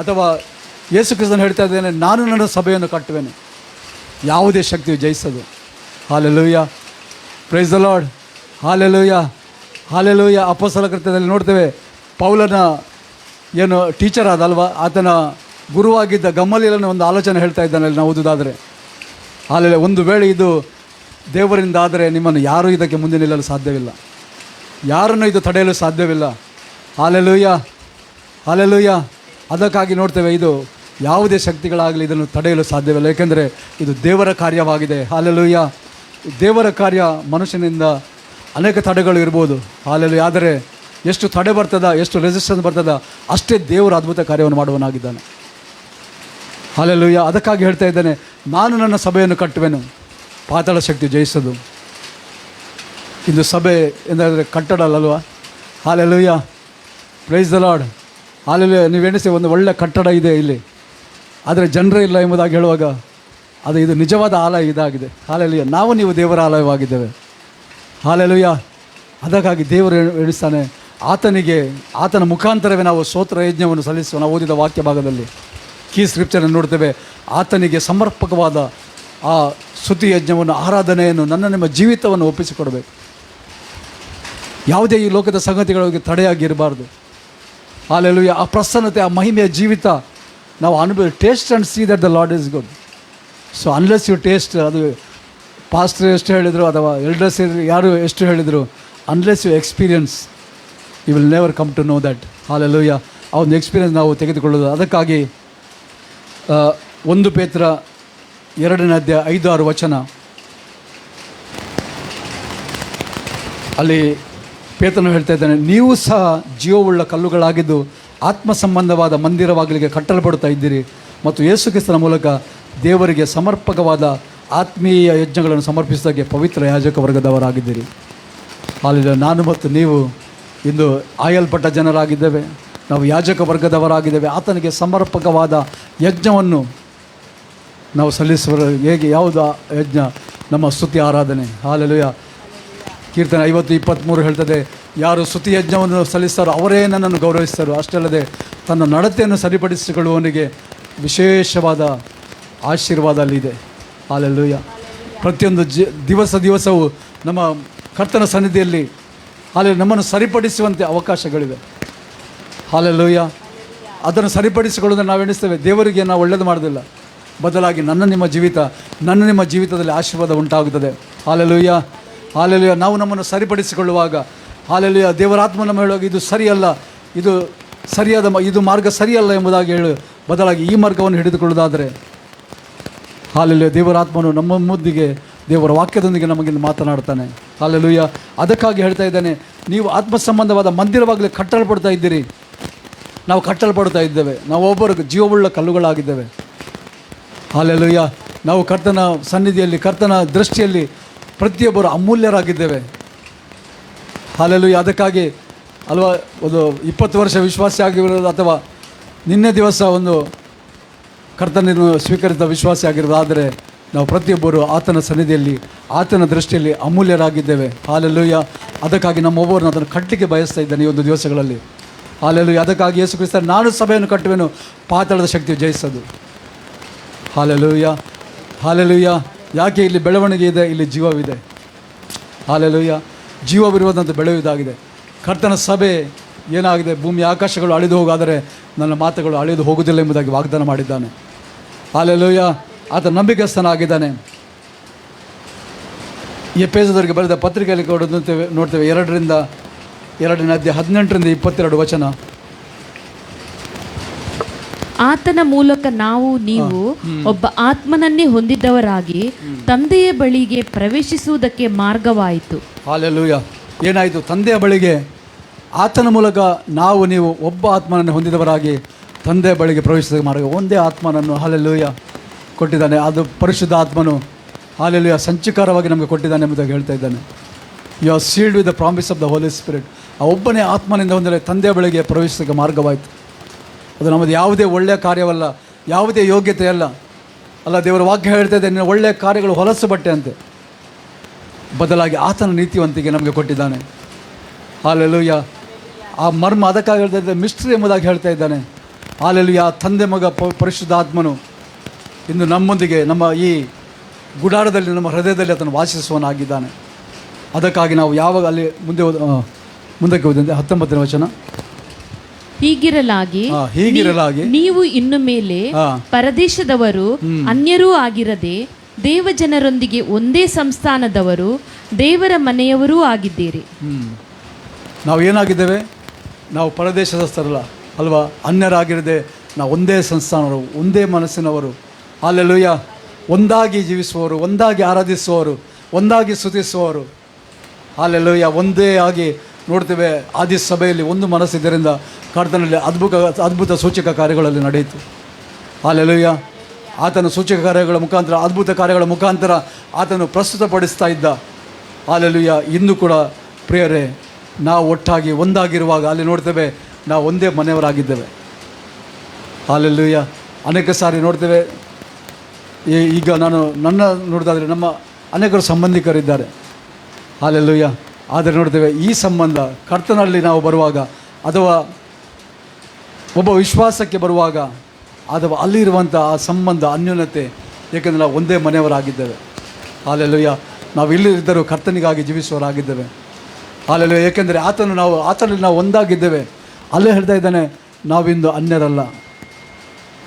ಅಥವಾ ಯೇಸು ಕ್ರಿಸ್ತನು ಹೇಳ್ತಾ ಇದ್ದೇನೆ, ನಾನು ನನ್ನ ಸಭೆಯನ್ನು ಕಟ್ಟುವೆನು, ಯಾವುದೇ ಶಕ್ತಿಯು ಜಯಿಸೋದು. Hallelujah. Praise the Lord. Hallelujah. Hallelujah. ಅಪೊಸ್ತಲ ಕೃತ್ಯದಲ್ಲಿ ನೋಡ್ತೇವೆ, ಪೌಲನ ಏನು ಟೀಚರ್ ಆದಲ್ವ, ಆತನ ಗುರುವಾಗಿದ್ದ ಗಮ್ಮಲಿಯಲನ್ನು ಒಂದು ಆಲೋಚನೆ ಹೇಳ್ತಾ ಇದ್ದಾನೆ ನಾವು ಓದೋದಾದರೆ. ಹಾಲೆಲೂಯ. ಒಂದು ವೇಳೆ ಇದು ದೇವರಿಂದ ಆದರೆ ನಿಮ್ಮನ್ನು ಯಾರೂ ಇದಕ್ಕೆ ಮುಂದೆ ನಿಲ್ಲಲು ಸಾಧ್ಯವಿಲ್ಲ, ಯಾರನ್ನು ಇದು ತಡೆಯಲು ಸಾಧ್ಯವಿಲ್ಲ. ಹಾಲೆಲೂಯ. ಹಾಲೆಲೂಯ. ಅದಕ್ಕಾಗಿ ನೋಡ್ತೇವೆ, ಇದು ಯಾವುದೇ ಶಕ್ತಿಗಳಾಗಲಿ ಇದನ್ನು ತಡೆಯಲು ಸಾಧ್ಯವಿಲ್ಲ. ಏಕೆಂದರೆ ಇದು ದೇವರ ಕಾರ್ಯವಾಗಿದೆ. ಹಾಲೆಲೂಯ. ದೇವರ ಕಾರ್ಯ. ಮನುಷ್ಯನಿಂದ ಅನೇಕ ತಡೆಗಳು ಇರ್ಬೋದು. ಹಾಲೆಲೂಯ. ಆದರೆ ಎಷ್ಟು ತಡೆ ಬರ್ತದ, ಎಷ್ಟು ರೆಸಿಸ್ಟೆನ್ಸ್ ಬರ್ತದ, ಅಷ್ಟೇ ದೇವರು ಅದ್ಭುತ ಕಾರ್ಯವನ್ನು ಮಾಡುವನಾಗಿದ್ದಾನೆ. ಹಾಲೆಲೂಯ. ಅದಕ್ಕಾಗಿ ಹೇಳ್ತಾ ಇದ್ದಾನೆ, ನಾನು ನನ್ನ ಸಭೆಯನ್ನು ಕಟ್ಟುವೆನು, ಪಾತಾಳ ಶಕ್ತಿ ಜಯಿಸೋದು. ಇದು ಸಭೆ ಎಂದರೆ ಕಟ್ಟಡ ಅಲ್ಲಲ್ವಾ? Hallelujah. Praise the Lord. Hallelujah. ನೀವು ಎಣಿಸಿ, ಒಂದು ಒಳ್ಳೆಯ ಕಟ್ಟಡ ಇದೆ ಇಲ್ಲಿ, ಆದರೆ ಜನರೇ ಇಲ್ಲ ಎಂಬುದಾಗಿ ಹೇಳುವಾಗ ಅದು ಇದು ನಿಜವಾದ ಆಲಯ ಇದಾಗಿದೆ. ಹಾಲೆಲೂಯ. ನಾವು ನೀವು ದೇವರ ಆಲಯವಾಗಿದ್ದೇವೆ. ಹಾಲೆಲೂಯ. ಅದಕ್ಕಾಗಿ ದೇವರು ಎಣಿಸ್ತಾನೆ, ಆತನ ಮುಖಾಂತರವೇ ನಾವು ಸ್ತೋತ್ರ ಯಜ್ಞವನ್ನು ಸಲ್ಲಿಸುವ. ನಾವು ಓದಿದ ವಾಕ್ಯ ಭಾಗದಲ್ಲಿ ಕೀ ಸ್ಕ್ರಿಪ್ಚರನ್ನು ನೋಡ್ತೇವೆ. ಆತನಿಗೆ ಸಮರ್ಪಕವಾದ ಆ ಸ್ತುತಿ ಯಜ್ಞವನ್ನು, ಆರಾಧನೆಯನ್ನು, ನನ್ನ ನಿಮ್ಮ ಜೀವಿತವನ್ನು ಒಪ್ಪಿಸಿಕೊಡಬೇಕು. ಯಾವುದೇ ಈ ಲೋಕದ ಸಂಗತಿಗಳಿಗೆ ತಡೆಯಾಗಿರಬಾರ್ದು. ಹಾಲೆಲೂಯ. ಆ ಪ್ರಸನ್ನತೆ, ಆ ಮಹಿಮೆಯ ಜೀವಿತ ನಾವು taste and see that the Lord is good. So unless you taste, ಅದು ಪಾಸ್ಟರ್ ಎಷ್ಟು ಹೇಳಿದರು ಅಥವಾ ಎಲ್ಡರ್ಸ್ ಯಾರು ಎಷ್ಟು ಹೇಳಿದರು, unless you experience you will never come to know that. Hallelujah. ಆ ಒಂದು ಎಕ್ಸ್ಪೀರಿಯನ್ಸ್ ನಾವು ತೆಗೆದುಕೊಳ್ಳೋದು. ಅದಕ್ಕಾಗಿ 1 ಪೇತ್ರ 2ನೇ ಅಧ್ಯಾಯ 5-6 ವಚನ, ಅಲ್ಲಿ ಪೇತ್ರನು ಹೇಳ್ತಾ ಇದ್ದಾನೆ, ನೀವು ಸಹ ಜೀವವುಳ್ಳ ಕಲ್ಲುಗಳಾಗಿದ್ದು ಆತ್ಮ ಸಂಬಂಧವಾದ ಮಂದಿರವಾಗಲಿಗೆ ಕಟ್ಟಲ್ಪಡುತ್ತಾ ಇದ್ದೀರಿ, ಮತ್ತು ಯೇಸು ಕ್ರಿಸ್ತನ ಮೂಲಕ ದೇವರಿಗೆ ಸಮರ್ಪಕವಾದ ಆತ್ಮೀಯ ಯಜ್ಞಗಳನ್ನು ಸಮರ್ಪಿಸಿದಾಗೆ ಪವಿತ್ರ ಯಾಜಕ ವರ್ಗದವರಾಗಿದ್ದೀರಿ. ಅಲ್ಲಿ ನಾನು ಮತ್ತು ನೀವು ಇಂದು ಆಯಲ್ಪಟ್ಟ ಜನರಾಗಿದ್ದೇವೆ, ನಾವು ಯಾಜಕ ವರ್ಗದವರಾಗಿದ್ದೇವೆ. ಆತನಿಗೆ ಸಮರ್ಪಕವಾದ ಯಜ್ಞವನ್ನು ನಾವು ಸಲ್ಲಿಸುವ ಹೇಗೆ? ಯಾವುದು ಯಜ್ಞ? ನಮ್ಮ ಸ್ತುತಿ ಆರಾಧನೆ. ಹಾಲೆಲೂಯ. ಕೀರ್ತನೆ 50:23 ಹೇಳ್ತದೆ, ಯಾರು ಸ್ತುತಿ ಯಜ್ಞವನ್ನು ಸಲ್ಲಿಸ್ತಾರೋ ಅವರೇ ನನ್ನನ್ನು ಗೌರವಿಸ್ತಾರೋ. ಅಷ್ಟೇ ಅಲ್ಲದೆ ತನ್ನ ನಡತೆಯನ್ನು ಸರಿಪಡಿಸಿಕೊಳ್ಳುವವನಿಗೆ ವಿಶೇಷವಾದ ಆಶೀರ್ವಾದ ಅಲ್ಲಿದೆ. ಹಾಲೆಲೂಯ. ಪ್ರತಿಯೊಂದು ದಿವಸವೂ ನಮ್ಮ ಕರ್ತನ ಸನ್ನಿಧಿಯಲ್ಲಿ ನಮ್ಮನ್ನು ಸರಿಪಡಿಸುವಂತೆ ಅವಕಾಶಗಳಿವೆ. ಹಾಲೆಲೂಯ. ಅದನ್ನು ಸರಿಪಡಿಸಿಕೊಳ್ಳೋದನ್ನು ನಾವು ಎಣಿಸ್ತೇವೆ, ದೇವರಿಗೆ ನಾವು ಒಳ್ಳೆಯದು ಮಾಡೋದಿಲ್ಲ, ಬದಲಾಗಿ ನನ್ನ ನಿಮ್ಮ ಜೀವಿತದಲ್ಲಿ ಆಶೀರ್ವಾದ ಉಂಟಾಗುತ್ತದೆ. ಹಾಲೆಲೂಯ. ಹಾಲೆಲೂಯ. ನಾವು ನಮ್ಮನ್ನು ಸರಿಪಡಿಸಿಕೊಳ್ಳುವಾಗ, ಹಾಲೆಲೂಯ, ದೇವರಾತ್ಮ ನಮ್ಮ ಹೇಳುವಾಗ ಇದು ಸರಿಯಲ್ಲ, ಇದು ಮಾರ್ಗ ಸರಿಯಲ್ಲ ಎಂಬುದಾಗಿ ಬದಲಾಗಿ ಈ ಮಾರ್ಗವನ್ನು ಹಿಡಿದುಕೊಳ್ಳೋದಾದರೆ, ಹಾಲೆಲೂಯ, ದೇವರಾತ್ಮನು ನಮ್ಮ ಮುದ್ದಿಗೆ ದೇವರ ವಾಕ್ಯದೊಂದಿಗೆ ನಮಗಿಂದ ಮಾತನಾಡ್ತಾನೆ. ಹಾಲೆಲೂಯ. ಅದಕ್ಕಾಗಿ ಹೇಳ್ತಾ ಇದ್ದಾನೆ, ನೀವು ಆತ್ಮ ಸಂಬಂಧವಾದ ಮಂದಿರವಾಗಲಿ ಕಟ್ಟಲ್ಪಡ್ತಾ ಇದ್ದೀರಿ. ನಾವು ಕಟ್ಟಲ್ಪಡ್ತಾ ಇದ್ದೇವೆ. ನಾವು ಒಬ್ಬರು ಜೀವವುಳ್ಳ ಕಲ್ಲುಗಳಾಗಿದ್ದೇವೆ. ಹಾಲೆಲೂಯ. ನಾವು ಕರ್ತನ ಸನ್ನಿಧಿಯಲ್ಲಿ, ಕರ್ತನ ದೃಷ್ಟಿಯಲ್ಲಿ ಪ್ರತಿಯೊಬ್ಬರು ಅಮೂಲ್ಯರಾಗಿದ್ದೇವೆ. ಹಾಲೆಲೂಯ. ಅದಕ್ಕಾಗಿ ಅಲ್ವಾ, ಒಂದು 20 ವರ್ಷ ವಿಶ್ವಾಸಿ ಆಗಿರೋದು ಅಥವಾ ನಿನ್ನೆ ದಿವಸ ಒಂದು ಕರ್ತನನ್ನು ಸ್ವೀಕರಿಸಿದ ವಿಶ್ವಾಸಿ ಆಗಿರೋದಾದರೆ ನಾವು ಪ್ರತಿಯೊಬ್ಬರು ಆತನ ಸನ್ನಿಧಿಯಲ್ಲಿ, ಆತನ ದೃಷ್ಟಿಯಲ್ಲಿ ಅಮೂಲ್ಯರಾಗಿದ್ದೇವೆ. ಹಾಲೆಲೂಯ. ಅದಕ್ಕಾಗಿ ನಮ್ಮೊಬ್ಬರನ್ನು ಅದನ್ನು ಕಟ್ಟಲಿಕ್ಕೆ ಬಯಸ್ತಾ ಇದ್ದಾನೆ ಈ ಒಂದು ದಿವಸಗಳಲ್ಲಿ. ಹಾಲೆಲೂಯ. ಅದಕ್ಕಾಗಿ ಯೇಸು ಕ್ರಿಸ್ತ ನಾನು ಸಭೆಯನ್ನು ಕಟ್ಟುವೆನು, ಪಾತಾಳದ ಶಕ್ತಿಯು ಜಯಿಸೋದು. Hallelujah, hallelujah. ಯಾಕೆ ಇಲ್ಲಿ ಬೆಳವಣಿಗೆ ಇದೆ, ಇಲ್ಲಿ ಜೀವವಿದೆ. ಹಾಲೆಲೂಯ. ಜೀವವಿರುವುದಂತ ಬೆಳೆಯುವುದಾಗಿದೆ. ಕರ್ತನ ಸಭೆ ಏನಾಗಿದೆ, ಭೂಮಿ ಆಕಾಶಗಳು ಅಳಿದು ಹೋಗಾದರೆ ನನ್ನ ಮಾತುಗಳು ಅಳಿದು ಹೋಗುವುದಿಲ್ಲ ಎಂಬುದಾಗಿ ವಾಗ್ದಾನ ಮಾಡಿದ್ದಾನೆ. ಹಾಲೆಲೂಯ. ಆತ ನಂಬಿಕಸ್ಥನಾಗಿದ್ದಾನೆ. ಎಫೆಸದವರಿಗೆ ಬರೆದ ಪತ್ರಿಕೆಯಲ್ಲಿ ನೋಡ್ತೇವೆ 2ನೇ ಅಧ್ಯಾಯ 18-22 ವಚನ. ಆತನ ಮೂಲಕ ನೀವು ಒಬ್ಬ ಆತ್ಮನನ್ನೇ ಹೊಂದಿದ್ದವರಾಗಿ ತಂದೆಯ ಬಳಿಗೆ ಪ್ರವೇಶಿಸುವುದಕ್ಕೆ ಮಾರ್ಗವಾಯಿತು. ಹಾಲೆಲೂಯ. ಏನಾಯಿತು? ತಂದೆಯ ಬಳಿಗೆ ಆತನ ಮೂಲಕ ನೀವು ಒಬ್ಬ ಆತ್ಮನನ್ನು ಹೊಂದಿದವರಾಗಿ ತಂದೆಯ ಬಳಿಗೆ ಪ್ರವೇಶಿಸಿದ ಮಾರ್ಗ. ಒಂದೇ ಆತ್ಮನನ್ನು ಹಾಲೆಲೂಯ ಕೊಟ್ಟಿದ್ದಾನೆ. ಅದು ಪರಿಶುದ್ಧ ಆತ್ಮನು ಹಾಲೆಲೂಯ ಸಂಚಿಕಾರವಾಗಿ ನಮಗೆ ಕೊಟ್ಟಿದ್ದಾನೆ ಎಂಬುದಾಗಿ ಹೇಳ್ತಾ ಇದ್ದಾನೆ. You are sealed with the promise of the Holy Spirit. ಆ ಒಬ್ಬನೇ ಆತ್ಮನಿಂದ ಹೊಂದಲೇ ತಂದೆಯ ಬಳಿಗೆ ಪ್ರವೇಶಿಸಕ್ಕೆ ಮಾರ್ಗವಾಯಿತು. ಅದು ನಮ್ಮದು ಯಾವುದೇ ಒಳ್ಳೆಯ ಕಾರ್ಯವಲ್ಲ, ಯಾವುದೇ ಯೋಗ್ಯತೆ ಅಲ್ಲ. ದೇವರ ವಾಕ್ಯ ಹೇಳ್ತಾ ಇದೆ, ನಿನ್ನ ಒಳ್ಳೆಯ ಕಾರ್ಯಗಳು ಹೊಲಸು ಬಟ್ಟೆ ಅಂತೆ. ಬದಲಾಗಿ ಆತನ ನೀತಿವಂತಿಕೆ ನಮಗೆ ಕೊಟ್ಟಿದ್ದಾನೆ. ಹಾಲೆಲೂಯ. ಆ ಮರ್ಮ ಅದಕ್ಕಾಗಿ ಹೇಳ್ತಾ ಇದ್ದ ಮಿಸ್ಟ್ರಿ ಎಂಬುದಾಗಿ ಹೇಳ್ತಾ ಇದ್ದಾನೆ. ಹಾಲೆಲೂಯ. ತಂದೆ ಮಗ ಪರಿಶುದ್ಧ ಆತ್ಮನು ಇಂದು ನಮ್ಮೊಂದಿಗೆ ನಮ್ಮ ಈ ಗುಡಾರದಲ್ಲಿ ನಮ್ಮ ಹೃದಯದಲ್ಲಿ ಆತನು ವಾಸಿಸುವನಾಗಿದ್ದಾನೆ. ಅದಕ್ಕಾಗಿ ನಾವು ಯಾವಾಗ ಅಲ್ಲಿ ಮುಂದಕ್ಕೆ ಹೋದಂತೆ 19ನೇ ವಚನ. ಹೀಗಿರಲಾಗಿ ನೀವು ಇನ್ನು ಮೇಲೆ ಪರದೇಶದವರು, ಅನ್ಯರೂ ಆಗಿರದೆ ದೇವಜನರೊಂದಿಗೆ ಒಂದೇ ಸಂಸ್ಥಾನದವರು, ದೇವರ ಮನೆಯವರೂ ಆಗಿದ್ದೀರಿ. ನಾವು ಏನಾಗಿದ್ದೇವೆ? ನಾವು ಪರದೇಶದಸ್ಥರಲ್ಲ ಅಲ್ವಾ, ಅನ್ಯರಾಗಿರದೆ ನಾವು ಒಂದೇ ಸಂಸ್ಥಾನವರು, ಒಂದೇ ಮನಸ್ಸಿನವರು. ಹಾಲೆಲೂಯ. ಒಂದಾಗಿ ಜೀವಿಸುವವರು, ಒಂದಾಗಿ ಆರಾಧಿಸುವವರು, ಒಂದಾಗಿ ಸ್ತುತಿಸುವವರು. ಹಾಲೆಲೂಯ. ಒಂದೇ ಆಗಿ ನೋಡ್ತೇವೆ. ಆದಿ ಸಭೆಯಲ್ಲಿ ಒಂದು ಮನಸ್ಸಿದ್ದರಿಂದ ಕರ್ತನಲ್ಲಿ ಅದ್ಭುತ ಸೂಚಕ ಕಾರ್ಯಗಳಲ್ಲಿ ನಡೆಯಿತು. ಹಾಲೆಲೂಯ. ಆತನ ಸೂಚಕ ಕಾರ್ಯಗಳ ಮುಖಾಂತರ, ಅದ್ಭುತ ಕಾರ್ಯಗಳ ಮುಖಾಂತರ ಆತನು ಪ್ರಸ್ತುತಪಡಿಸ್ತಾ ಇದ್ದ. ಹಾಲೆಲೂಯ. ಇಂದು ಕೂಡ ಪ್ರಿಯರೇ, ನಾವು ಒಟ್ಟಾಗಿ ಒಂದಾಗಿರುವಾಗ ಅಲ್ಲಿ ನೋಡ್ತೇವೆ ನಾವು ಒಂದೇ ಮನೆಯವರಾಗಿದ್ದೇವೆ. ಹಾಲೆಲೂಯ. ಅನೇಕ ಸಾರಿ ನೋಡ್ತೇವೆ. ಈಗ ನನ್ನ ನೋಡಿದಾದರೆ ನಮ್ಮ ಅನೇಕರು ಸಂಬಂಧಿಕರಿದ್ದಾರೆ. ಹಾಲೆಲೂಯ. ಆದರೆ ನೋಡ್ತೇವೆ ಈ ಸಂಬಂಧ ಕರ್ತನಲ್ಲಿ ನಾವು ಬರುವಾಗ, ಅಥವಾ ಒಬ್ಬ ವಿಶ್ವಾಸಕ್ಕೆ ಬರುವಾಗ, ಅಥವಾ ಅಲ್ಲಿರುವಂಥ ಆ ಸಂಬಂಧ ಅನ್ಯೋನ್ಯತೆ, ಏಕೆಂದರೆ ನಾವು ಒಂದೇ ಮನೆಯವರಾಗಿದ್ದೇವೆ. ಹಾಲೆಲೂಯ. ನಾವು ಇಲ್ಲಿದ್ದರೂ ಕರ್ತನಿಗಾಗಿ ಜೀವಿಸುವವರಾಗಿದ್ದೇವೆ. ಹಾಲೆಲೂಯ. ಏಕೆಂದರೆ ಆತನಲ್ಲಿ ನಾವು ಒಂದಾಗಿದ್ದೇವೆ. ಅಲ್ಲೇ ಹೇಳ್ತಾ ಇದ್ದಾನೆ, ನಾವಿಂದು ಅನ್ಯರಲ್ಲ,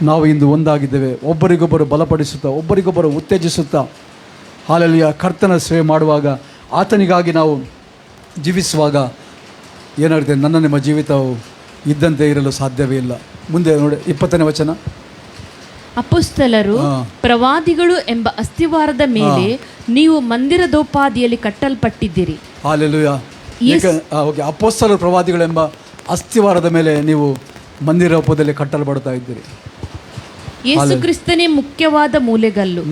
ನಾವು ಇಂದು ಒಂದಾಗಿದ್ದೇವೆ. ಒಬ್ಬರಿಗೊಬ್ಬರು ಬಲಪಡಿಸುತ್ತಾ, ಒಬ್ಬರಿಗೊಬ್ಬರು ಉತ್ತೇಜಿಸುತ್ತಾ, ಹಾಲೆಲೂಯ, ಕರ್ತನ ಸೇವೆ ಮಾಡುವಾಗ, ಆತನಿಗಾಗಿ ನಾವು ಜೀವಿಸುವಾಗ ಏನಾಗುತ್ತೆ? ನನ್ನ ನಿಮ್ಮ ಜೀವಿತವು ಇದ್ದಂತೆ ಇರಲು ಸಾಧ್ಯವೇ ಇಲ್ಲ. ಮುಂದೆ ನೋಡಿ 20ನೇ ವಚನ. ಅಪೊಸ್ತಲರು, ಪ್ರವಾದಿಗಳು ಎಂಬ ಅಸ್ತಿವಾರದ ಮೇಲೆ ನೀವು ಮಂದಿರದೋಪಾದಿಯಲ್ಲಿ ಕಟ್ಟಲ್ಪಟ್ಟಿದ್ದೀರಿ. ಹಾಲೆಲೂಯ. ಓಕೆ. ಅಪೊಸ್ತಲರು, ಪ್ರವಾದಿಗಳೆಂಬ ಅಸ್ತಿವಾರದ ಮೇಲೆ ನೀವು ಮಂದಿರೋಪದಲ್ಲಿ ಕಟ್ಟಲ್ಪಡ್ತಾ ಇದ್ದೀರಿ. ಯೇಸು ಕ್ರಿಸ್ತನೇ ಮುಖ್ಯವಾದ ಮೂಲೆಗಲ್ಲು.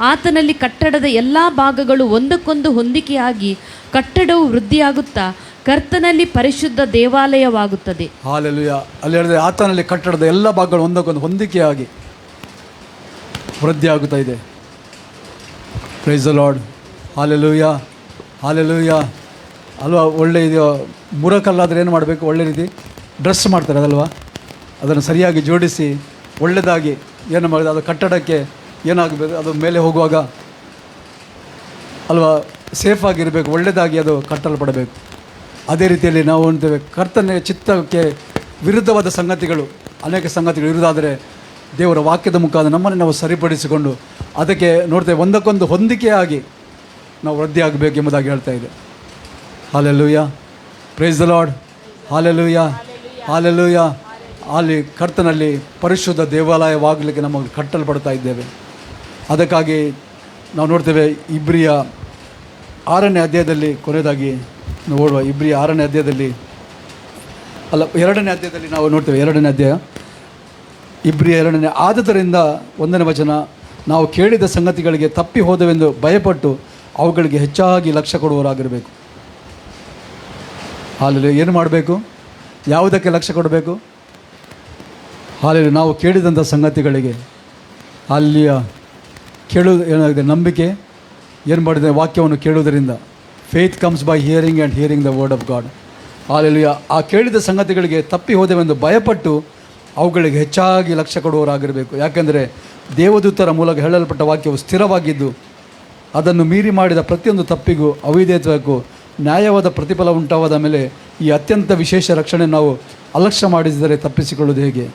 ಆತನಲ್ಲಿ ಕಟ್ಟಡದ ಎಲ್ಲಾ ಭಾಗಗಳು ಒಂದಕ್ಕೊಂದು ಹೊಂದಿಕೆಯಾಗಿ ಕಟ್ಟಡವು ವೃದ್ಧಿಯಾಗುತ್ತಾ ಕರ್ತನಲ್ಲಿ ಪರಿಶುದ್ಧ ದೇವಾಲಯವಾಗುತ್ತದೆ. ಹಾಲೆಲೂಯ. ಅಲ್ಲಿ ಹೇಳಿದ್ರೆ ಆತನಲ್ಲಿ ಕಟ್ಟಡದ ಎಲ್ಲ ಭಾಗಗಳು ಒಂದಕ್ಕೊಂದು ಹೊಂದಿಕೆಯಾಗಿ ವೃದ್ಧಿಯಾಗುತ್ತಾ ಇದೆ. Price the Lord. Hallelujah, hallelujah. ಅಲ್ವಾ? ಒಳ್ಳೆ ಇದು ಮುರಕಲ್ಲಾದರೆ ಏನು ಮಾಡಬೇಕು? ಒಳ್ಳೆ ರೀತಿ ಡ್ರೆಸ್ ಮಾಡ್ತಾರೆ ಅದಲ್ವಾ? ಅದನ್ನು ಸರಿಯಾಗಿ ಜೋಡಿಸಿ ಒಳ್ಳೆಯದಾಗಿ ಏನು ಮಾಡಿದೆ, ಅದು ಕಟ್ಟಡಕ್ಕೆ ಏನಾಗಬೇಕು, ಅದು ಮೇಲೆ ಹೋಗುವಾಗ ಅಲ್ವಾ ಸೇಫಾಗಿರಬೇಕು, ಒಳ್ಳೆಯದಾಗಿ ಅದು ಕಟ್ಟಲ್ಪಡಬೇಕು. ಅದೇ ರೀತಿಯಲ್ಲಿ ನಾವು ಅಂತೇವೆ, ಕರ್ತನ ಚಿತ್ತಕ್ಕೆ ವಿರುದ್ಧವಾದ ಸಂಗತಿಗಳು, ಅನೇಕ ಸಂಗತಿಗಳು ಇರುವುದಾದರೆ ದೇವರ ವಾಕ್ಯದ ಮುಖಾಂತರ ನಮ್ಮನ್ನು ನಾವು ಸರಿಪಡಿಸಿಕೊಂಡು ಅದಕ್ಕೆ ನೋಡ್ತೇವೆ, ಒಂದಕ್ಕೊಂದು ಹೊಂದಿಕೆಯಾಗಿ ನಾವು ವೃದ್ಧಿ ಆಗಬೇಕು ಎಂಬುದಾಗಿ ಹೇಳ್ತಾ ಇದೆ. Hallelujah, praise the Lord. Hallelujah, hallelujah. ಅಲ್ಲಿ ಕರ್ತನಲ್ಲಿ ಪರಿಶುದ್ಧ ದೇವಾಲಯವಾಗಲಿಕ್ಕೆ ನಮಗೆ ಕಟ್ಟಲ್ಪಡ್ತಾ ಇದ್ದೇವೆ. ಅದಕ್ಕಾಗಿ ನಾವು ನೋಡ್ತೇವೆ ಇಬ್ರಿಯ 6ನೇ ಅಧ್ಯಾಯದಲ್ಲಿ, ಕೊನೆಯದಾಗಿ ನೋಡುವ ಇಬ್ರಿಯ 6ನೇ ಅಧ್ಯಾಯದಲ್ಲಿ, 2ನೇ ಅಧ್ಯಾಯದಲ್ಲಿ ನಾವು ನೋಡ್ತೇವೆ. 2ನೇ ಅಧ್ಯಾಯ ಇಬ್ರಿಯ 2ನೇ. ಆದುದರಿಂದ 1ನೇ ವಚನ, ನಾವು ಕೇಳಿದ ಸಂಗತಿಗಳಿಗೆ ತಪ್ಪಿ ಹೋದವೆಂದು ಭಯಪಟ್ಟು ಅವುಗಳಿಗೆ ಹೆಚ್ಚಾಗಿ ಲಕ್ಷ್ಯ ಕೊಡುವವರಾಗಿರಬೇಕು. ಹಾಲೆಲೂಯ. ಏನು ಮಾಡಬೇಕು? ಯಾವುದಕ್ಕೆ ಲಕ್ಷ್ಯ ಕೊಡಬೇಕು? ಹಾಲೆಲೂಯ. ನಾವು ಕೇಳಿದಂಥ ಸಂಗತಿಗಳಿಗೆ, ಅಲ್ಲಿಯ ಏನಾಗಿದೆ? ನಂಬಿಕೆ ಏನು ಮಾಡಿದೆ? ವಾಕ್ಯವನ್ನು ಕೇಳುವುದರಿಂದ. Faith comes by hearing and hearing the word of God. Hallelujah. ಆ ಕೇಳಿದ ಸಂಗತಿಗಳಿಗೆ ತಪ್ಪಿ ಹೋದೆವೆಂದು ಭಯಪಟ್ಟು ಅವುಗಳಿಗೆ ಹೆಚ್ಚಾಗಿ ಲಕ್ಷ್ಯ ಕೊಡುವವರಾಗಿರಬೇಕು. ಯಾಕೆಂದರೆ ದೇವದೂತರ ಮೂಲಕ ಹೇಳಲ್ಪಟ್ಟ ವಾಕ್ಯವು ಸ್ಥಿರವಾಗಿದ್ದು ಅದನ್ನು ಮೀರಿ ಮಾಡಿದ ಪ್ರತಿಯೊಂದು ತಪ್ಪಿಗೂ ಅವಿಧೇಯತ್ವಕ್ಕೂ ನ್ಯಾಯವಾದ ಪ್ರತಿಫಲ ಉಂಟಾದ ಮೇಲೆ ಈ ಅತ್ಯಂತ ವಿಶೇಷ ರಕ್ಷಣೆ ನಾವು ಅಲಕ್ಷ್ಯ ಮಾಡಿಸಿದರೆ ತಪ್ಪಿಸಿಕೊಳ್ಳುವುದು ಹೇಗೆ?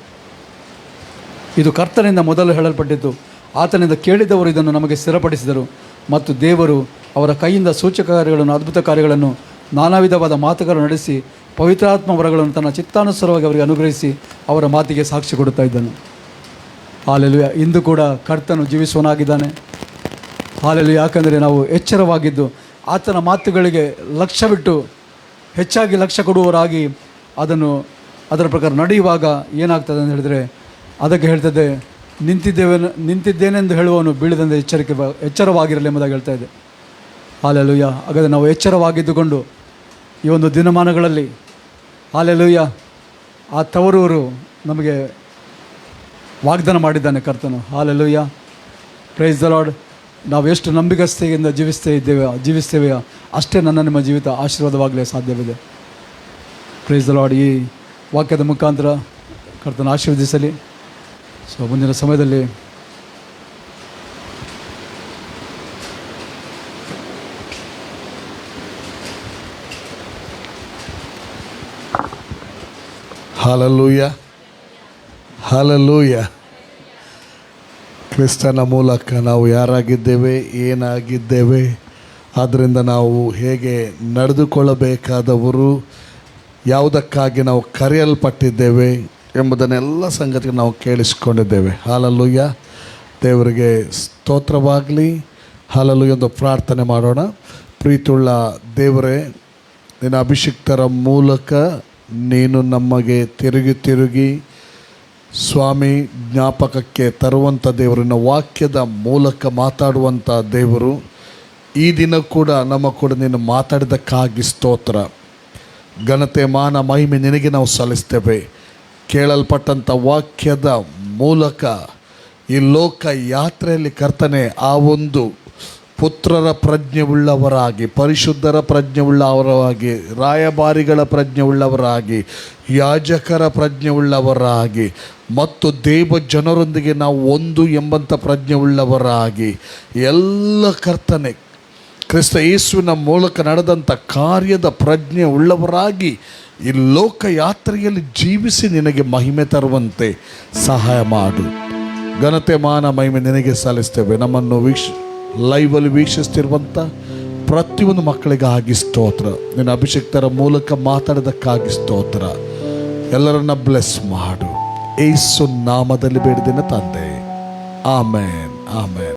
ಇದು ಕರ್ತನಿಂದ ಮೊದಲು ಹೇಳಲ್ಪಟ್ಟಿತು. ಆತನಿಂದ ಕೇಳಿದವರು ಇದನ್ನು ನಮಗೆ ಸ್ಥಿರಪಡಿಸಿದರು. ಮತ್ತು ದೇವರು ಅವರ ಕೈಯಿಂದ ಸೂಚಕ ಕಾರ್ಯಗಳನ್ನು, ಅದ್ಭುತ ಕಾರ್ಯಗಳನ್ನು, ನಾನಾ ವಿಧವಾದ ಮಾತುಗಳನ್ನು ನಡೆಸಿ ಪವಿತ್ರಾತ್ಮ ವರಗಳನ್ನು ತನ್ನ ಚಿತ್ತಾನುಸಾರವಾಗಿ ಅವರಿಗೆ ಅನುಗ್ರಹಿಸಿ ಅವರ ಮಾತಿಗೆ ಸಾಕ್ಷಿ ಕೊಡುತ್ತಾ ಇದ್ದನು. ಹಾಲೆಲೂಯ. ಇಂದು ಕೂಡ ಕರ್ತನು ಜೀವಿಸುವನಾಗಿದ್ದಾನೆ. ಹಾಲೆಲೂಯ. ಯಾಕಂದರೆ ನಾವು ಎಚ್ಚರವಾಗಿದ್ದು ಆತನ ಮಾತುಗಳಿಗೆ ಲಕ್ಷ್ಯವಿಟ್ಟು ಹೆಚ್ಚಾಗಿ ಲಕ್ಷ್ಯ ಕೊಡುವವರಾಗಿ ಅದರ ಪ್ರಕಾರ ನಡೆಯುವಾಗ ಏನಾಗ್ತದೆ ಅಂತ ಹೇಳಿದರೆ, ಅದಕ್ಕೆ ಹೇಳ್ತದೆ, ನಿಂತಿದ್ದೇನೆಂದು ಹೇಳುವವನು ಬೀಳದಂತೆ ಎಚ್ಚರವಾಗಿರಲಿ ಎಂಬುದಾಗಿ ಹೇಳ್ತಾ ಇದೆ. ಹಾಲೆಲೂಯ. ಹಾಗಾದರೆ ನಾವು ಎಚ್ಚರವಾಗಿದ್ದುಕೊಂಡು ಈ ಒಂದು ದಿನಮಾನಗಳಲ್ಲಿ ಹಾಲೆಲೂಯ ಆ ತವರೂರು ನಮಗೆ ವಾಗ್ದಾನ ಮಾಡಿದ್ದಾನೆ ಕರ್ತನು. ಹಾಲೆಲೂಯ. Praise the Lord. ನಾವು ಎಷ್ಟು ನಂಬಿಕಸ್ಥೆಯಿಂದ ಜೀವಿಸ್ತೇವೆಯೋ ಅಷ್ಟೇ ನಿಮ್ಮ ಜೀವಿತ ಆಶೀರ್ವಾದವಾಗಲೇ ಸಾಧ್ಯವಿದೆ. Price the lord. ಈ ವಾಕ್ಯದ ಮುಖಾಂತರ ಕರ್ತನ ಆಶೀರ್ವದಿಸಲಿ. ಸೊ ಮುಂದಿನ ಸಮಯದಲ್ಲಿ ಹಲ್ಲೆಲೂಯ, ಹಲ್ಲೆಲೂಯ. ಕ್ರಿಸ್ತನ ಮೂಲಕ ನಾವು ಯಾರಾಗಿದ್ದೇವೆ, ಏನಾಗಿದ್ದೇವೆ, ಆದ್ದರಿಂದ ನಾವು ಹೇಗೆ ನಡೆದುಕೊಳ್ಳಬೇಕಾದವರು, ಯಾವುದಕ್ಕಾಗಿ ನಾವು ಕರೆಯಲ್ಪಟ್ಟಿದ್ದೇವೆ ಎಂಬುದನ್ನೆಲ್ಲ ಸಂಗತಿ ನಾವು ಕೇಳಿಸಿಕೊಂಡಿದ್ದೇವೆ. ಹಲ್ಲೆಲೂಯ. ದೇವರಿಗೆ ಸ್ತೋತ್ರವಾಗಲಿ. ಹಲ್ಲೆಲೂಯ. ಒಂದು ಪ್ರಾರ್ಥನೆ ಮಾಡೋಣ. ಪ್ರೀತಿಯುಳ್ಳ ದೇವರೇ, ನಿನ್ನ ಅಭಿಷಿಕ್ತರ ಮೂಲಕ ನೀನು ನಮಗೆ ತಿರುಗಿ ಸ್ವಾಮಿ ಜ್ಞಾಪಕಕ್ಕೆ ತರುವಂಥ ದೇವರು, ನಿನ್ನ ವಾಕ್ಯದ ಮೂಲಕ ಮಾತಾಡುವಂಥ ದೇವರು, ಈ ದಿನ ಕೂಡ ನಮ್ಮ ಕೂಡ ನೀನು ಮಾತಾಡಿದ್ದಕ್ಕಾಗಿ ಸ್ತೋತ್ರ. ಘನತೆ, ಮಾನ, ಮಹಿಮೆ ನಿನಗೆ ನಾವು ಸಲ್ಲಿಸ್ತೇವೆ. ಕೇಳಲ್ಪಟ್ಟಂಥ ವಾಕ್ಯದ ಮೂಲಕ ಈ ಲೋಕ ಯಾತ್ರೆಯಲ್ಲಿ ಕರ್ತನೆ ಆ ಒಂದು ಪುತ್ರರ ಪ್ರಜ್ಞೆಯುಳ್ಳವರಾಗಿ, ಪರಿಶುದ್ಧರ ಪ್ರಜ್ಞೆಯುಳ್ಳವರಾಗಿ, ರಾಯಭಾರಿಗಳ ಪ್ರಜ್ಞೆಯುಳ್ಳವರಾಗಿ, ಯಾಜಕರ ಪ್ರಜ್ಞೆಯುಳ್ಳವರಾಗಿ ಮತ್ತು ದೇವ ಜನರೊಂದಿಗೆ ನಾವು ಒಂದು ಎಂಬಂಥ ಪ್ರಜ್ಞೆಯುಳ್ಳವರಾಗಿ ಎಲ್ಲ ಕರ್ತನೆ ಕ್ರಿಸ್ತ ಯೇಸುವಿನ ಮೂಲಕ ನಡೆದಂಥ ಕಾರ್ಯದ ಪ್ರಜ್ಞೆ ಉಳ್ಳವರಾಗಿ ಈ ಲೋಕ ಯಾತ್ರೆಯಲ್ಲಿ ಜೀವಿಸಿ ನಿನಗೆ ಮಹಿಮೆ ತರುವಂತೆ ಸಹಾಯ ಮಾಡು. ಘನತೆ, ಮಾನ, ಮಹಿಮೆ ನಿನಗೆ ಸಲ್ಲಿಸ್ತೇವೆ. ನಮ್ಮನ್ನು ಲೈವಲ್ಲಿ ವೀಕ್ಷಿಸ್ತಿರುವಂಥ ಪ್ರತಿಯೊಂದು ಮಕ್ಕಳಿಗಾಗಿ ಸ್ತೋತ್ರ. ನಿನ್ನ ಅಭಿಷೇಕ್ತರ ಮೂಲಕ ಮಾತಾಡೋದಕ್ಕಾಗಿ ಸ್ತೋತ್ರ. ಎಲ್ಲರನ್ನ ಬ್ಲೆಸ್ ಮಾಡು. ಯೇಸು ನಾಮದಲ್ಲಿ ಬೇಡಿದ್ದೇನೆ ತಂದೆ. ಆಮೇನ್, ಆಮೇನ್.